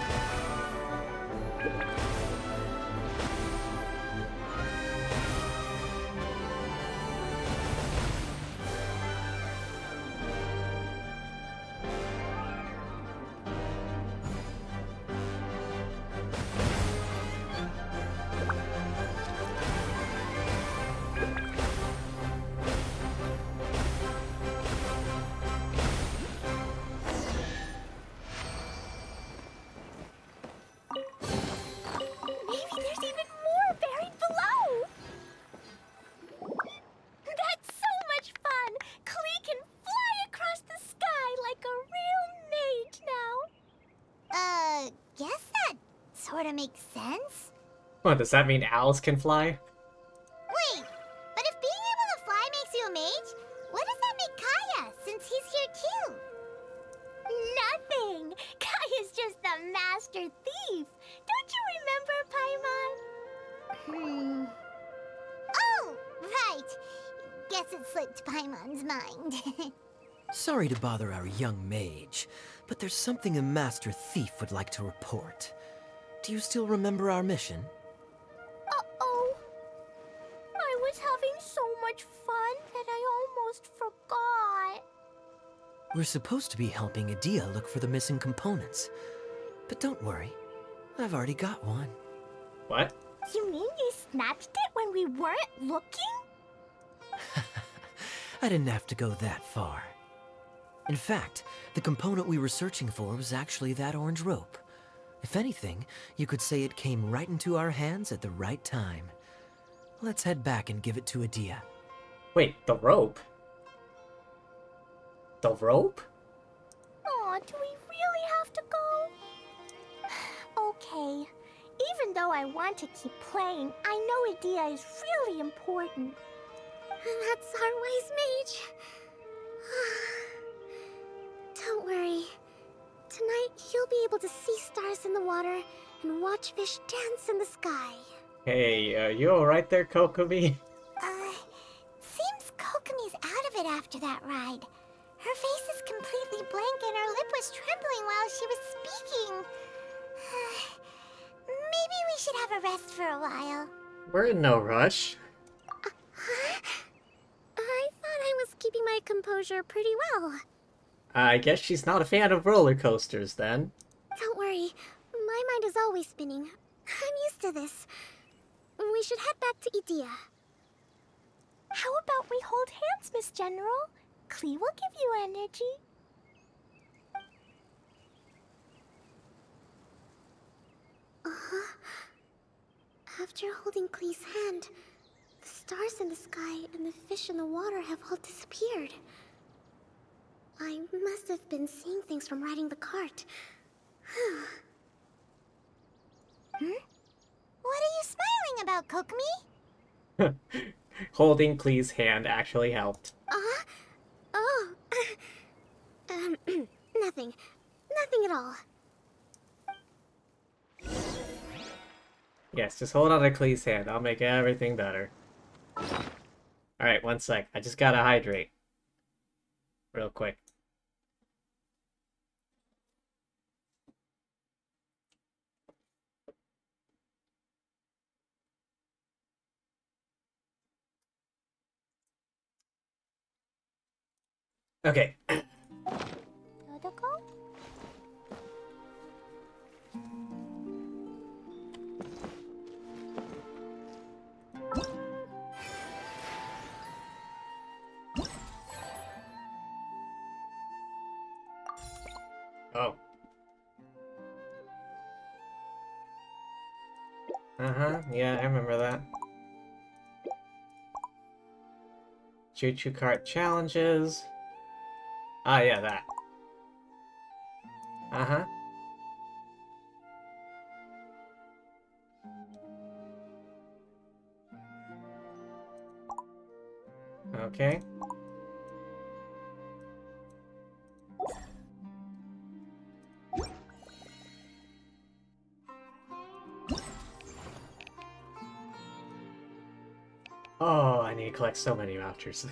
sorta makes sense. What, does that mean owls can fly? Wait, but if being able to fly makes you a mage, what does that make Kaya, since he's here too? Nothing! Kaya's just the master thief! Don't you remember, Paimon? Oh, right! Guess it slipped Paimon's mind. Sorry to bother our young mage, but there's something a Master Thief would like to report. Do you still remember our mission? Uh-oh. I was having so much fun that I almost forgot. We're supposed to be helping Adia look for the missing components. But don't worry, I've already got one. What? You mean you snatched it when we weren't looking? I didn't have to go that far. In fact, the component we were searching for was actually that orange rope. If anything, you could say it came right into our hands at the right time. Let's head back and give it to Adia. Wait, the rope? The rope? Aw, do we really have to go? Okay. Even though I want to keep playing, I know Adia is really important. That's our wise mage. Don't worry. Tonight, he'll be able to see stars in the water and watch fish dance in the sky. Hey, you alright there, Kokomi? Seems Kokomi's out of it after that ride. Her face is completely blank and her lip was trembling while she was speaking. Maybe we should have a rest for a while. We're in no rush. I thought I was keeping my composure pretty well. I guess she's not a fan of roller coasters, then. Don't worry, my mind is always spinning. I'm used to this. We should head back to Idia. How about we hold hands, Miss General? Klee will give you energy. After holding Klee's hand, the stars in the sky and the fish in the water have all disappeared. I must have been seeing things from riding the cart. Hmm? What are you smiling about, Kokomi? Holding Klee's hand actually helped. Oh. Nothing. Nothing at all. Yes, just hold on to Klee's hand. I'll make everything better. Alright, one sec. I just gotta hydrate. Real quick. Okay. Yodoko? Oh. Uh-huh, yeah, I remember that. Choo-choo cart challenges. Ah, yeah, that. Uh-huh. Okay. Oh, I need to collect so many vouchers.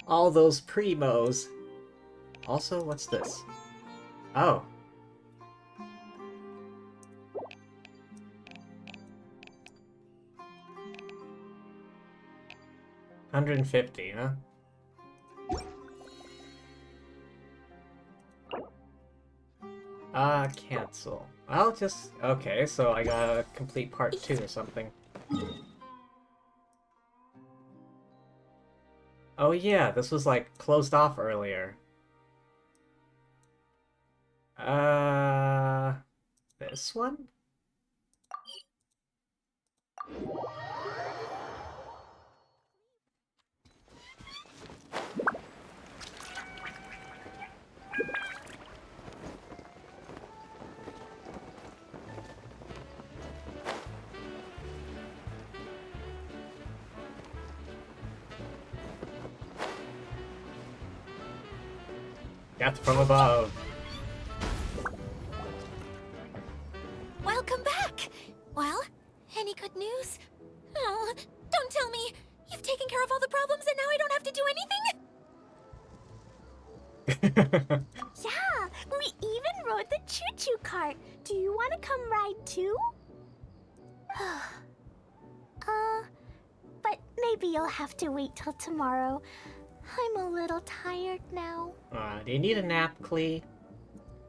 All those primos. Also, what's this? Oh. $150, huh? Cancel. I'll just... Okay, so I gotta complete part 2 or something. Oh yeah, this was like closed off earlier. This one? Death from above. Welcome back! Well, any good news? Oh, don't tell me! You've taken care of all the problems and now I don't have to do anything? Yeah, we even rode the choo-choo cart. Do you want to come ride too? But maybe you'll have to wait till tomorrow. I'm a little tired now. Do you need a nap, Klee?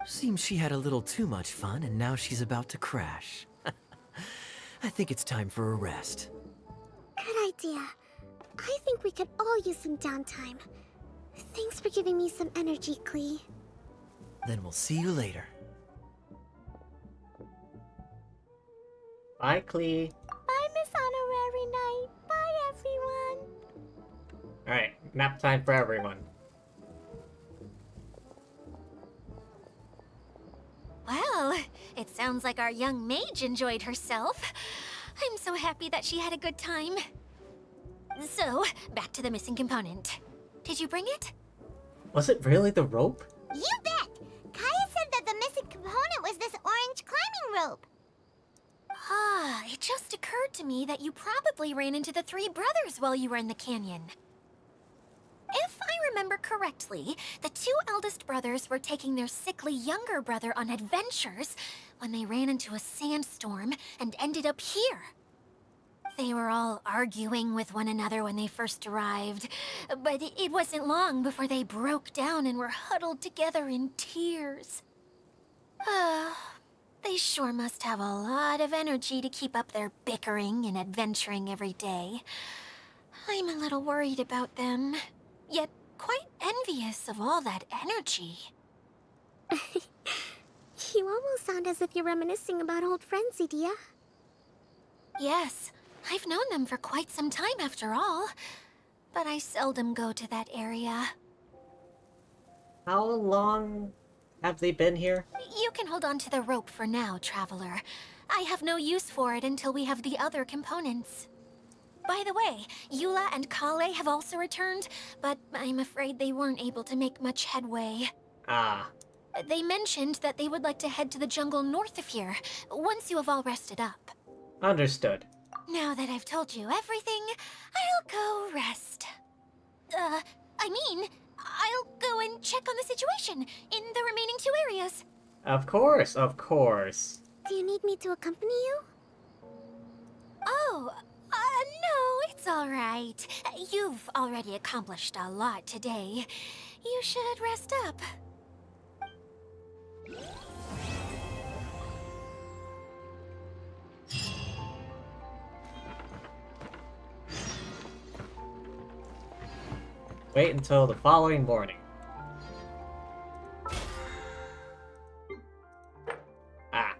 Seems she had a little too much fun and now she's about to crash. I think it's time for a rest. Good idea. I think we could all use some downtime. Thanks for giving me some energy, Klee. Then we'll see you later. Bye, Klee. Bye, Miss Honorary Knight. Bye, everyone. Alright, nap time for everyone. Well, it sounds like our young mage enjoyed herself. I'm so happy that she had a good time. So, back to the missing component. Did you bring it? Was it really the rope? You bet! Kaya said that the missing component was this orange climbing rope. Ah, it just occurred to me that you probably ran into the three brothers while you were in the canyon. If I remember correctly, the two eldest brothers were taking their sickly younger brother on adventures when they ran into a sandstorm and ended up here. They were all arguing with one another when they first arrived, but it wasn't long before they broke down and were huddled together in tears. They sure must have a lot of energy to keep up their bickering and adventuring every day. I'm a little worried about them, yet quite envious of all that energy. You almost sound as if you're reminiscing about old friends, Idia. Yes, I've known them for quite some time after all, but I seldom go to that area. How long have they been here? You can hold on to the rope for now, Traveler. I have no use for it until we have the other components. By the way, Eula and Kale have also returned, but I'm afraid they weren't able to make much headway. Ah. They mentioned that they would like to head to the jungle north of here, once you have all rested up. Understood. Now that I've told you everything, I'll go rest. I'll go and check on the situation in the remaining two areas. Of course, of course. Do you need me to accompany you? Oh, no, it's all right. You've already accomplished a lot today. You should rest up. Wait until the following morning. Ah.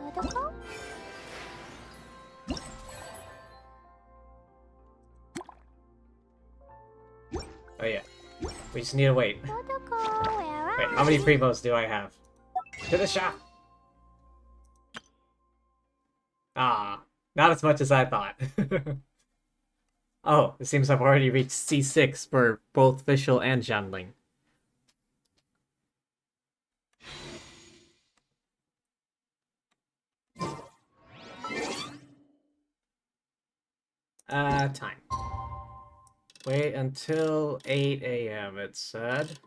Dodoko? Oh yeah. We just need to wait. Dodoko, where are Wait, how many primos do I have? To the shop! Ah, not as much as I thought. Oh, it seems I've already reached C6 for both Fischl and Zhanling. Time. Wait until 8 a.m. it said.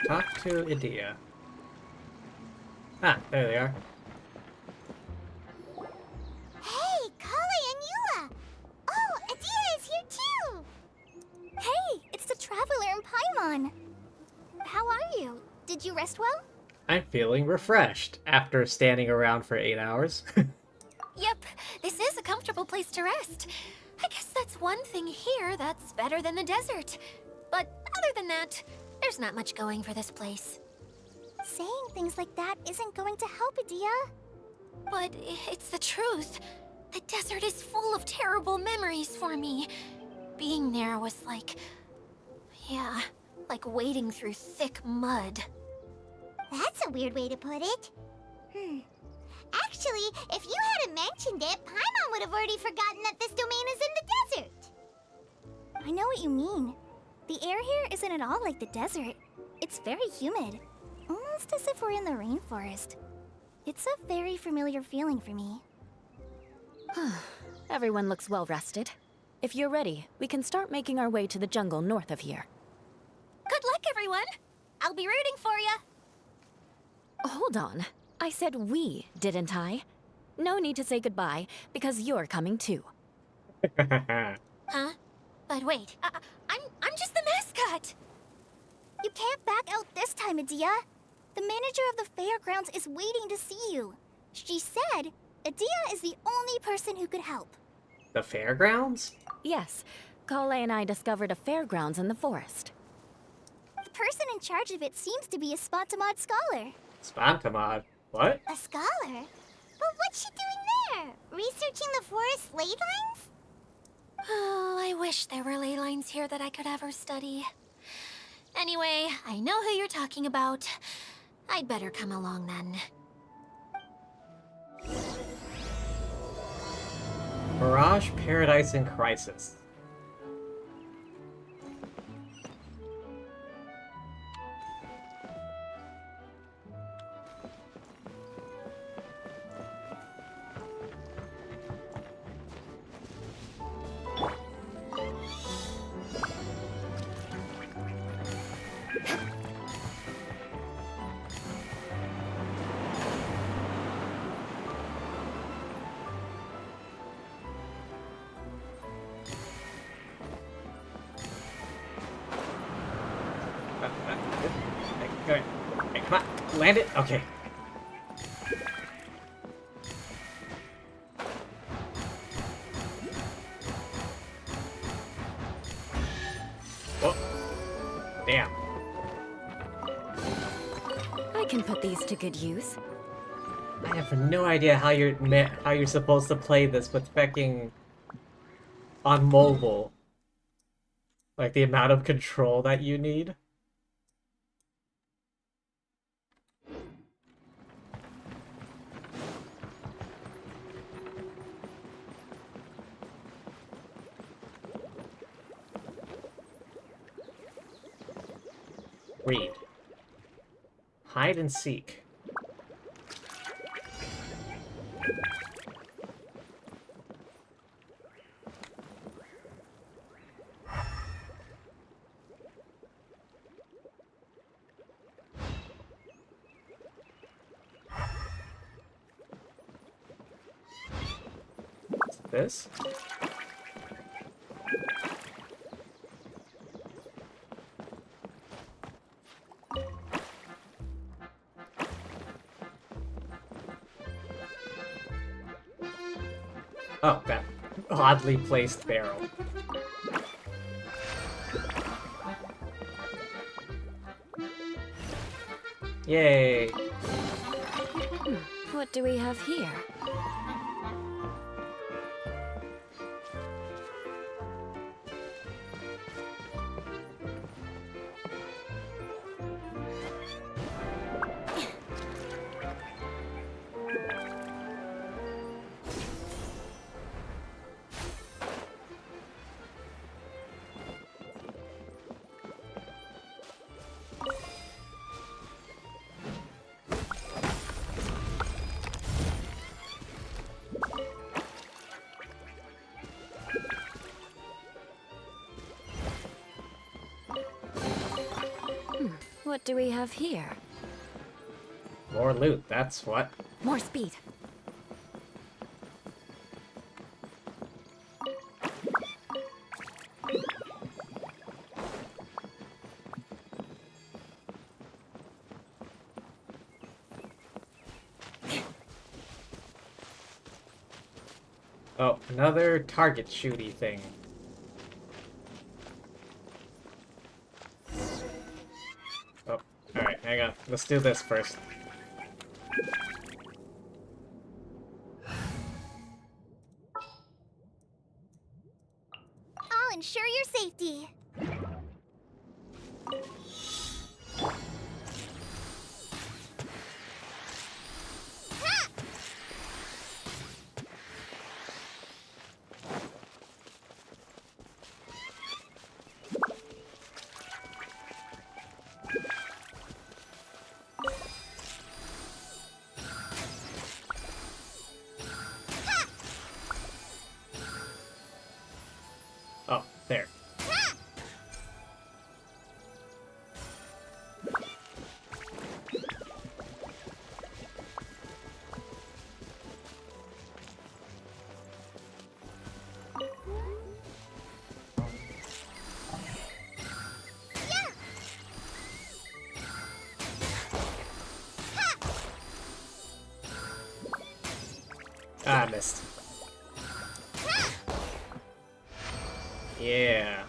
Talk to Idia. Ah, there they are. Hey, Kali and Eula! Oh, Adia is here too! Hey, it's the Traveler and Paimon! How are you? Did you rest well? I'm feeling refreshed after standing around for 8 hours. Yep, this is a comfortable place to rest. I guess that's one thing here that's better than the desert. But other than that, there's not much going for this place. Saying things like that isn't going to help, Adia. But it's the truth. The desert is full of terrible memories for me. Being there was like... yeah, like wading through thick mud. That's a weird way to put it. Actually, if you hadn't mentioned it, Paimon would have already forgotten that this domain is in the desert. I know what you mean. The air here isn't at all like the desert. It's very humid. Almost as if we're in the rainforest. It's a very familiar feeling for me. Everyone looks well rested. If you're ready, we can start making our way to the jungle north of here. Good luck, everyone! I'll be rooting for you! Hold on. I said we, didn't I? No need to say goodbye, because you're coming too. Huh? But wait, I'm just the mascot! You can't back out this time, Adia. The manager of the fairgrounds is waiting to see you. She said Adia is the only person who could help. The fairgrounds? Yes, Kale and I discovered a fairgrounds in the forest. The person in charge of it seems to be a Spontamod scholar. Spantamod. What? A scholar? But what's she doing there? Researching the forest ley lines? Oh, I wish there were ley lines here that I could ever study. Anyway, I know who you're talking about. I'd better come along then. Mirage Paradise in Crisis. Hey, come on. Land it? Okay. Whoa. Damn. I can put these to good use. I have no idea how you're supposed to play this with fucking on mobile. Like the amount of control that you need. Read. Hide and seek. This? Oh, that oddly placed barrel. Yay! What do we have here? What do we have here? More loot, that's what. More speed. Oh, another target shooty thing. Oh, alright, hang on. Let's do this first. will ensure your safety. Ha! Oh, there. Ah, I missed. Yeah.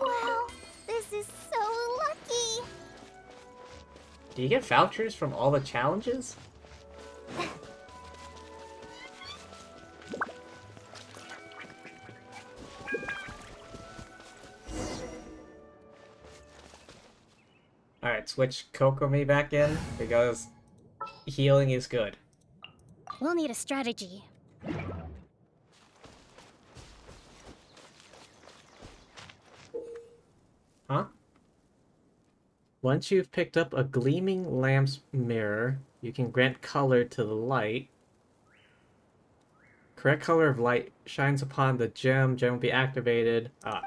Wow, this is so lucky. Do you get vouchers from all the challenges? Alright, switch Kokomi back in, because healing is good. We'll need a strategy. Huh? Once you've picked up a gleaming lamp's mirror, you can grant color to the light. Correct color of light shines upon the gem. Gem will be activated. Ah.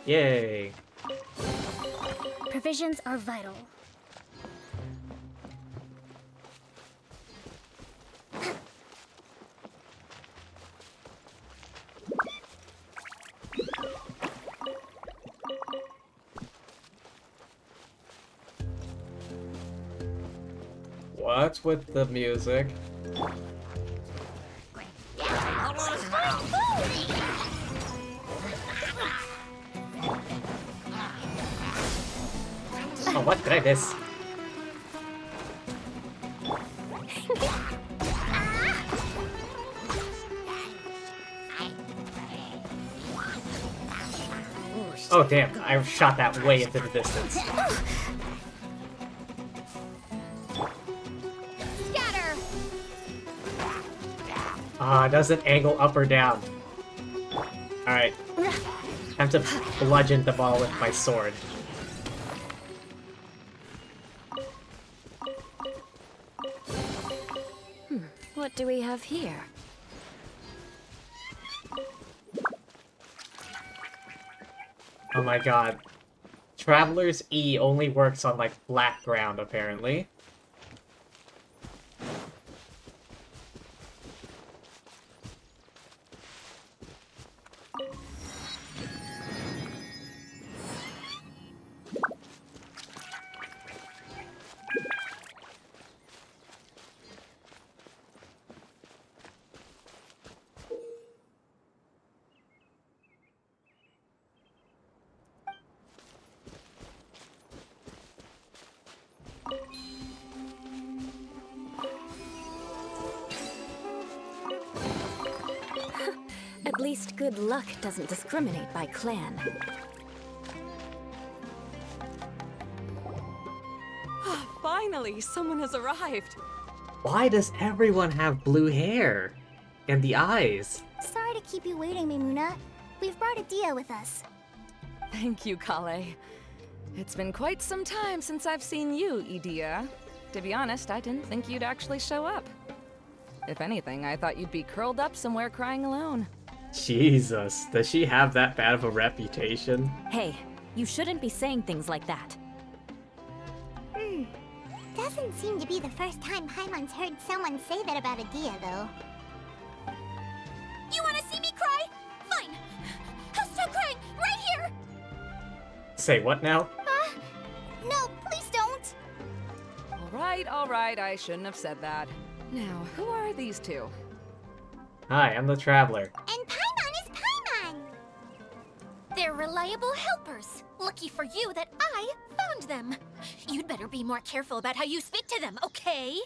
Yay! Provisions are vital. What's with the music? Oh, what did I miss? Oh damn, I shot that way into the distance. Scatter! Ah, it doesn't angle up or down. Alright. Time to bludgeon the ball with my sword. What do we have here? Oh my god. Traveler's E only works on, like, black ground, apparently. At least good luck doesn't discriminate by clan. Finally, someone has arrived. Why does everyone have blue hair? And the eyes? Sorry to keep you waiting, Mimuna. We've brought Adia with us. Thank you, Kale. It's been quite some time since I've seen you, Idia. To be honest, I didn't think you'd actually show up. If anything, I thought you'd be curled up somewhere crying alone. Jesus, does she have that bad of a reputation? Hey, you shouldn't be saying things like that. Doesn't seem to be the first time Paimon's heard someone say that about Adia, though. You wanna see me cry? Fine. I'll stop crying right here. Say what now? No, please don't! All right, I shouldn't have said that. Now, who are these two? Hi, I'm the Traveler. And Paimon is Paimon! They're reliable helpers. Lucky for you that I found them. You'd better be more careful about how you speak to them, okay?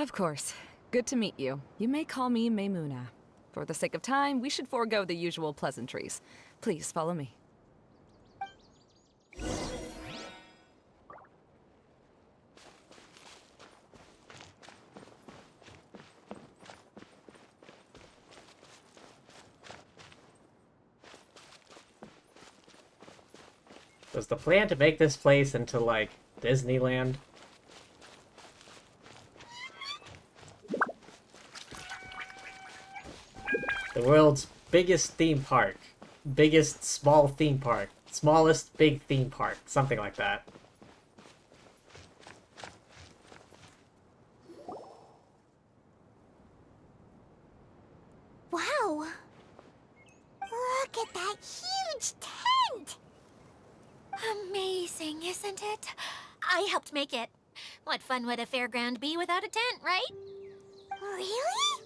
Of course. Good to meet you. You may call me Maymuna. For the sake of time, we should forego the usual pleasantries. Please follow me. Was the plan to make this place into, like, Disneyland? The world's biggest theme park. Biggest small theme park. Smallest big theme park. Something like that. Wow! Look at that huge tent! Amazing, isn't it? I helped make it. What fun would a fairground be without a tent, right? Really?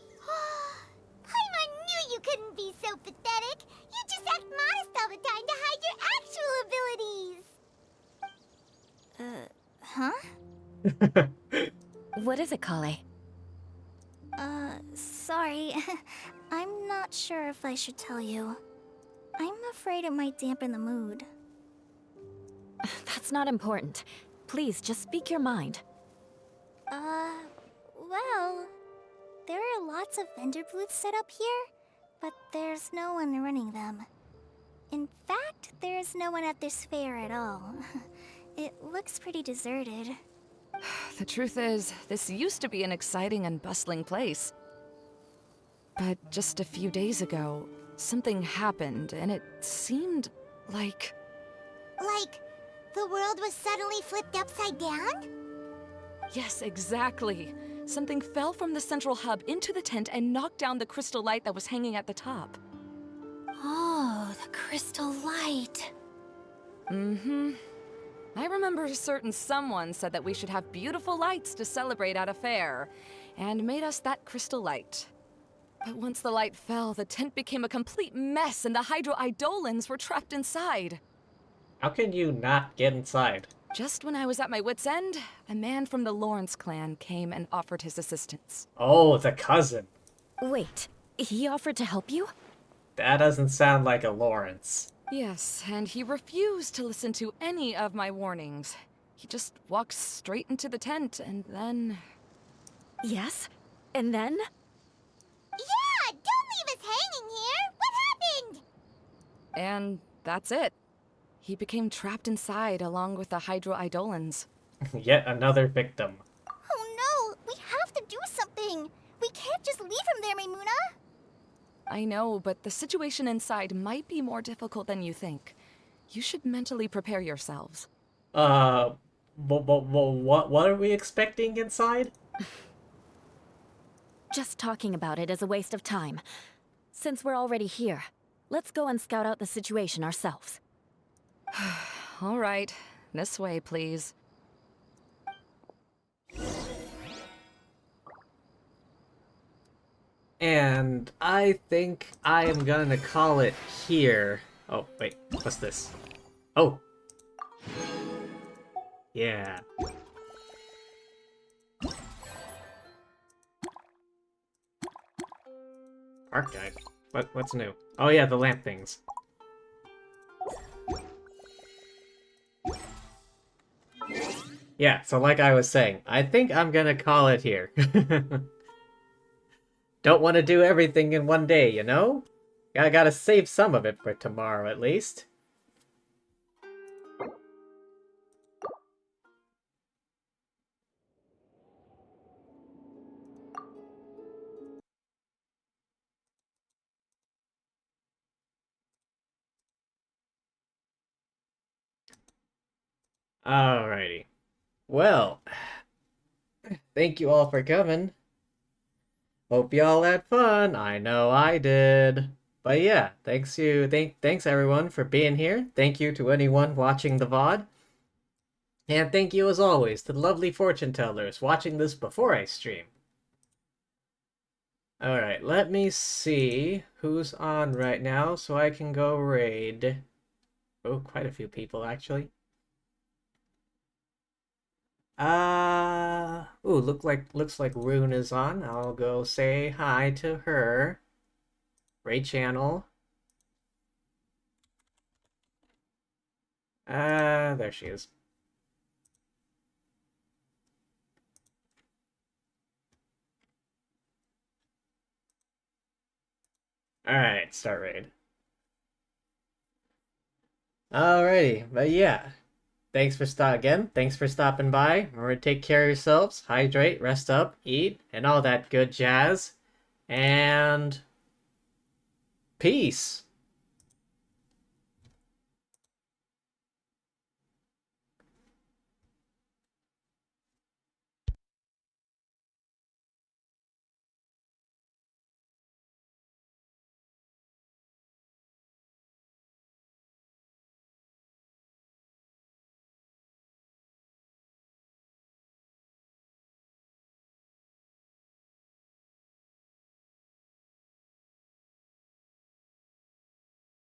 Paimon knew you couldn't be so pathetic. You just act modest all the time to hide your actual abilities. Huh? What is it, Kale? Sorry. I'm not sure if I should tell you. I'm afraid it might dampen the mood. That's not important. Please, just speak your mind. Well, there are lots of vendor booths set up here, but there's no one running them. In fact, there's no one at this fair at all. It looks pretty deserted. The truth is, this used to be an exciting and bustling place. But just a few days ago, something happened, and it seemed like... Like, the world was suddenly flipped upside down? Yes, exactly. Something fell from the central hub into the tent and knocked down the crystal light that was hanging at the top. Oh, the crystal light. Mm-hmm. I remember a certain someone said that we should have beautiful lights to celebrate at a fair, and made us that crystal light. But once the light fell, the tent became a complete mess and the Hydro-Eidolons were trapped inside. How can you not get inside? Just when I was at my wit's end, a man from the Lawrence clan came and offered his assistance. Oh, the cousin. Wait, he offered to help you? That doesn't sound like a Lawrence. Yes, and he refused to listen to any of my warnings. He just walked straight into the tent, and then... Yes? And then? Yeah! Don't leave us hanging here! What happened? And that's it. He became trapped inside along with the Hydro-Eidolons. Yet another victim. Oh no! We have to do something! We can't just leave him there, Maymuna! I know, but the situation inside might be more difficult than you think. You should mentally prepare yourselves. What are we expecting inside? Just talking about it is a waste of time. Since we're already here, let's go and scout out the situation ourselves. All right. This way, please. And I think I am gonna call it here. Oh, wait, what's this? Oh! Yeah. Park guide. What's new? Oh yeah, the lamp things. Yeah, so like I was saying, I think I'm gonna call it here. Don't want to do everything in one day, you know? I gotta save some of it for tomorrow, at least. Alrighty. Well, thank you all for coming. Hope y'all had fun. I know I did. But yeah, thanks everyone for being here. Thank you to anyone watching the VOD. And thank you as always to the lovely fortune tellers watching this before I stream. Alright, let me see who's on right now so I can go raid. Oh, quite a few people actually. Ooh, looks like Rune is on. I'll go say hi to her. Raid channel. There she is. Alright, start raid. Alrighty, but yeah. Thanks for stopping by. Remember to take care of yourselves, hydrate, rest up, eat, and all that good jazz. And peace.